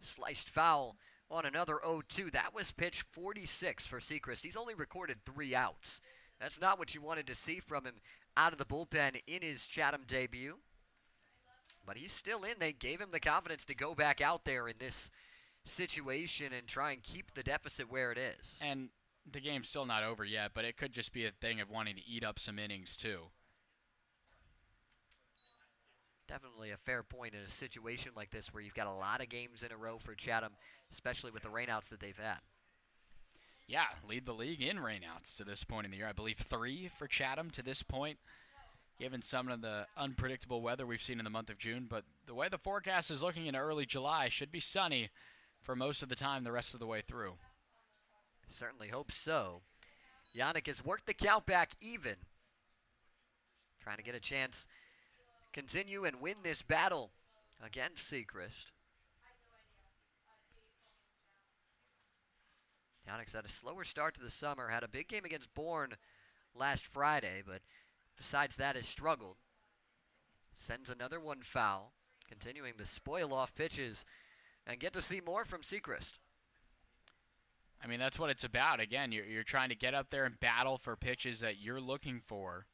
Sliced foul on another 0-2. That was pitch 46 for Sechrist. He's only recorded 3 outs. That's not what you wanted to see from him out of the bullpen in his Chatham debut. But he's still in. They gave him the confidence to go back out there in this situation and try and keep the deficit where it is. And the game's still not over yet, but it could just be a thing of wanting to eat up some innings too. Definitely a fair point in a situation like this where you've got a lot of games in a row for Chatham, especially with the rainouts that they've had. Yeah, lead the league in rainouts to this point in the year. I believe 3 for Chatham to this point, given some of the unpredictable weather we've seen in the month of June. But the way the forecast is looking in early July, should be sunny for most of the time the rest of the way through. Certainly hope so. Yannick has worked the count back even. Trying to get a chance continue and win this battle against Sechrist. Yannick's had a slower start to the summer, had a big game against Bourne last Friday, but besides that, has struggled. Sends another one foul, continuing to spoil off pitches and get to see more from Sechrist. I mean, that's what it's about. Again, you're trying to get up there and battle for pitches that you're looking for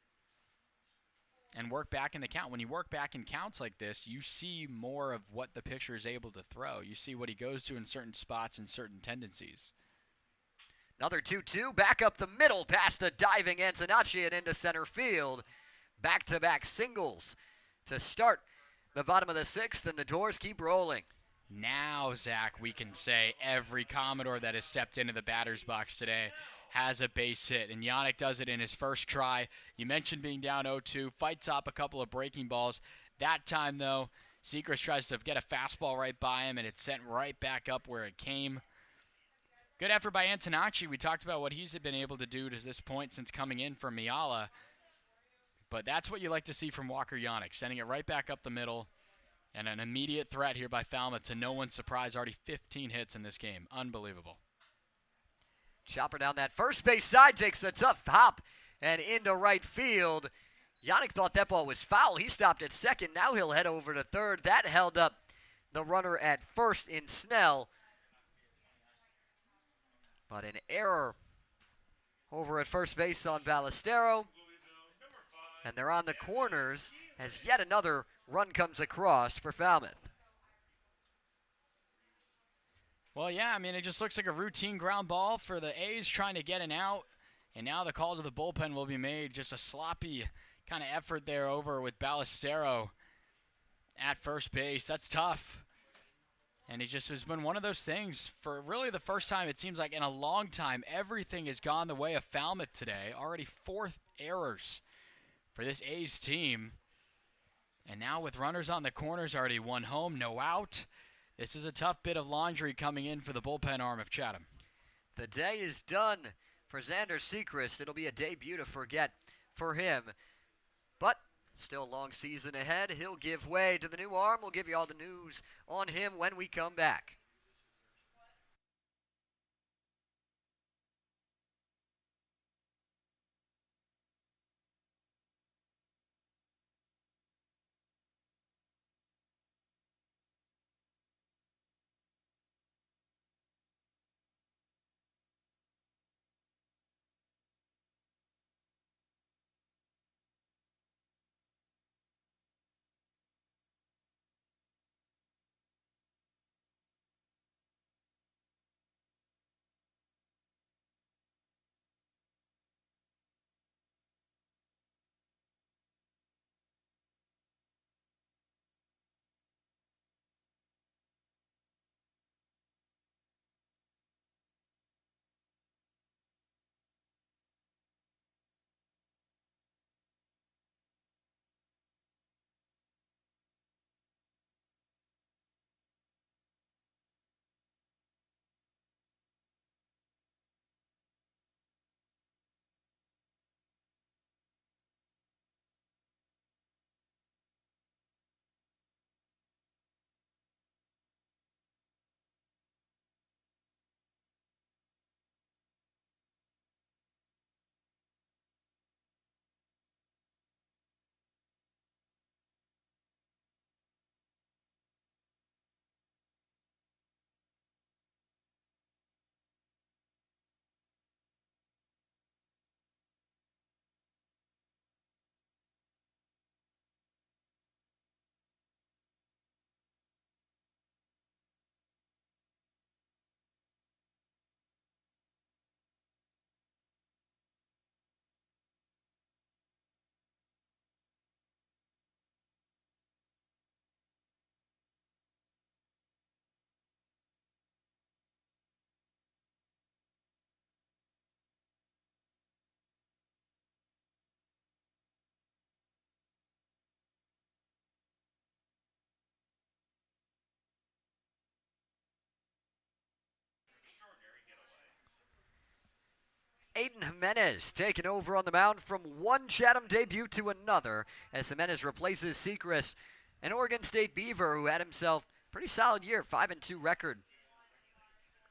and work back in the count. When you work back in counts like this, you see more of what the pitcher is able to throw. You see what he goes to in certain spots and certain tendencies. Another 2-2, back up the middle past a diving Antonacci and into center field. Back-to-back singles to start the bottom of the sixth, and the Doors keep rolling. Now, Zach, we can say every Commodore that has stepped into the batter's box today has a base hit, and Yannick does it in his first try. You mentioned being down 0-2, fights up a couple of breaking balls. That time, though, Sechrist tries to get a fastball right by him, and it's sent right back up where it came. Good effort by Antonacci. We talked about what he's been able to do to this point since coming in from Miala. But that's what you like to see from Walker Yannick, sending it right back up the middle. And an immediate threat here by Falmouth, to no one's surprise. Already 15 hits in this game. Unbelievable. Chopper down that first base side, takes a tough hop and into right field. Yannick thought that ball was foul. He stopped at second. Now he'll head over to third. That held up the runner at first in Snell. But an error over at first base on Ballestero. And they're on the corners as yet another run comes across for Falmouth. Well, yeah, I mean, it just looks like a routine ground ball for the A's trying to get an out. And now the call to the bullpen will be made. Just a sloppy kind of effort there over with Ballestero at first base. That's tough. And it just has been one of those things for really the first time, it seems like in a long time, everything has gone the way of Falmouth today. Already 4 errors for this A's team. And now with runners on the corners, already 1 home, no out. This is a tough bit of laundry coming in for the bullpen arm of Chatham. The day is done for Xander Sechrist. It'll be a debut to forget for him. But still a long season ahead. He'll give way to the new arm. We'll give you all the news on him when we come back. Aiden Jimenez taking over on the mound from one Chatham debut to another as Jimenez replaces Sechrist, an Oregon State Beaver who had himself a pretty solid year, 5-2 record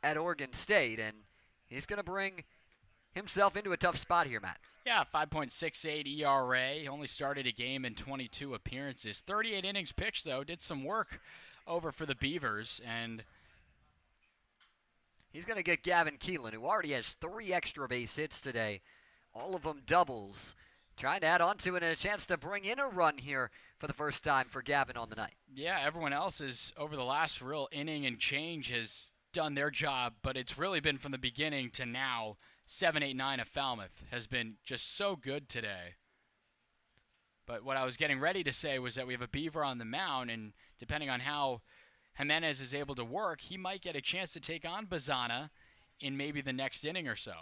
at Oregon State, and he's going to bring himself into a tough spot here, Matt. Yeah, 5.68 ERA. He only started a game in 22 appearances. 38 innings pitched, though. Did some work over for the Beavers. And he's going to get Gavin Keelan, who already has 3 extra base hits today. All of them doubles. Trying to add on to it and a chance to bring in a run here for the first time for Gavin on the night. Yeah, everyone else is, over the last real inning and change, has done their job, but it's really been from the beginning to now. 7, 8, 9 of Falmouth has been just so good today. But what I was getting ready to say was that we have a Beaver on the mound, and depending on how Jimenez is able to work, he might get a chance to take on Bazana in maybe the next inning or so.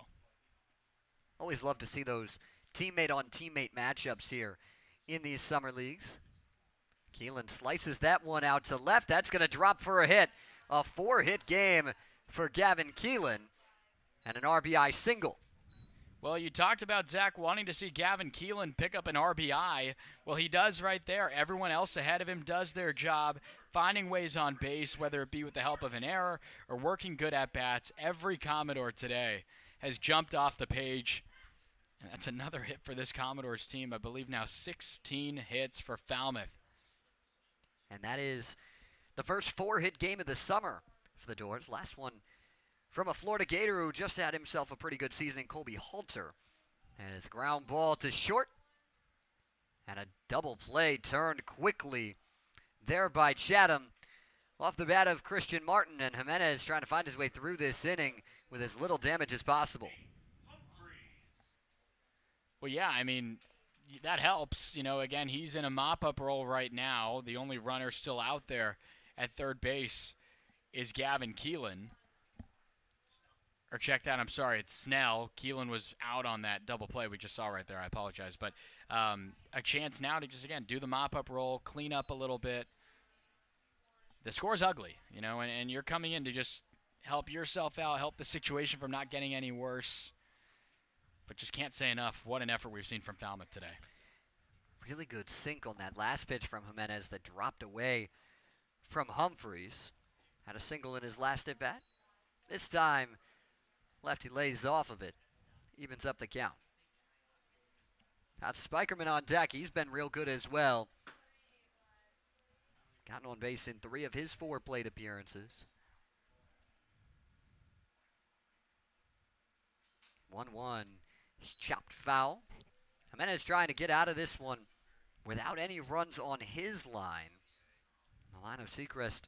Always love to see those teammate-on-teammate matchups here in these summer leagues. Keelan slices that one out to left. That's going to drop for a hit. A 4-hit game for Gavin Keelan and an RBI single. Well, you talked about Zach wanting to see Gavin Keelan pick up an RBI. Well, he does right there. Everyone else ahead of him does their job, finding ways on base, whether it be with the help of an error or working good at-bats. Every Commodore today has jumped off the page. And that's another hit for this Commodores team. I believe now 16 hits for Falmouth. And that is the first 4-hit game of the summer for the Doors. Last one from a Florida Gator who just had himself a pretty good season, Colby Halter. As ground ball to short. And a double play turned quickly there by Chatham. Off the bat of Christian Martin, and Jimenez trying to find his way through this inning with as little damage as possible. Well, yeah, I mean, that helps. You know, again, he's in a mop-up role right now. The only runner still out there at third base is Gavin Keelan. Or check that, I'm sorry, it's Snell. Keelan was out on that double play we just saw right there. I apologize. But a chance now to just, again, do the mop-up role, clean up a little bit. The score's ugly, you know, and you're coming in to just help yourself out, help the situation from not getting any worse. But just can't say enough what an effort we've seen from Falmouth today. Really good sink on that last pitch from Jimenez that dropped away from Humphreys. Had a single in his last at-bat. This time, lefty lays off of it. Evens up the count. Got Spikerman on deck. He's been real good as well. Gotten on base in 3 of his 4 plate appearances. 1-1. He's chopped foul. Jimenez trying to get out of this one without any runs on his line. The line of Seacrest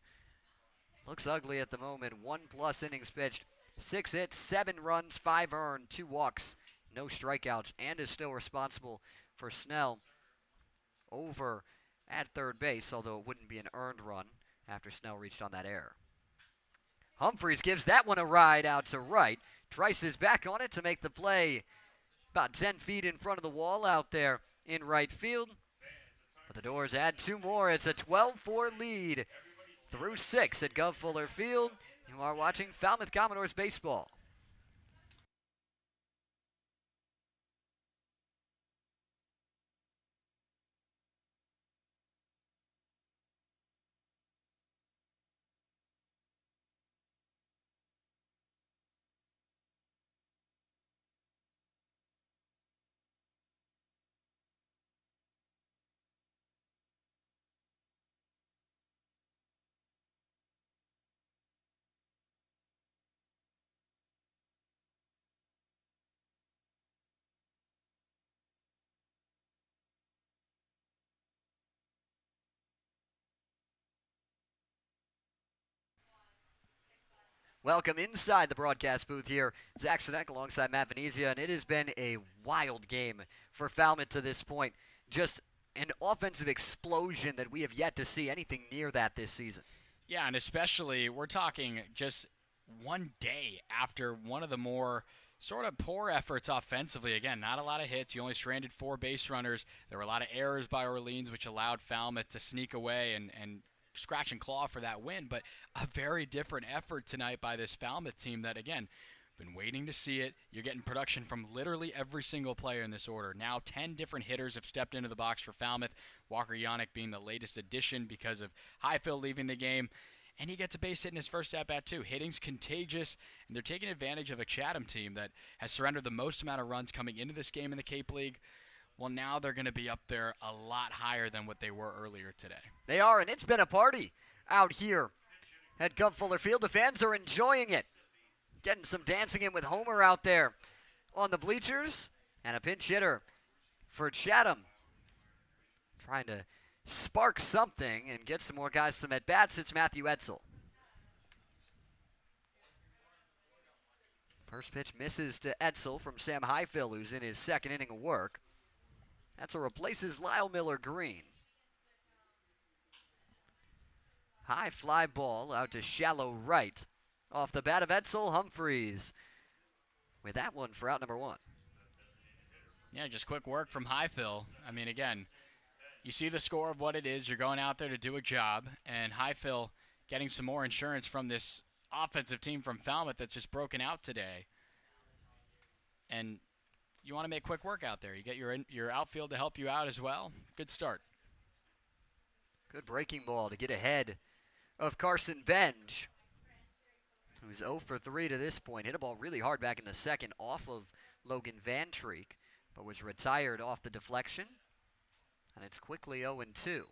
looks ugly at the moment. 1+ innings pitched. 6 hits, 7 runs, 5 earned, 2 walks, no strikeouts, and is still responsible for Snell over at third base, although it wouldn't be an earned run after Snell reached on that error. Humphreys gives that one a ride out to right. Trice is back on it to make the play about 10 feet in front of the wall out there in right field. But the Doors add 2 more. It's a 12-4 lead through 6 at Gov Fuller Field. You are watching Falmouth Commodores baseball. Welcome inside the broadcast booth here. Zach Sinek alongside Matt Venezia, and it has been a wild game for Falmouth to this point. Just an offensive explosion that we have yet to see anything near that this season. Yeah, and especially we're talking just one day after one of the more sort of poor efforts offensively. Again, not a lot of hits. You only stranded 4 base runners. There were a lot of errors by Orleans, which allowed Falmouth to sneak away and scratch and claw for that win, but a very different effort tonight by this Falmouth team that, again, been waiting to see it. You're getting production from literally every single player in this order. Now 10 different hitters have stepped into the box for Falmouth, Walker Yannick being the latest addition because of Highfield leaving the game. and he gets a base hit in his first at-bat too. Hitting's contagious, and they're taking advantage of a Chatham team that has surrendered the most amount of runs coming into this game in the Cape League. Well, now they're going to be up there a lot higher than what they were earlier today. They are, and it's been a party out here at Gov Fuller Field. The fans are enjoying it. Getting some dancing in with Homer out there on the bleachers, and a pinch hitter for Chatham. Trying to spark something and get some more guys some at-bats. It's Matthew Edsel. First pitch misses to Edsel from Sam Highfill, who's in his second inning of work. Edsel replaces Lyle Miller Green. High fly ball out to shallow right. Off the bat of Edsel, Humphreys with that one for out number 1. Yeah, just quick work from Highfill. I mean, again, you see the score of what it is. You're going out there to do a job, and Highfill getting some more insurance from this offensive team from Falmouth that's just broken out today. And you want to make quick work out there. You get your outfield to help you out as well. Good start. Good breaking ball to get ahead of Carson Benge, who's 0 for 3 to this point. Hit a ball really hard back in the second off of Logan Van Treek, but was retired off the deflection. And it's quickly 0-2.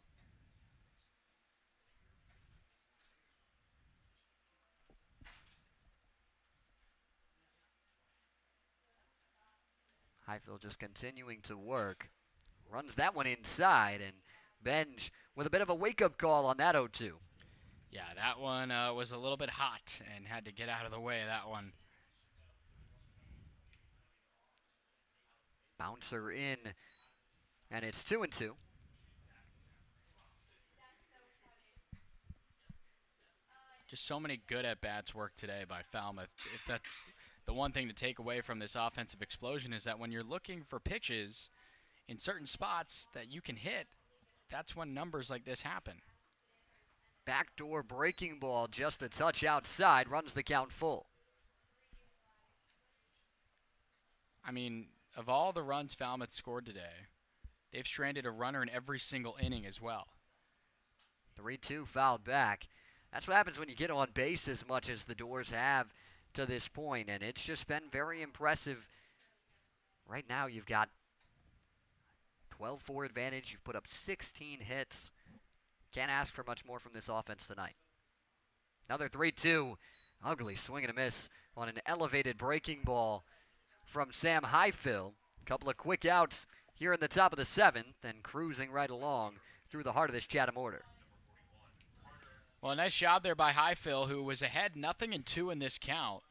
Highfield just continuing to work. Runs that one inside, and Benge with a bit of a wake-up call on that 0-2. Yeah, that one was a little bit hot and had to get out of the way of that one. Bouncer in, and it's 2-2. Just so many good at-bats work today by Falmouth. If that's the one thing to take away from this offensive explosion, is that when you're looking for pitches in certain spots that you can hit, that's when numbers like this happen. Backdoor breaking ball, just a touch outside, runs the count full. I mean, of all the runs Falmouth scored today, they've stranded a runner in every single inning as well. 3-2 fouled back. That's what happens when you get on base as much as the Doors have to this point, and it's just been very impressive. Right now you've got 12-4 advantage. You've put up 16 hits. Can't ask for much more from this offense tonight. Another 3-2. Ugly swing and a miss on an elevated breaking ball from Sam Highfill. A couple of quick outs here in the top of the 7th, and cruising right along through the heart of this Chatham order. Well, a nice job there by Highfill, who was ahead 0-2 in this count.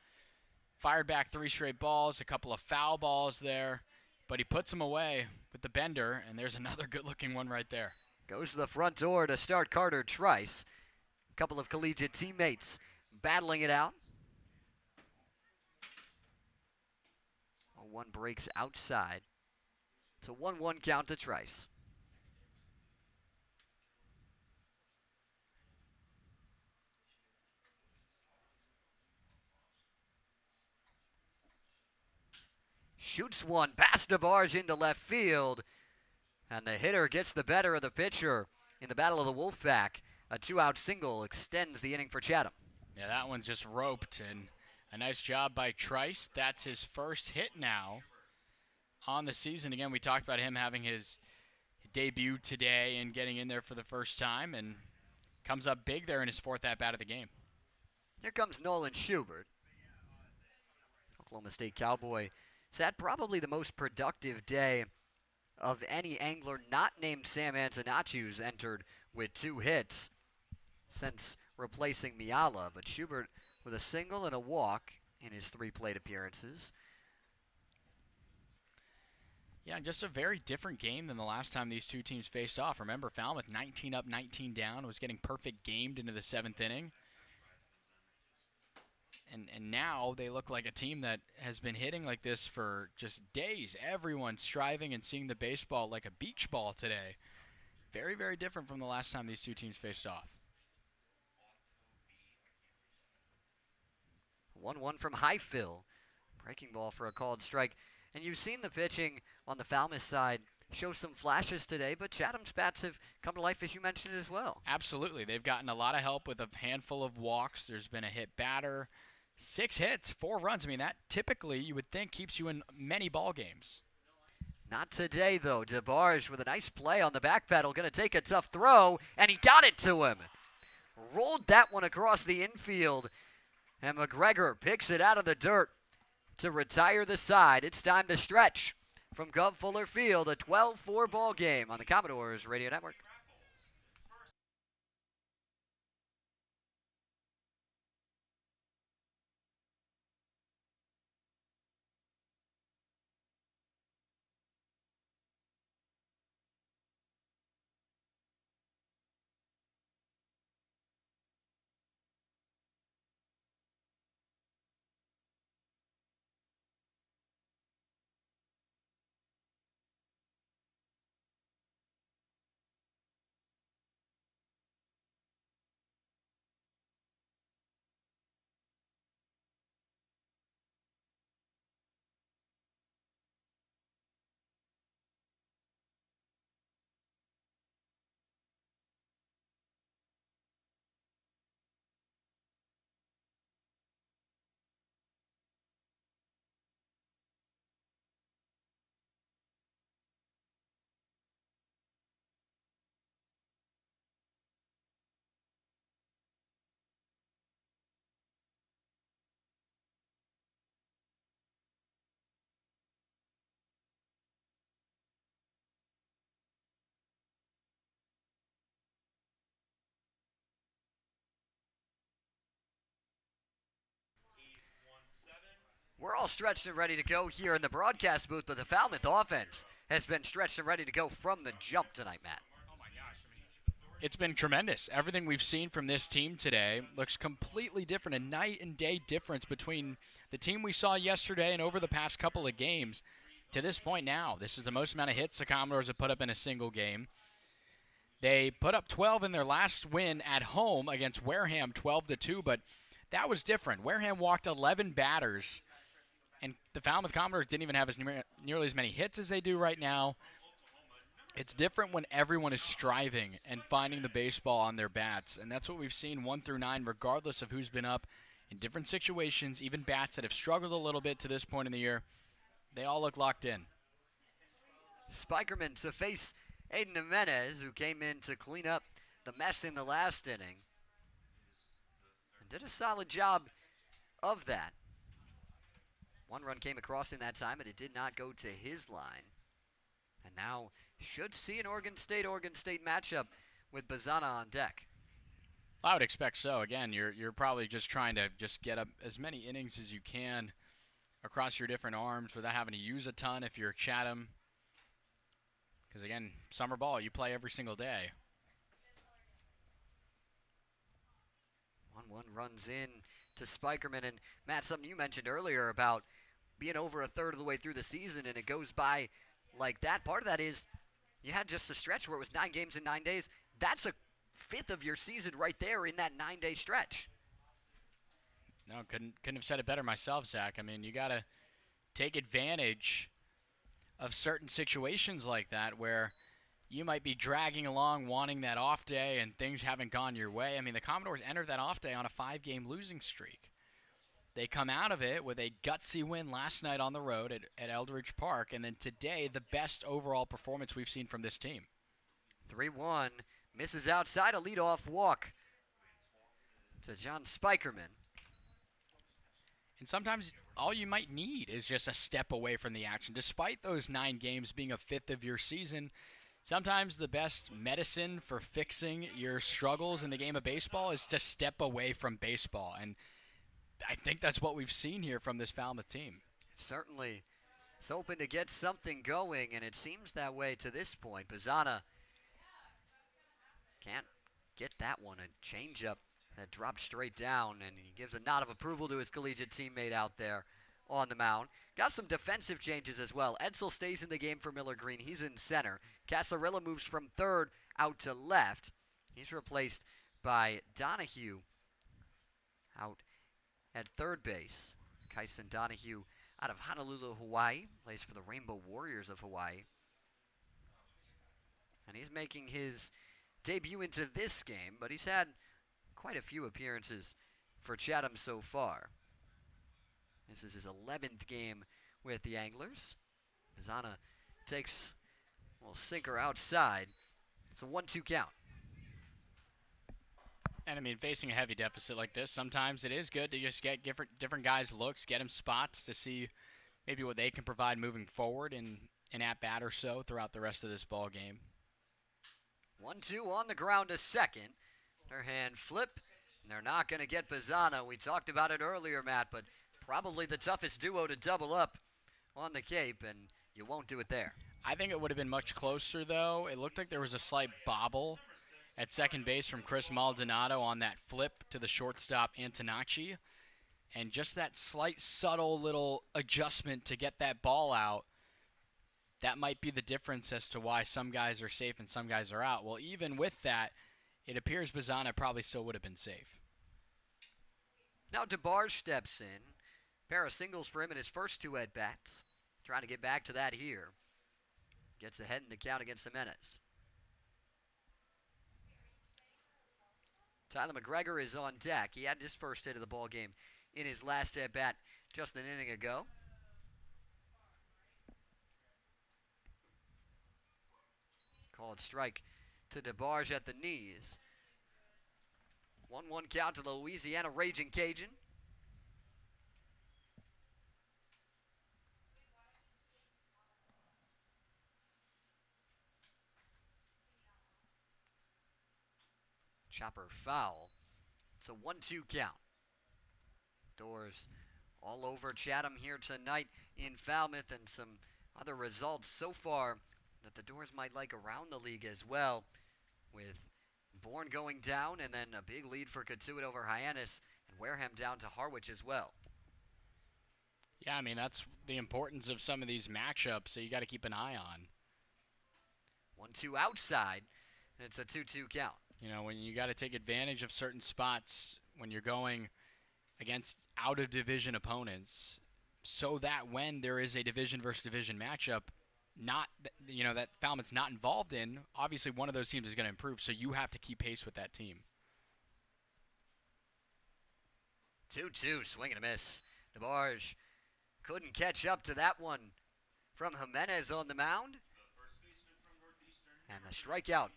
Fired back 3 straight balls, a couple of foul balls there, but he puts them away with the bender, and there's another good-looking one right there. Goes to the front door to start Carter Trice. A couple of collegiate teammates battling it out. 1 breaks outside. It's a 1-1 count to Trice. Shoots one past the bars into left field. And the hitter gets the better of the pitcher in the battle of the Wolfpack. A 2-out single extends the inning for Chatham. Yeah, that one's just roped, and a nice job by Trice. That's his first hit now on the season. Again, we talked about him having his debut today and getting in there for the first time, and comes up big there in his 4th at-bat of the game. Here comes Nolan Schubert. Oklahoma State Cowboy. So that probably the most productive day of any angler not named Sam Antonacci's entered with 2 hits since replacing Miala. But Schubert with a single and a walk in his 3 plate appearances. Yeah, just a very different game than the last time these two teams faced off. Remember, Falmouth 19 up, 19 down, was getting perfect gamed into the 7th inning. And now they look like a team that has been hitting like this for just days. Everyone's striving and seeing the baseball like a beach ball today. Very, very different from the last time these two teams faced off. 1-1 from Highfill. Breaking ball for a called strike. And you've seen the pitching on the Falmouth side show some flashes today, but Chatham's bats have come to life, as you mentioned, as well. Absolutely. They've gotten a lot of help with a handful of walks. There's been a hit batter, 6 hits, 4 runs. I mean, that typically you would think keeps you in many ball games. Not today, though. DeBarge with a nice play on the back pedal, going to take a tough throw, and he got it to him. Rolled that one across the infield, and McGregor picks it out of the dirt to retire the side. It's time to stretch from Gov Fuller Field, a 12-4 ball game on the Commodores Radio Network. We're all stretched and ready to go here in the broadcast booth, but the Falmouth offense has been stretched and ready to go from the jump tonight, Matt. It's been tremendous. Everything we've seen from this team today looks completely different, a night and day difference between the team we saw yesterday and over the past couple of games to this point now. This is the most amount of hits the Commodores have put up in a single game. They put up 12 in their last win at home against Wareham, 12-2, but that was different. Wareham walked 11 batters, and the Falmouth Commodores didn't even have nearly as many hits as they do right now. It's different when everyone is striving and finding the baseball on their bats, and that's what we've seen 1 through 9, regardless of who's been up in different situations, even bats that have struggled a little bit to this point in the year. They all look locked in. Spikerman to face Aiden Jimenez, who came in to clean up the mess in the last inning, and did a solid job of that. 1 run came across in that time, but it did not go to his line. And now should see an Oregon State matchup with Bazana on deck. I would expect so. Again, you're probably just trying to just get up as many innings as you can across your different arms without having to use a ton if you're Chatham. Because, again, summer ball, you play every single day. 1-1 runs in to Spikerman. And, Matt, something you mentioned earlier about being over a third of the way through the season and it goes by like that. Part of that is you had just a stretch where it was 9 games in 9 days. That's a fifth of your season right there in that 9-day stretch. No, couldn't have said it better myself, Zach. I mean, you got to take advantage of certain situations like that where you might be dragging along wanting that off day and things haven't gone your way. I mean, the Commodores entered that off day on a 5-game losing streak. They come out of it with a gutsy win last night on the road at Eldridge Park, and then today the best overall performance we've seen from this team. 3-1, misses outside, a leadoff walk to John Spikerman. And sometimes all you might need is just a step away from the action. Despite those 9 games being a fifth of your season, sometimes the best medicine for fixing your struggles in the game of baseball is to step away from baseball. And I think that's what we've seen here from this Falmouth team. Certainly is hoping to get something going, and it seems that way to this point. Bazana can't get that one. A changeup that dropped straight down, and he gives a nod of approval to his collegiate teammate out there on the mound. Got some defensive changes as well. Edsel stays in the game for Miller Green. He's in center. Casarilla moves from third out to left. He's replaced by Donahue out at third base. Kyson Donahue out of Honolulu, Hawaii. Plays for the Rainbow Warriors of Hawaii. And he's making his debut into this game, but he's had quite a few appearances for Chatham so far. This is his 11th game with the Anglers. Pizzana takes a little sinker outside. It's a 1-2 count. And I mean, facing a heavy deficit like this, sometimes it is good to just get different guys' looks, get them spots to see maybe what they can provide moving forward in an at-bat or so throughout the rest of this ball game. 1-2 on the ground to second. Their hand flip, and they're not going to get Pizzana. We talked about it earlier, Matt, but probably the toughest duo to double up on the Cape, and you won't do it there. I think it would have been much closer, though. It looked like there was a slight bobble at second base from Chris Maldonado on that flip to the shortstop Antonacci. And just that slight, subtle little adjustment to get that ball out, that might be the difference as to why some guys are safe and some guys are out. Well, even with that, it appears Pizzana probably still would have been safe. Now DeBarge steps in. Pair of singles for him in his first 2 at-bats. Trying to get back to that here. Gets ahead in the count against Jimenez. Tyler McGregor is on deck. He had his first hit of the ball game in his last at-bat just an inning ago. Called strike to DeBarge at the knees. 1-1 count to the Louisiana Raging Cajun. Chopper foul. It's a 1-2 count. Doors all over Chatham here tonight in Falmouth, and some other results so far that the Doors might like around the league as well, with Bourne going down and then a big lead for Cotuit over Hyannis, and Wareham down to Harwich as well. Yeah, I mean, that's the importance of some of these matchups that you got to keep an eye on. 1-2 outside, and it's a 2-2 count. You know, when you got to take advantage of certain spots when you're going against out-of-division opponents, so that when there is a division versus division matchup, that Falmouth's not involved in, obviously one of those teams is going to improve, so you have to keep pace with that team. 2-2, swing and a miss. DeBarge couldn't catch up to that one from Jimenez on the mound. And the strikeout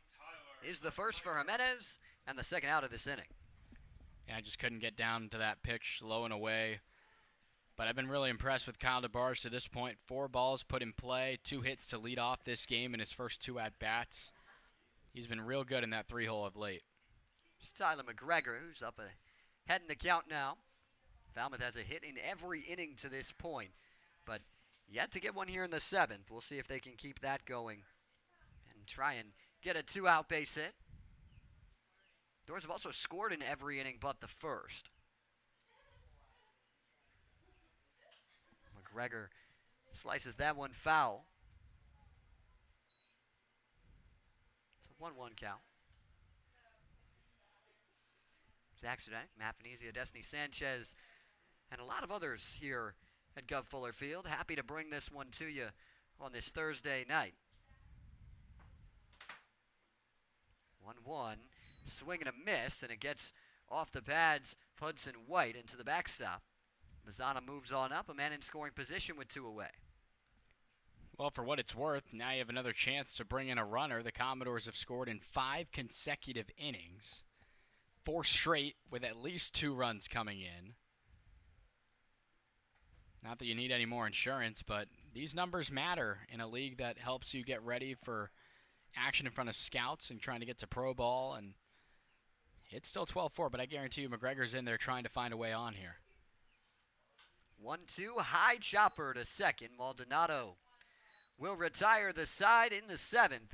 is the first for Jimenez and the second out of this inning. Yeah, I just couldn't get down to that pitch, low and away. But I've been really impressed with Kyle DeBarge to this point. 4 balls put in play, 2 hits to lead off this game in his first 2 at-bats. He's been real good in that 3-hole of late. It's Tyler McGregor, who's up ahead in the count now. Falmouth has a hit in every inning to this point, but yet to get one here in the 7th. We'll see if they can keep that going and try and get a 2-out base hit. Doors have also scored in every inning but the first. McGregor slices that one foul. It's a 1-1 count. Zach Sudanek, Matt Venezia, Destiny Sanchez, and a lot of others here at Gov Fuller Field. Happy to bring this one to you on this Thursday night. 1-1, swing and a miss, and it gets off the pads of Hudson White into the backstop. Pizzana moves on up, a man in scoring position with 2 away. Well, for what it's worth, now you have another chance to bring in a runner. The Commodores have scored in 5 consecutive innings, 4 straight with at least 2 runs coming in. Not that you need any more insurance, but these numbers matter in a league that helps you get ready for action in front of scouts and trying to get to pro ball. And it's still 12-4, but I guarantee you McGregor's in there trying to find a way on here. 1-2, high chopper to second. Maldonado will retire the side in the 7th.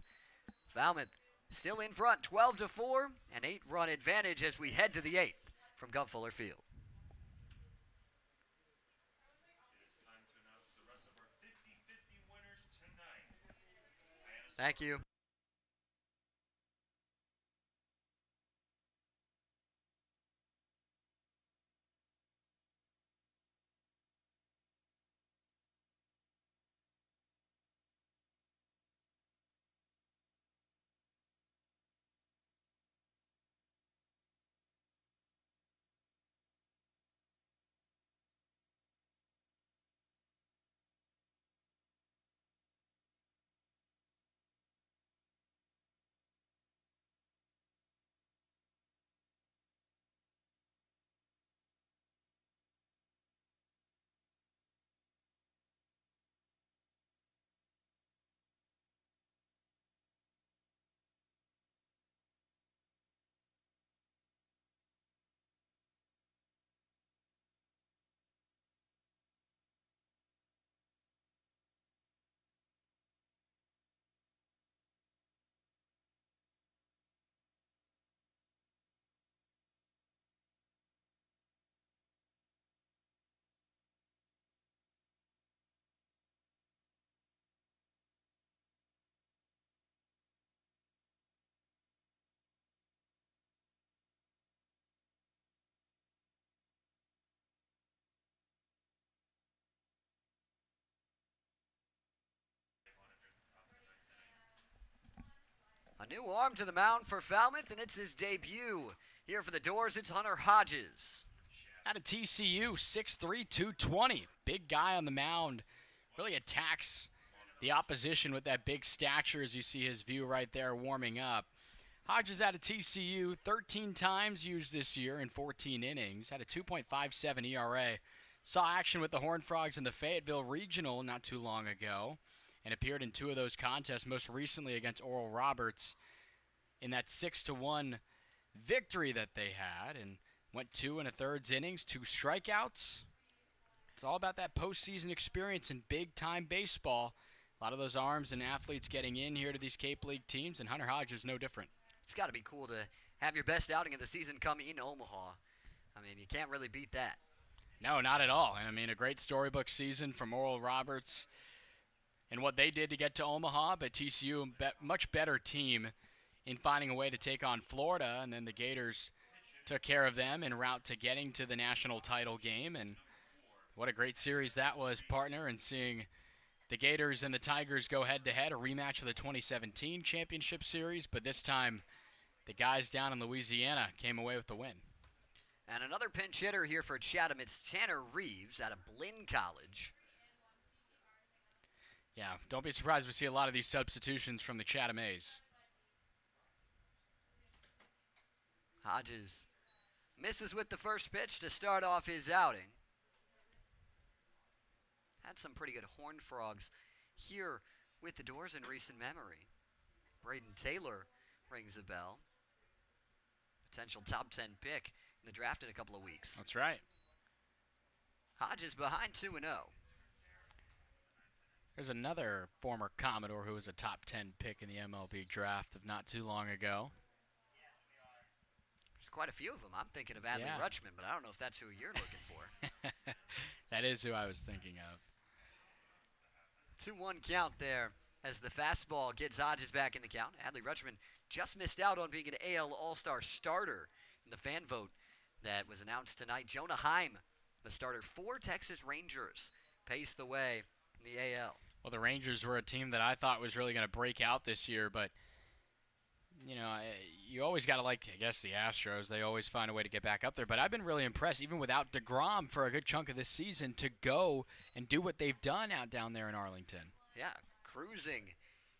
Falmouth still in front, 12-4, an 8-run advantage as we head to the 8th from Gov Fuller Field. It is time to announce the rest of our 50-50 winners tonight. Thank you. A new arm to the mound for Falmouth, and it's his debut. Here for the Doors, it's Hunter Hodges. Out of TCU, 6'3", 220. Big guy on the mound. Really attacks the opposition with that big stature, as you see his view right there warming up. Hodges out of TCU, 13 times used this year in 14 innings. Had a 2.57 ERA. Saw action with the Horned Frogs in the Fayetteville Regional not too long ago, and appeared in 2 of those contests, most recently against Oral Roberts in that 6-1 victory that they had, and went 2 1/3 innings, 2 strikeouts. It's all about that postseason experience in big-time baseball. A lot of those arms and athletes getting in here to these Cape League teams, and Hunter Hodges is no different. It's got to be cool to have your best outing of the season come in Omaha. I mean, you can't really beat that. No, not at all. And I mean, a great storybook season from Oral Roberts and what they did to get to Omaha, but TCU a much better team in finding a way to take on Florida, and then the Gators took care of them en route to getting to the national title game. And what a great series that was, partner, and seeing the Gators and the Tigers go head-to-head, a rematch of the 2017 championship series, but this time the guys down in Louisiana came away with the win. And another pinch hitter here for Chatham, it's Tanner Reeves out of Blinn College. Yeah, don't be surprised if we see a lot of these substitutions from the Chatham A's. Hodges misses with the first pitch to start off his outing. Had some pretty good Horned Frogs here with the Doors in recent memory. Braden Taylor rings a bell. Potential top 10 pick in the draft in a couple of weeks. That's right. Hodges behind 2-0. There's another former Commodore who was a top 10 pick in the MLB draft of not too long ago. There's quite a few of them. I'm thinking of Adley Rutschman, but I don't know if that's who you're looking for. That is who I was thinking of. 2-1 count there as the fastball gets Hodges back in the count. Adley Rutschman just missed out on being an AL All-Star starter in the fan vote that was announced tonight. Jonah Heim, the starter for Texas Rangers, paced the way in the AL. Well, the Rangers were a team that I thought was really going to break out this year, but you know, you always got to like, I guess, the Astros. They always find a way to get back up there. But I've been really impressed, even without DeGrom for a good chunk of this season, to go and do what they've done out down there in Arlington. Yeah, cruising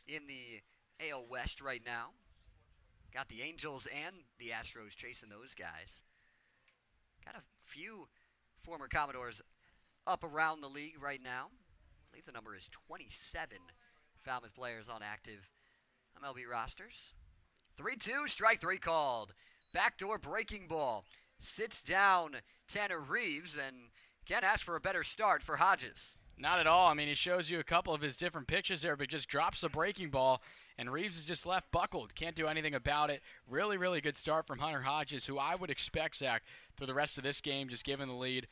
in the AL West right now. Got the Angels and the Astros chasing those guys. Got a few former Commodores up around the league right now. I believe the number is 27 Falmouth players on active MLB rosters. 3-2, strike 3 called. Backdoor breaking ball. Sits down Tanner Reeves, and can't ask for a better start for Hodges. Not at all. I mean, he shows you a couple of his different pitches there, but just drops a breaking ball, and Reeves is just left buckled. Can't do anything about it. Really, really good start from Hunter Hodges, who I would expect, Zach, through the rest of this game, just given the lead.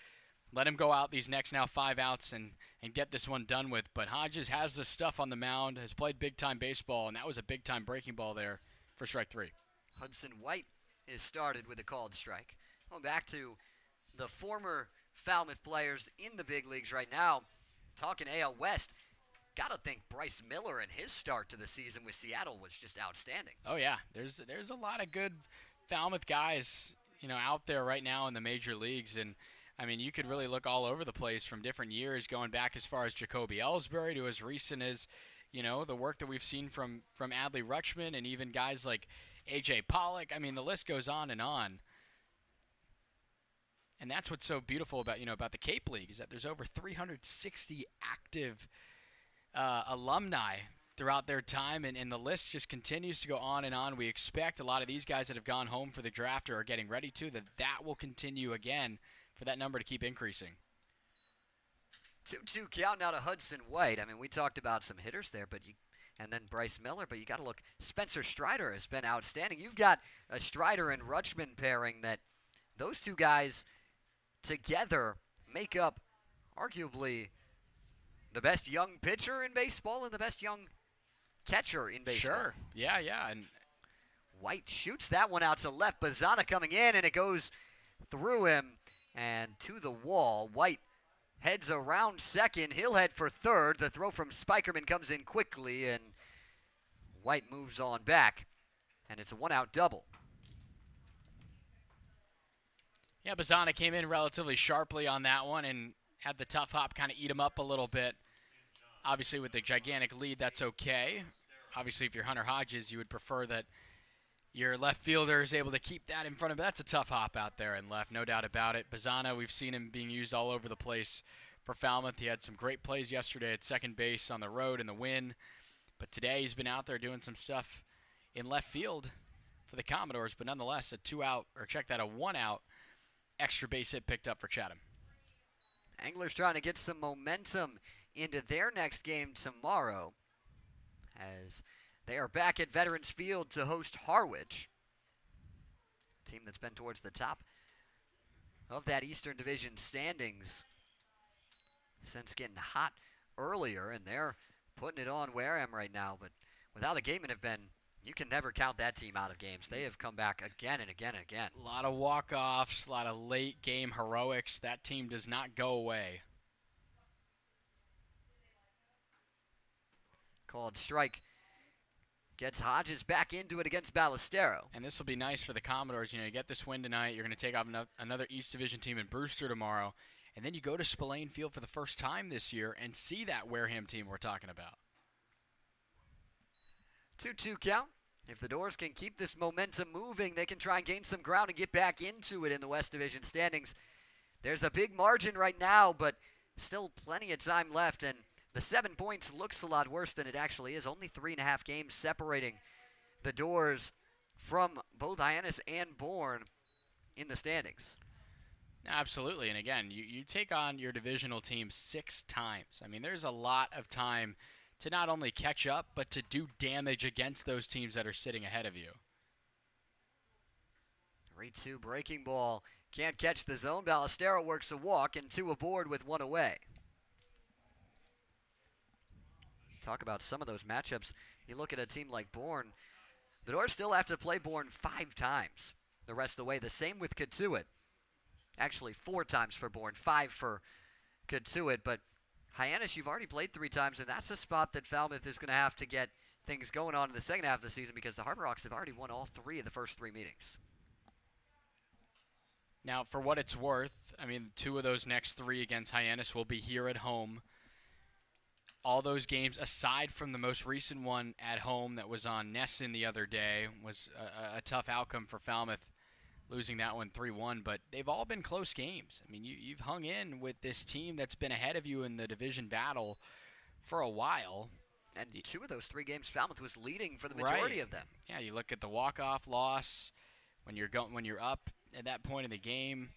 Let him go out these next now 5 outs and get this one done with. But Hodges has the stuff on the mound, has played big-time baseball, and that was a big-time breaking ball there for strike 3. Hudson White is started with a called strike. Going back to the former Falmouth players in the big leagues right now, talking AL West, got to think Bryce Miller and his start to the season with Seattle was just outstanding. Oh, yeah. There's a lot of good Falmouth guys, you know, out there right now in the major leagues, and I mean, you could really look all over the place from different years, going back as far as Jacoby Ellsbury to as recent as, you know, the work that we've seen from Adley Rutschman and even guys like A.J. Pollock. I mean, the list goes on. And that's what's so beautiful about, you know, about the Cape League, is that there's over 360 active alumni throughout their time, and the list just continues to go on and on. We expect a lot of these guys that have gone home for the draft or are getting ready to, that will continue again for that number to keep increasing. 2-2 count now to Hudson White. I mean, we talked about some hitters there, and then Bryce Miller, but you got to look. Spencer Strider has been outstanding. You've got a Strider and Rutschman pairing that those two guys together make up arguably the best young pitcher in baseball and the best young catcher in baseball. Sure. Yeah. And White shoots that one out to left. Bazana coming in, and it goes through him and to the wall. White heads around second. He'll head for third. The throw from Spikerman comes in quickly, and White moves on back and it's a 1-out double. Yeah, Bazzana came in relatively sharply on that one and had the tough hop kind of eat him up a little bit. Obviously, with the gigantic lead, that's okay. Obviously, if you're Hunter Hodges, you would prefer that your left fielder is able to keep that in front of him. That's a tough hop out there in left, no doubt about it. Bazzana, we've seen him being used all over the place for Falmouth. He had some great plays yesterday at second base on the road in the win. But today he's been out there doing some stuff in left field for the Commodores. But nonetheless, a 1-out extra base hit picked up for Chatham. Anglers trying to get some momentum into their next game tomorrow as they are back at Veterans Field to host Harwich, a team that's been towards the top of that Eastern Division standings since getting hot earlier, and they're putting it on Wareham right now. But with how the Gatemen have been, you can never count that team out of games. They have come back again and again and again. A lot of walk-offs, a lot of late-game heroics. That team does not go away. Called strike. Gets Hodges back into it against Ballestero. And this will be nice for the Commodores. You know, you get this win tonight. You're going to take off another East Division team in Brewster tomorrow. And then you go to Spillane Field for the first time this year and see that Wareham team we're talking about. 2-2 count. If the Doors can keep this momentum moving, they can try and gain some ground and get back into it in the West Division standings. There's a big margin right now, but still plenty of time left, and the 7 points looks a lot worse than it actually is. Only 3.5 games separating the Doors from both Hyannis and Bourne in the standings. Absolutely, and again, you take on your divisional team 6 times. I mean, there's a lot of time to not only catch up, but to do damage against those teams that are sitting ahead of you. 3-2 breaking ball. Can't catch the zone. Ballestero works a walk and 2 aboard with 1 away. Talk about some of those matchups. You look at a team like Bourne. The Doors still have to play Bourne 5 times the rest of the way. The same with Katuitt. Actually 4 times for Bourne, 5 for Katuitt. But Hyannis, you've already played 3 times, and that's a spot that Falmouth is going to have to get things going on in the second half of the season because the Harbor Hawks have already won all 3 of the first 3 meetings. Now, for what it's worth, I mean, 2 of those next 3 against Hyannis will be here at home. All those games, aside from the most recent one at home that was on Nesson the other day, was a tough outcome for Falmouth, losing that one 3-1. But they've all been close games. I mean, you've hung in with this team that's been ahead of you in the division battle for a while. And 2 of those 3 games, Falmouth was leading for the majority of them. Yeah, you look at the walk-off loss when you're up at that point in the game,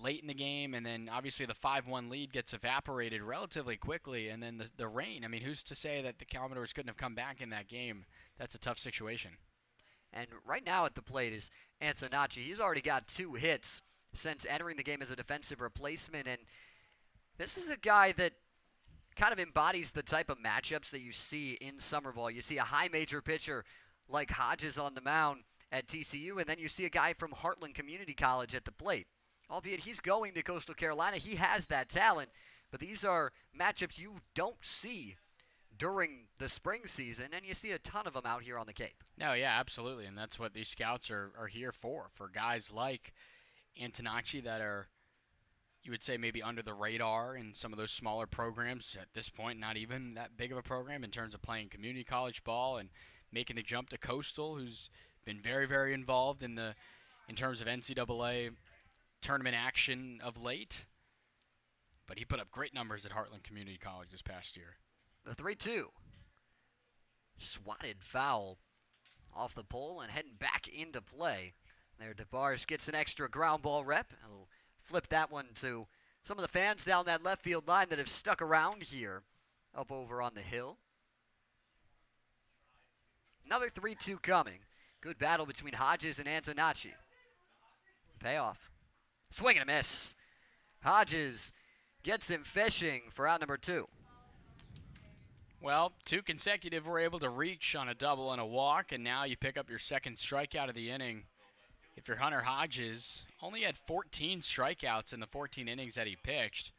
late in the game, and then obviously the 5-1 lead gets evaporated relatively quickly, and then the rain. I mean, who's to say that the Commodores couldn't have come back in that game? That's a tough situation. And right now at the plate is Antonacci. He's already got 2 hits since entering the game as a defensive replacement, and this is a guy that kind of embodies the type of matchups that you see in summer ball. You see a high major pitcher like Hodges on the mound at TCU, and then you see a guy from Heartland Community College at the plate. Albeit he's going to Coastal Carolina, he has that talent, but these are matchups you don't see during the spring season, and you see a ton of them out here on the Cape. No, yeah, absolutely, and that's what these scouts are here for guys like Antonacci that are, you would say, maybe under the radar in some of those smaller programs. At this point, not even that big of a program in terms of playing community college ball and making the jump to Coastal, who's been very, very involved in terms of NCAA tournament action of late. But he put up great numbers at Heartland Community College this past year. The 3-2. Swatted foul off the pole and heading back into play. There, DeBarge gets an extra ground ball rep. He'll flip that one to some of the fans down that left field line that have stuck around here up over on the hill. Another 3-2 coming. Good battle between Hodges and Antonacci. Payoff. Swing and a miss. Hodges gets him fishing for out number 2. Well, 2 consecutive were able to reach on a double and a walk, and now you pick up your second strikeout of the inning. If you're Hunter Hodges, only had 14 strikeouts in the 14 innings that he pitched.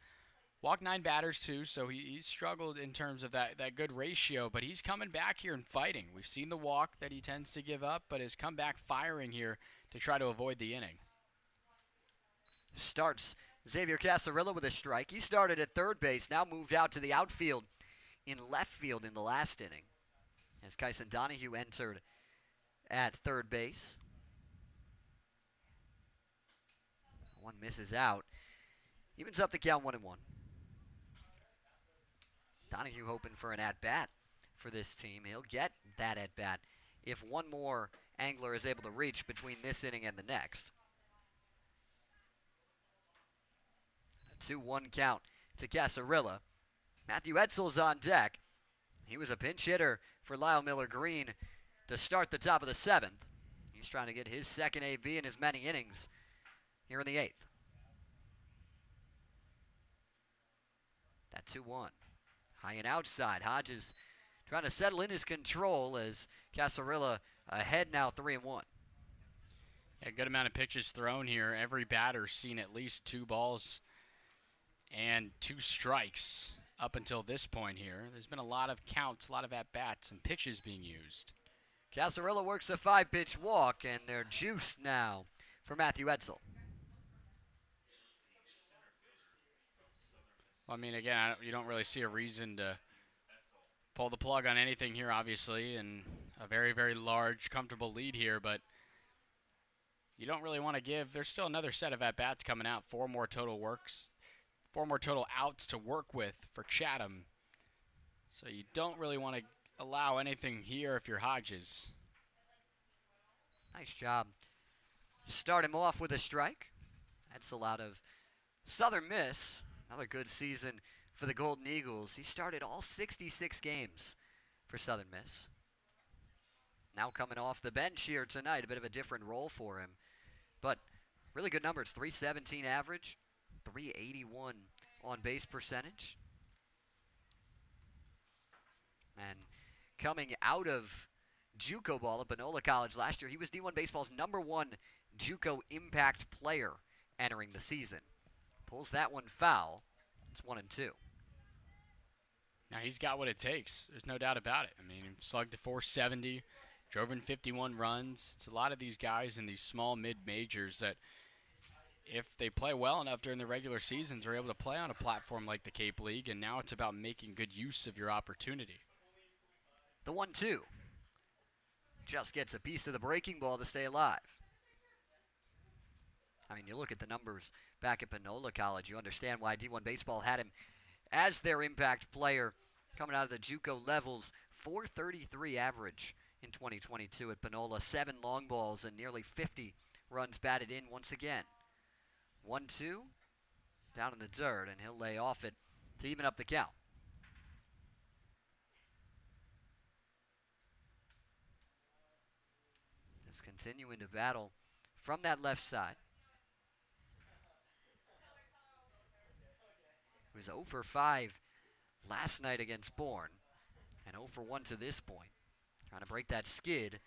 Walked 9 batters too, so he struggled in terms of that good ratio, but he's coming back here and fighting. We've seen the walk that he tends to give up, but has come back firing here to try to avoid the inning. Starts Xavier Casarilla with a strike. He started at third base, now moved out to the outfield in left field in the last inning, as Kyson Donahue entered at third base. One misses out. Evens up the count 1-1. Donahue hoping for an at-bat for this team. He'll get that at-bat if one more Angler is able to reach between this inning and the next. A 2-1 count to Casarilla. Matthew Etzel's on deck. He was a pinch hitter for Lyle Miller Green to start the top of the 7th. He's trying to get his second AB in as many innings here in the 8th. That 2-1. High and outside. Hodges trying to settle in his control as Casarilla ahead now 3-1. A good amount of pitches thrown here. Every batter's seen at least 2 balls and 2 strikes up until this point here. There's been a lot of counts, a lot of at-bats and pitches being used. Casarilla works a 5-pitch walk, and they're juiced now for Matthew Etzel. Well, I mean, again, you don't really see a reason to pull the plug on anything here, obviously, and a very, very large, comfortable lead here, but you don't really want to give. There's still another set of at-bats coming out, 4 more total outs to work with for Chatham. So you don't really want to allow anything here if you're Hodges. Nice job. Start him off with a strike. Etzel out of Southern Miss. Another good season for the Golden Eagles. He started all 66 games for Southern Miss. Now coming off the bench here tonight, a bit of a different role for him. But really good numbers, 317 average, 381 on base percentage. And coming out of JUCO ball at Panola College last year, he was D1 Baseball's #1 JUCO impact player entering the season. Pulls that one foul. It's 1-2. Now he's got what it takes. There's no doubt about it. I mean, he slugged to 470, drove in 51 runs. It's a lot of these guys in these small mid-majors that if they play well enough during the regular seasons are able to play on a platform like the Cape League, and now it's about making good use of your opportunity. The 1-2. Just gets a piece of the breaking ball to stay alive. I mean, you look at the numbers back at Panola College, you understand why D1 Baseball had him as their impact player coming out of the JUCO levels. 433 average in 2022 at Panola, 7 long balls and nearly 50 runs batted in once again. 1-2, down in the dirt, and he'll lay off it to even up the count. Just continuing to battle from that left side. He was 0 for 5 last night against Bourne, and 0 for 1 to this point. Trying to break that skid.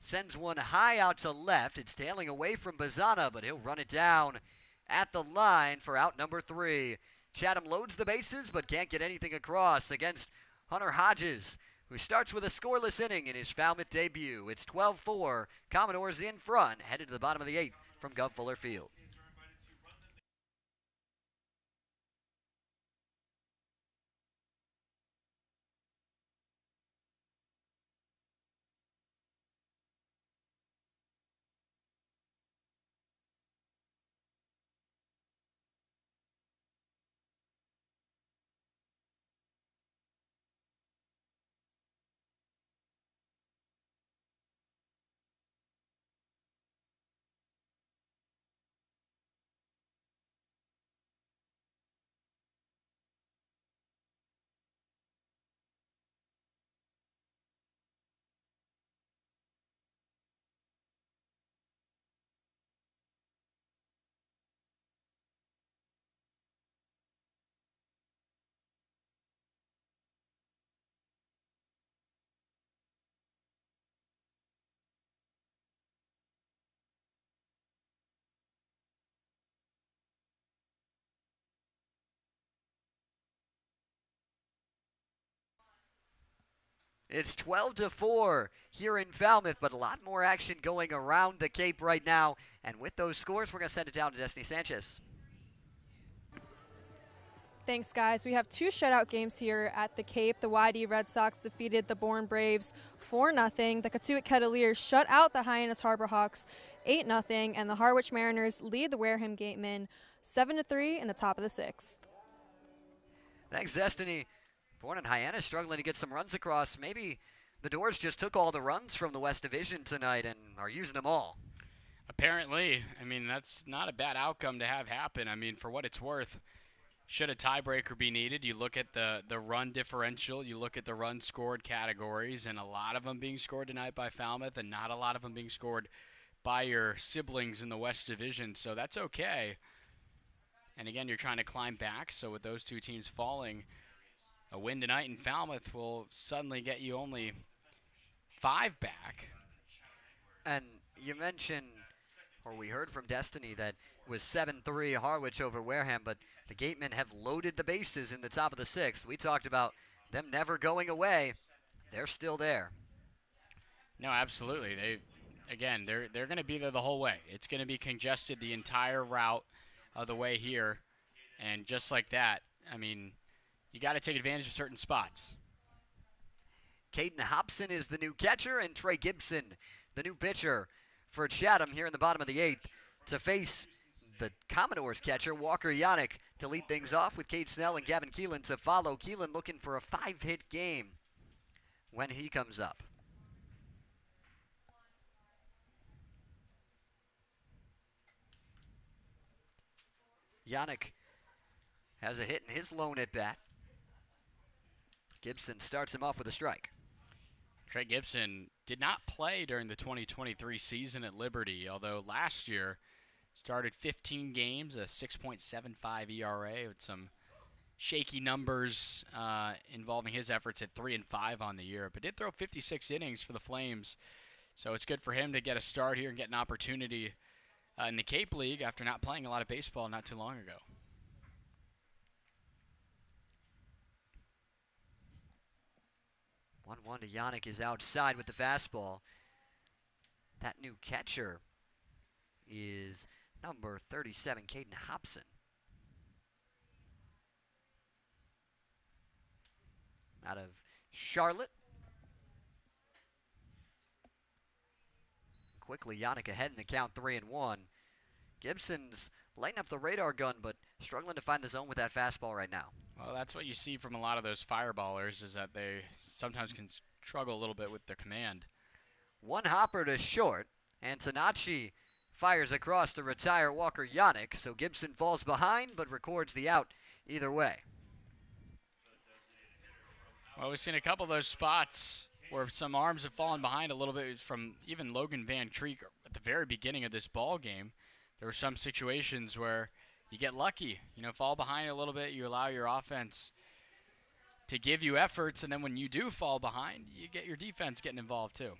Sends one high out to left. It's tailing away from Bazana, but he'll run it down at the line for out number 3. Chatham loads the bases, but can't get anything across against Hunter Hodges, who starts with a scoreless inning in his Falmouth debut. It's 12-4. Commodores in front, headed to the bottom of the 8th from Gov Fuller Field. It's 12-4 here in Falmouth, but a lot more action going around the Cape right now. And with those scores, we're going to send it down to Destiny Sanchez. Thanks, guys. We have 2 shutout games here at the Cape. The YD Red Sox defeated the Bourne Braves 4-0. The Katuitt Kettleers shut out the Hyannis Harbor Hawks 8-0. And the Harwich Mariners lead the Wareham Gatemen 7-3 in the top of the 6th. Thanks, Destiny. Bourne and Hyannis struggling to get some runs across. Maybe the Doors just took all the runs from the West Division tonight and are using them all. Apparently. I mean, that's not a bad outcome to have happen. I mean, for what it's worth, should a tiebreaker be needed, you look at the run differential, you look at the run scored categories, and a lot of them being scored tonight by Falmouth and not a lot of them being scored by your siblings in the West Division. So that's okay. And again, you're trying to climb back. So with those 2 teams falling, a win tonight in Falmouth will suddenly get you only 5 back. And you mentioned, or we heard from Destiny, that it was 7-3 Harwich over Wareham, but the Gatemen have loaded the bases in the top of the 6th. We talked about them never going away. They're still there. No, absolutely. They're going to be there the whole way. It's going to be congested the entire route of the way here. And just like that, I mean, you got to take advantage of certain spots. Caden Hobson is the new catcher, and Trey Gibson, the new pitcher for Chatham here in the bottom of the 8th to face the Commodores catcher, Walker Yannick, to lead things off with Cade Snell and Gavin Keelan to follow. Keelan looking for a 5-hit game when he comes up. Yannick has a hit in his lone at bat. Gibson starts him off with a strike. Trey Gibson did not play during the 2023 season at Liberty, although last year started 15 games, a 6.75 ERA with some shaky numbers involving his efforts at 3-5 on the year, but did throw 56 innings for the Flames. So it's good for him to get a start here and get an opportunity in the Cape League after not playing a lot of baseball not too long ago. 1-1 to Yannick is outside with the fastball. That new catcher is number 37, Caden Hobson. Out of Charlotte. Quickly, Yannick ahead in the count, 3-1. Gibson's lighting up the radar gun, but struggling to find the zone with that fastball right now. Well, that's what you see from a lot of those fireballers, is that they sometimes can struggle a little bit with their command. One hopper to short, and Tanachi fires across to retire Walker Yannick, so Gibson falls behind but records the out either way. Well, we've seen a couple of those spots where some arms have fallen behind a little bit from even Logan Van Treek at the very beginning of this ball game. There were some situations where you get lucky, fall behind a little bit, you allow your offense to give you efforts, and then when you do fall behind, you get your defense getting involved too.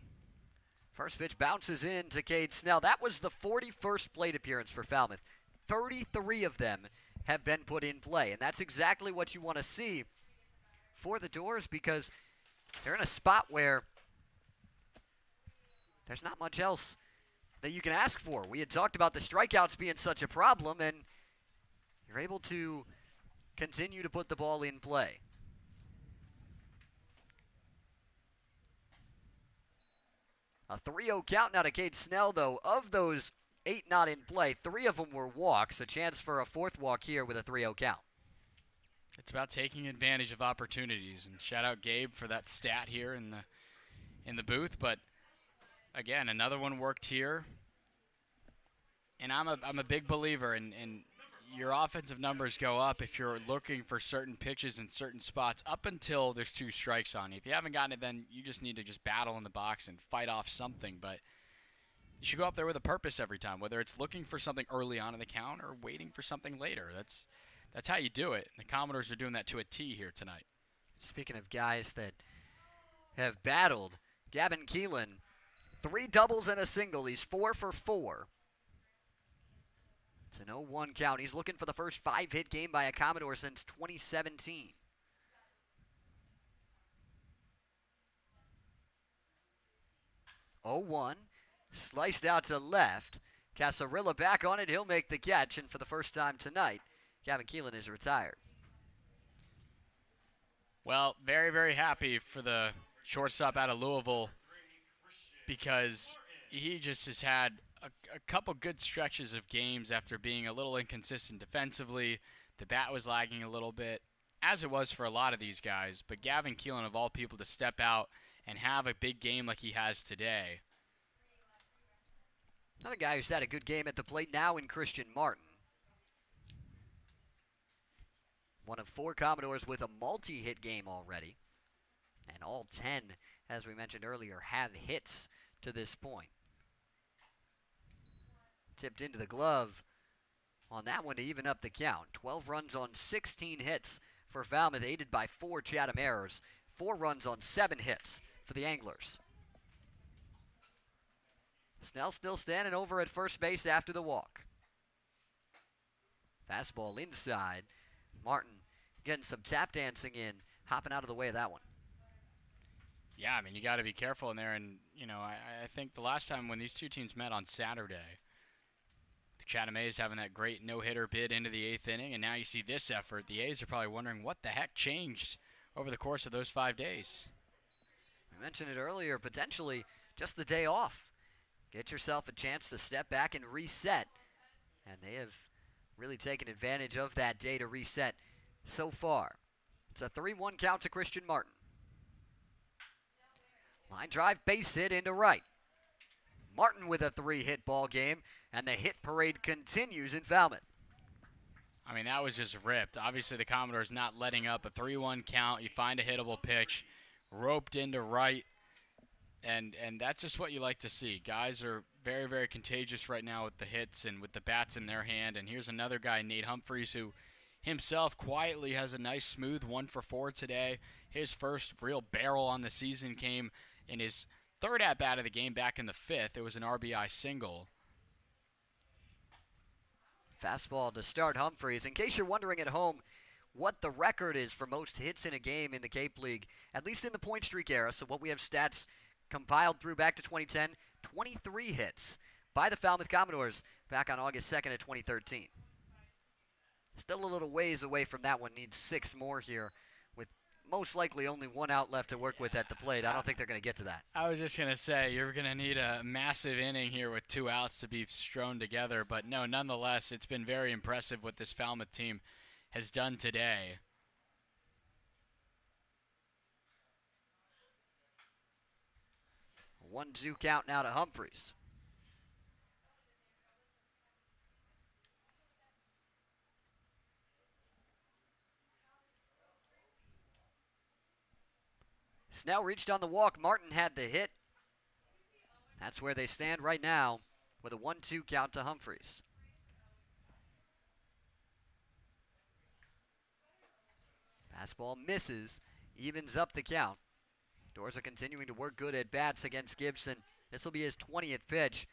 First pitch bounces in to Cade Snell. That was the 41st plate appearance for Falmouth. 33 of them have been put in play, and that's exactly what you want to see for the Doors, because they're in a spot where there's not much else that you can ask for. We had talked about the strikeouts being such a problem, and you're able to continue to put the ball in play. A 3-0 count now to Cade Snell, though. Of those 8 not in play, 3 of them were walks. A chance for a 4th walk here with a 3-0 count. It's about taking advantage of opportunities, and shout out Gabe for that stat here in the booth. But again, another one worked here, and I'm a big believer in your offensive numbers go up if you're looking for certain pitches in certain spots up until there's 2 strikes on you. If you haven't gotten it, then you just need to just battle in the box and fight off something. But you should go up there with a purpose every time, whether it's looking for something early on in the count or waiting for something later. That's how you do it. The Commodores are doing that to a T here tonight. Speaking of guys that have battled, Gavin Keelan, 3 doubles and a single. He's 4 for 4. It's an 0-1 count. He's looking for the first 5-hit game by a Commodore since 2017. 0-1. Sliced out to left. Casarilla back on it. He'll make the catch, and for the first time tonight, Gavin Keelan is retired. Well, very, very happy for the shortstop out of Louisville because he just has had a couple good stretches of games after being a little inconsistent defensively. The bat was lagging a little bit, as it was for a lot of these guys. But Gavin Keelan, of all people, to step out and have a big game like he has today. Another guy who's had a good game at the plate now in Christian Martin. One of 4 Commodores with a multi-hit game already. And all 10, as we mentioned earlier, have hits to this point. Tipped into the glove on that one to even up the count. 12 runs on 16 hits for Falmouth, aided by 4 Chatham errors. 4 runs on 7 hits for the Anglers. Snell still standing over at first base after the walk. Fastball inside. Martin getting some tap dancing in, hopping out of the way of that one. Yeah, I mean, you got to be careful in there. And, you know, I think the last time when these two teams met on Saturday, the Chatham A's having that great no-hitter bid into the 8th inning, and now you see this effort. The A's are probably wondering what the heck changed over the course of those 5 days. I mentioned it earlier, potentially just the day off. Get yourself a chance to step back and reset. And they have really taken advantage of that day to reset so far. It's a 3-1 count to Christian Martin. Line drive, base hit into right. Martin with a 3-hit ball game, and the hit parade continues in Falmouth. I mean, that was just ripped. Obviously, the Commodores not letting up. A 3-1 count. You find a hittable pitch, roped into right. And that's just what you like to see. Guys are very, very contagious right now with the hits and with the bats in their hand. And here's another guy, Nate Humphreys, who himself quietly has a nice, smooth 1-for-4 today. His first real barrel on the season came in his 3rd at-bat of the game back in the 5th. It was an RBI single. Fastball to start Humphreys. In case you're wondering at home what the record is for most hits in a game in the Cape League, at least in the point streak era, so what we have stats compiled through back to 2010, 23 hits by the Falmouth Commodores back on August 2nd of 2013. Still a little ways away from that one. Needs 6 more here with most likely only 1 out left to work with at the plate. I don't think they're going to get to that. I was just going to say, you're going to need a massive inning here with 2 outs to be strewn together. But no, nonetheless, it's been very impressive what this Falmouth team has done today. 1-2 count now to Humphreys. Snell reached on the walk. Martin had the hit. That's where they stand right now with a 1-2 count to Humphreys. Fastball misses, evens up the count. Doors are continuing to work good at bats against Gibson. This will be his 20th pitch.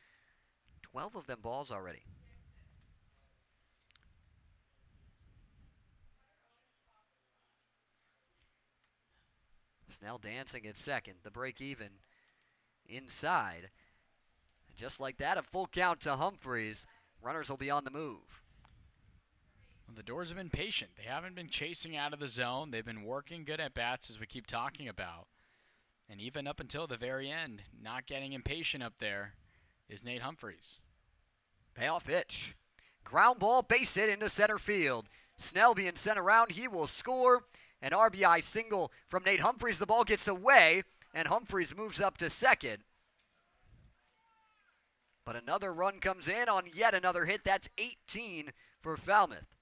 12 of them balls already. Snell dancing at second. The break even inside. And just like that, a full count to Humphreys. Runners will be on the move. Well, the Doors have been patient. They haven't been chasing out of the zone. They've been working good at bats, as we keep talking about. And even up until the very end, not getting impatient up there is Nate Humphreys. Payoff pitch. Ground ball, base hit into center field. Snell being sent around. He will score. An RBI single from Nate Humphreys. The ball gets away, and Humphreys moves up to second. But another run comes in on yet another hit. That's 18 for Falmouth.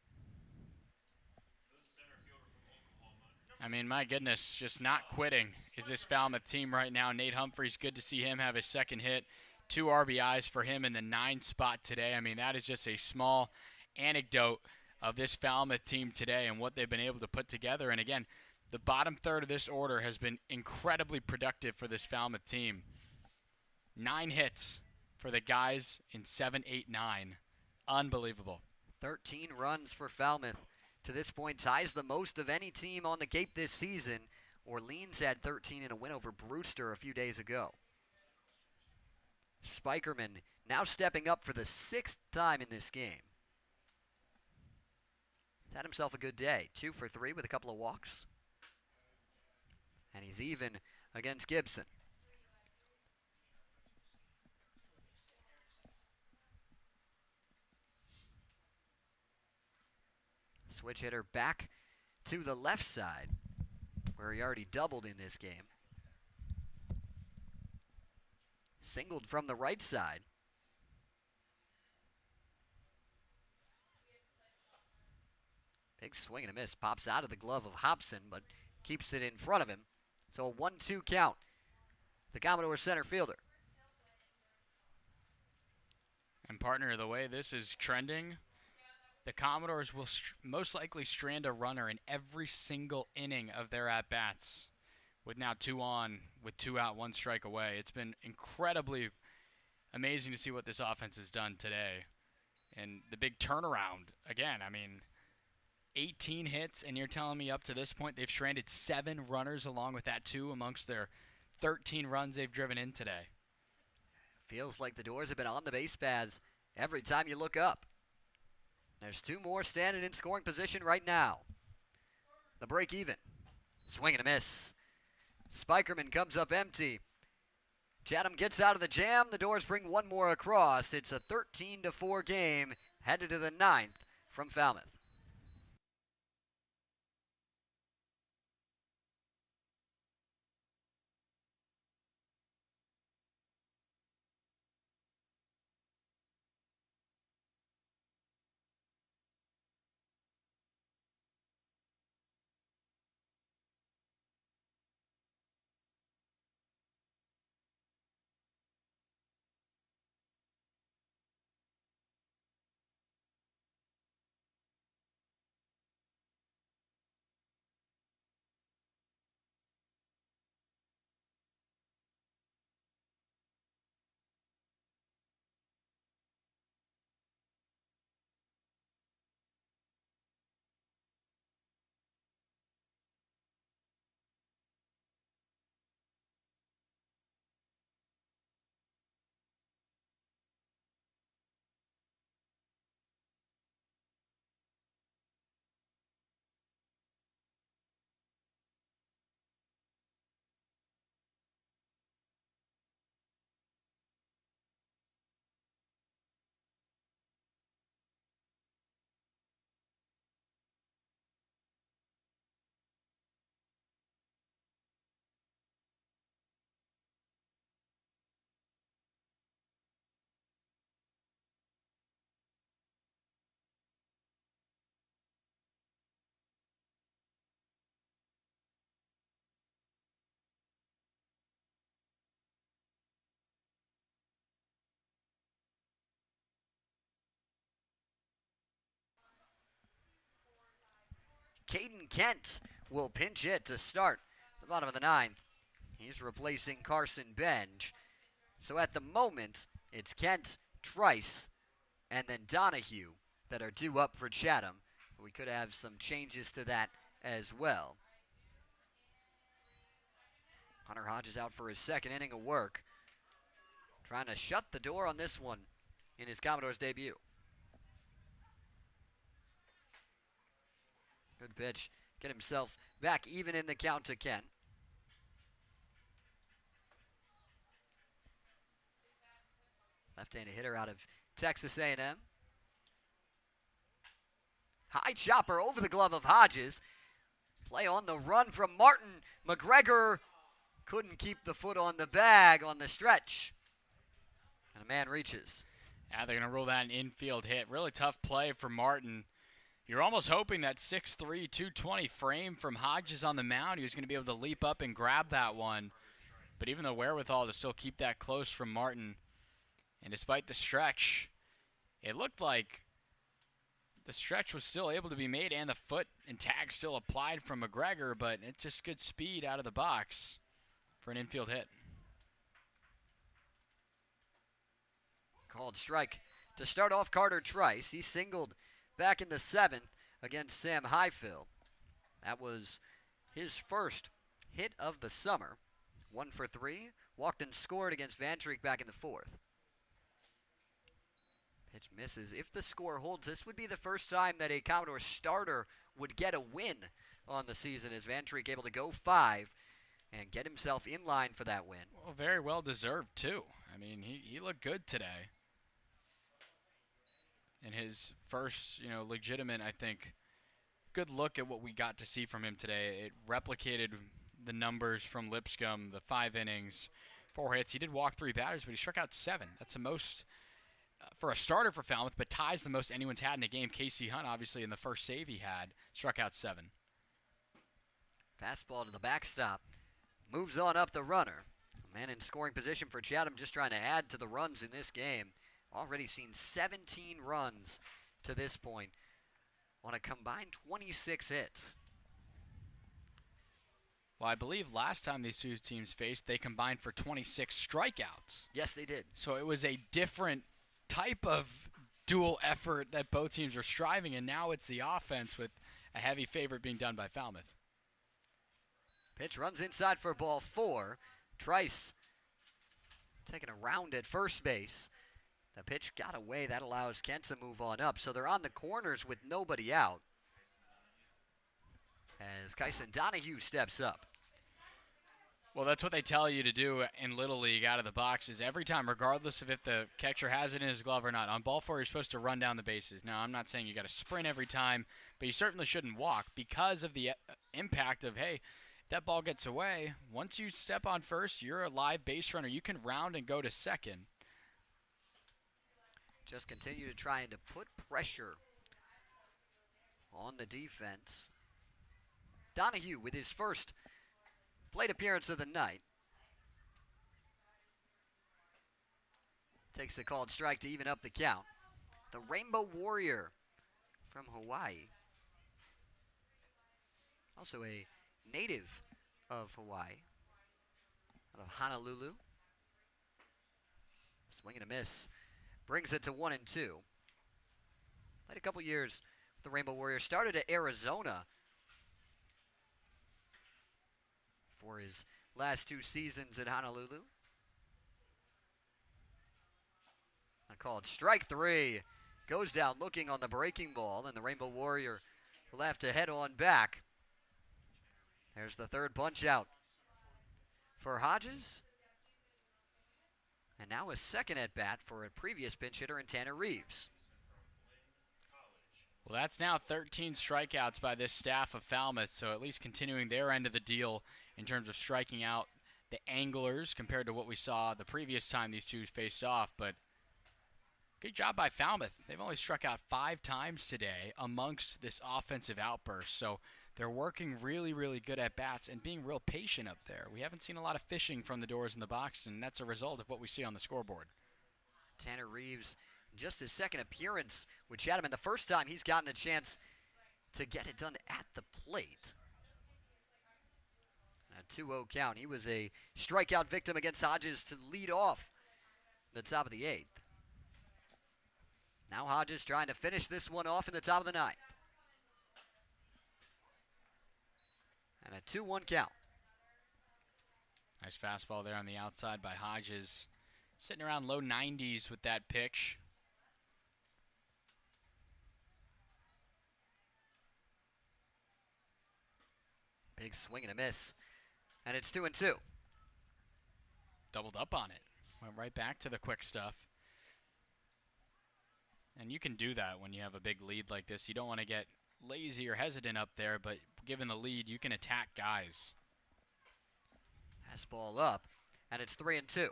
I mean, my goodness, just not quitting is this Falmouth team right now. Nate Humphreys, good to see him have his second hit. 2 RBIs for him in the 9 spot today. I mean, that is just a small anecdote of this Falmouth team today and what they've been able to put together. And again, the bottom third of this order has been incredibly productive for this Falmouth team. 9 hits for the guys in 7, 8, 9. Unbelievable. 13 runs for Falmouth. To this point, ties the most of any team on the Cape this season. Orleans had 13 in a win over Brewster a few days ago. Spikerman now stepping up for the 6th time in this game. He's had himself a good day. 2 for 3 with a couple of walks. And he's even against Gibson. Switch hitter back to the left side, where he already doubled in this game. Singled from the right side. Big swing and a miss. Pops out of the glove of Hobson, but keeps it in front of him. So a 1-2 count. The Commodore center fielder. And partner, the way this is trending, the Commodores will most likely strand a runner in every single inning of their at-bats, with now 2 on, with 2 out, 1 strike away. It's been incredibly amazing to see what this offense has done today. And the big turnaround, again, I mean, 18 hits, and you're telling me up to this point they've stranded 7 runners along with that 2 amongst their 13 runs they've driven in today. Feels like the Doors have been on the base paths every time you look up. There's 2 more standing in scoring position right now. The break even. Swing and a miss. Spikerman comes up empty. Chatham gets out of the jam. The Doors bring 1 more across. It's a 13-4 game headed to the 9th from Falmouth. Caden Kent will pinch hit to start the bottom of the 9th. He's replacing Carson Benj. So at the moment, it's Kent, Trice, and then Donahue that are due up for Chatham. We could have some changes to that as well. Hunter Hodges out for his 2nd inning of work. Trying to shut the door on this one in his Commodores debut. Good pitch. Get himself back even in the count to Kent. Left-handed hitter out of Texas A&M. High chopper over the glove of Hodges. Play on the run from Martin. McGregor couldn't keep the foot on the bag on the stretch. And a man reaches. Yeah, they're going to rule that an infield hit. Really tough play for Martin. You're almost hoping that 6'3", 220 frame from Hodges on the mound, he was going to be able to leap up and grab that one. But even the wherewithal to still keep that close from Martin. And despite the stretch, it looked like the stretch was still able to be made and the foot and tag still applied from McGregor, but it's just good speed out of the box for an infield hit. Called strike to start off Carter Trice. He singled back in the 7th against Sam Highfield. That was his first hit of the summer. 1 for 3. Walked and scored against Van Treek back in the 4th. Pitch misses. If the score holds, this would be the first time that a Commodore starter would get a win on the season, as Van Treek able to go 5 and get himself in line for that win. Well, very well deserved, too. I mean, he looked good today. In his first, legitimate, I think, good look at what we got to see from him today. It replicated the numbers from Lipscomb, the 5 innings, 4 hits. He did walk 3 batters, but he struck out 7. That's the most for a starter for Falmouth, but ties the most anyone's had in a game. Casey Hunt, obviously, in the first save he had, struck out 7. Fastball to the backstop. Moves on up the runner. A man in scoring position for Chatham, just trying to add to the runs in this game. Already seen 17 runs to this point on a combined 26 hits. Well, I believe last time these two teams faced, they combined for 26 strikeouts. Yes, they did. So it was a different type of dual effort that both teams were striving, and now it's the offense with a heavy favorite being done by Falmouth. Pitch runs inside for ball 4. Trice taking a round at first base. The pitch got away. That allows Kent to move on up. So they're on the corners with nobody out, as Kyson Donahue steps up. Well, that's what they tell you to do in Little League out of the box, is every time, regardless of if the catcher has it in his glove or not, on ball 4 you're supposed to run down the bases. Now, I'm not saying you got to sprint every time, but you certainly shouldn't walk because of the impact of, hey, if that ball gets away, once you step on first, you're a live base runner. You can round and go to second. Just continue to try and to put pressure on the defense. Donahue with his first plate appearance of the night. Takes a called strike to even up the count. The Rainbow Warrior from Hawaii. Also a native of Hawaii, out of Honolulu. Swing and a miss. Brings it to 1-2. Played a couple years with the Rainbow Warriors. Started at Arizona for his last 2 seasons at Honolulu. A called strike 3. Goes down looking on the breaking ball, and the Rainbow Warrior will have to head on back. There's the third punch out for Hodges. And now a second at bat for a previous pinch hitter in Tanner Reeves. Well, that's now 13 strikeouts by this staff of Falmouth, so at least continuing their end of the deal in terms of striking out the Anglers compared to what we saw the previous time these two faced off. But good job by Falmouth. They've only struck out 5 times today amongst this offensive outburst, so they're working really, really good at bats and being real patient up there. We haven't seen a lot of fishing from the doors in the box, and that's a result of what we see on the scoreboard. Tanner Reeves, just his second appearance with Chatham, and the first time he's gotten a chance to get it done at the plate. A 2-0 count. He was a strikeout victim against Hodges to lead off the top of the 8th. Now Hodges trying to finish this one off in the top of the 9th. And a 2-1 count. Nice fastball there on the outside by Hodges. Sitting around low 90s with that pitch. Big swing and a miss. And it's 2-2. Doubled up on it. Went right back to the quick stuff. And you can do that when you have a big lead like this. You don't want to get lazy or hesitant up there, but given the lead, you can attack guys. Fastball up, and it's 3-2.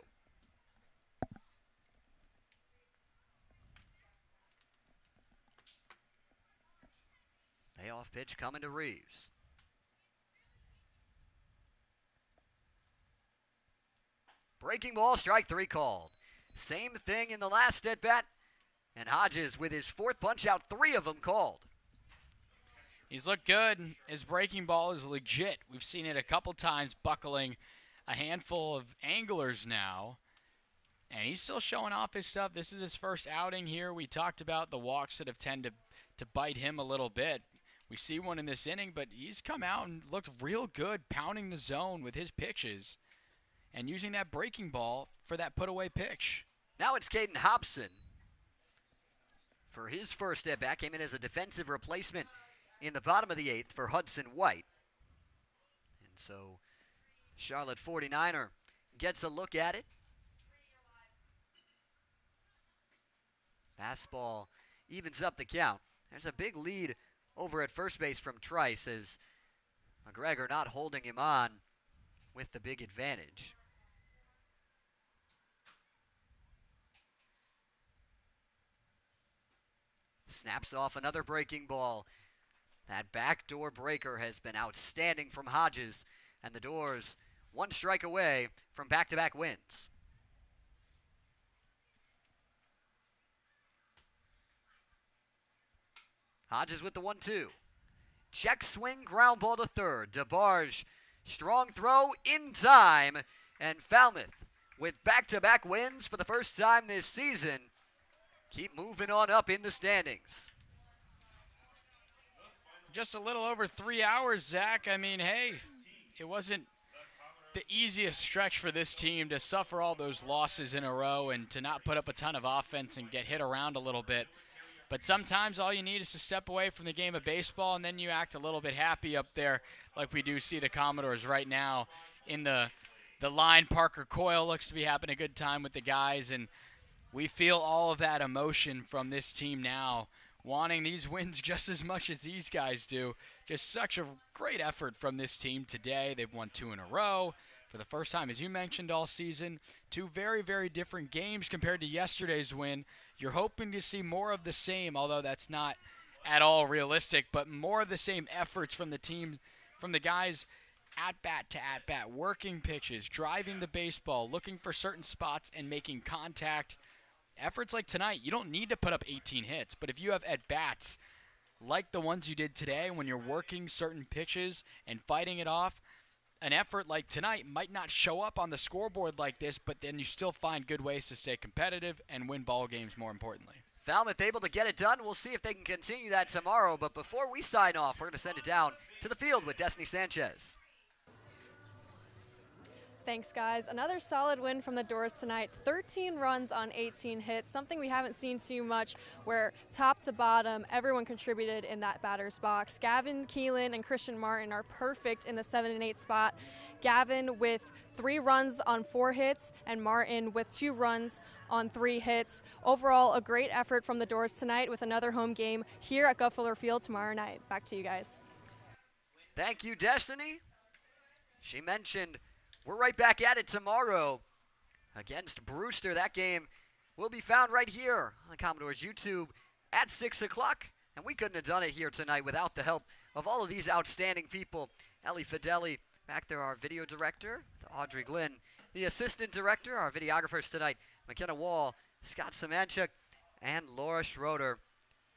Payoff pitch coming to Reeves. Breaking ball, strike 3 called. Same thing in the last at bat, and Hodges with his 4th punch out, 3 of them called. He's looked good. His breaking ball is legit. We've seen it a couple times buckling a handful of Anglers now. And he's still showing off his stuff. This is his first outing here. We talked about the walks that have tended to bite him a little bit. We see one in this inning, but he's come out and looked real good pounding the zone with his pitches and using that breaking ball for that put-away pitch. Now it's Caden Hobson for his first at bat. Came in as a defensive replacement in the bottom of the 8th for Hudson White. And so Charlotte 49er gets a look at it. Fastball evens up the count. There's a big lead over at first base from Trice as McGregor not holding him on with the big advantage. Snaps off another breaking ball. That backdoor breaker has been outstanding from Hodges, and the Doors one strike away from back-to-back wins. Hodges with the 1-2. Check swing, ground ball to third. DeBarge, strong throw in time, and Falmouth with back-to-back wins for the first time this season. Keep moving on up in the standings. Just a little over 3 hours, Zach. I mean, hey, it wasn't the easiest stretch for this team to suffer all those losses in a row and to not put up a ton of offense and get hit around a little bit. But sometimes all you need is to step away from the game of baseball, and then you act a little bit happy up there like we do see the Commodores right now in the line. Parker Coyle looks to be having a good time with the guys, and we feel all of that emotion from this team now, wanting these wins just as much as these guys do. Just such a great effort from this team today. They've won 2 in a row for the first time, as you mentioned, all season. 2 very, very different games compared to yesterday's win. You're hoping to see more of the same, although that's not at all realistic, but more of the same efforts from the team, from the guys at-bat to at-bat, working pitches, driving the baseball, looking for certain spots and making contact. Efforts like tonight, you don't need to put up 18 hits, but if you have at-bats like the ones you did today when you're working certain pitches and fighting it off, an effort like tonight might not show up on the scoreboard like this, but then you still find good ways to stay competitive and win ball games, more importantly. Falmouth able to get it done. We'll see if they can continue that tomorrow, but before we sign off, we're going to send it down to the field with Destiny Sanchez. Thanks, guys. Another solid win from the Doors tonight. 13 runs on 18 hits, something we haven't seen too much, where top to bottom, everyone contributed in that batter's box. Gavin Keelan and Christian Martin are perfect in the 7 and 8 spot. Gavin with 3 runs on 4 hits, and Martin with 2 runs on 3 hits. Overall, a great effort from the Doors tonight with another home game here at Gov Fuller Field tomorrow night. Back to you guys. Thank you, Destiny. She mentioned we're right back at it tomorrow against Brewster. That game will be found right here on Commodores YouTube at 6 o'clock. And we couldn't have done it here tonight without the help of all of these outstanding people. Ellie Fideli, back there, our video director, Audrey Glynn, the assistant director, our videographers tonight, McKenna Wall, Scott Semanchuk, and Laura Schroeder.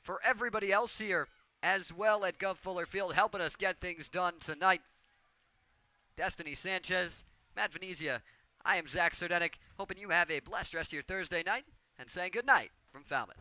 For everybody else here as well at Gov Fuller Field, helping us get things done tonight, Destiny Sanchez, Matt Venezia, I am Zach Sardenik, hoping you have a blessed rest of your Thursday night, and saying good night from Falmouth.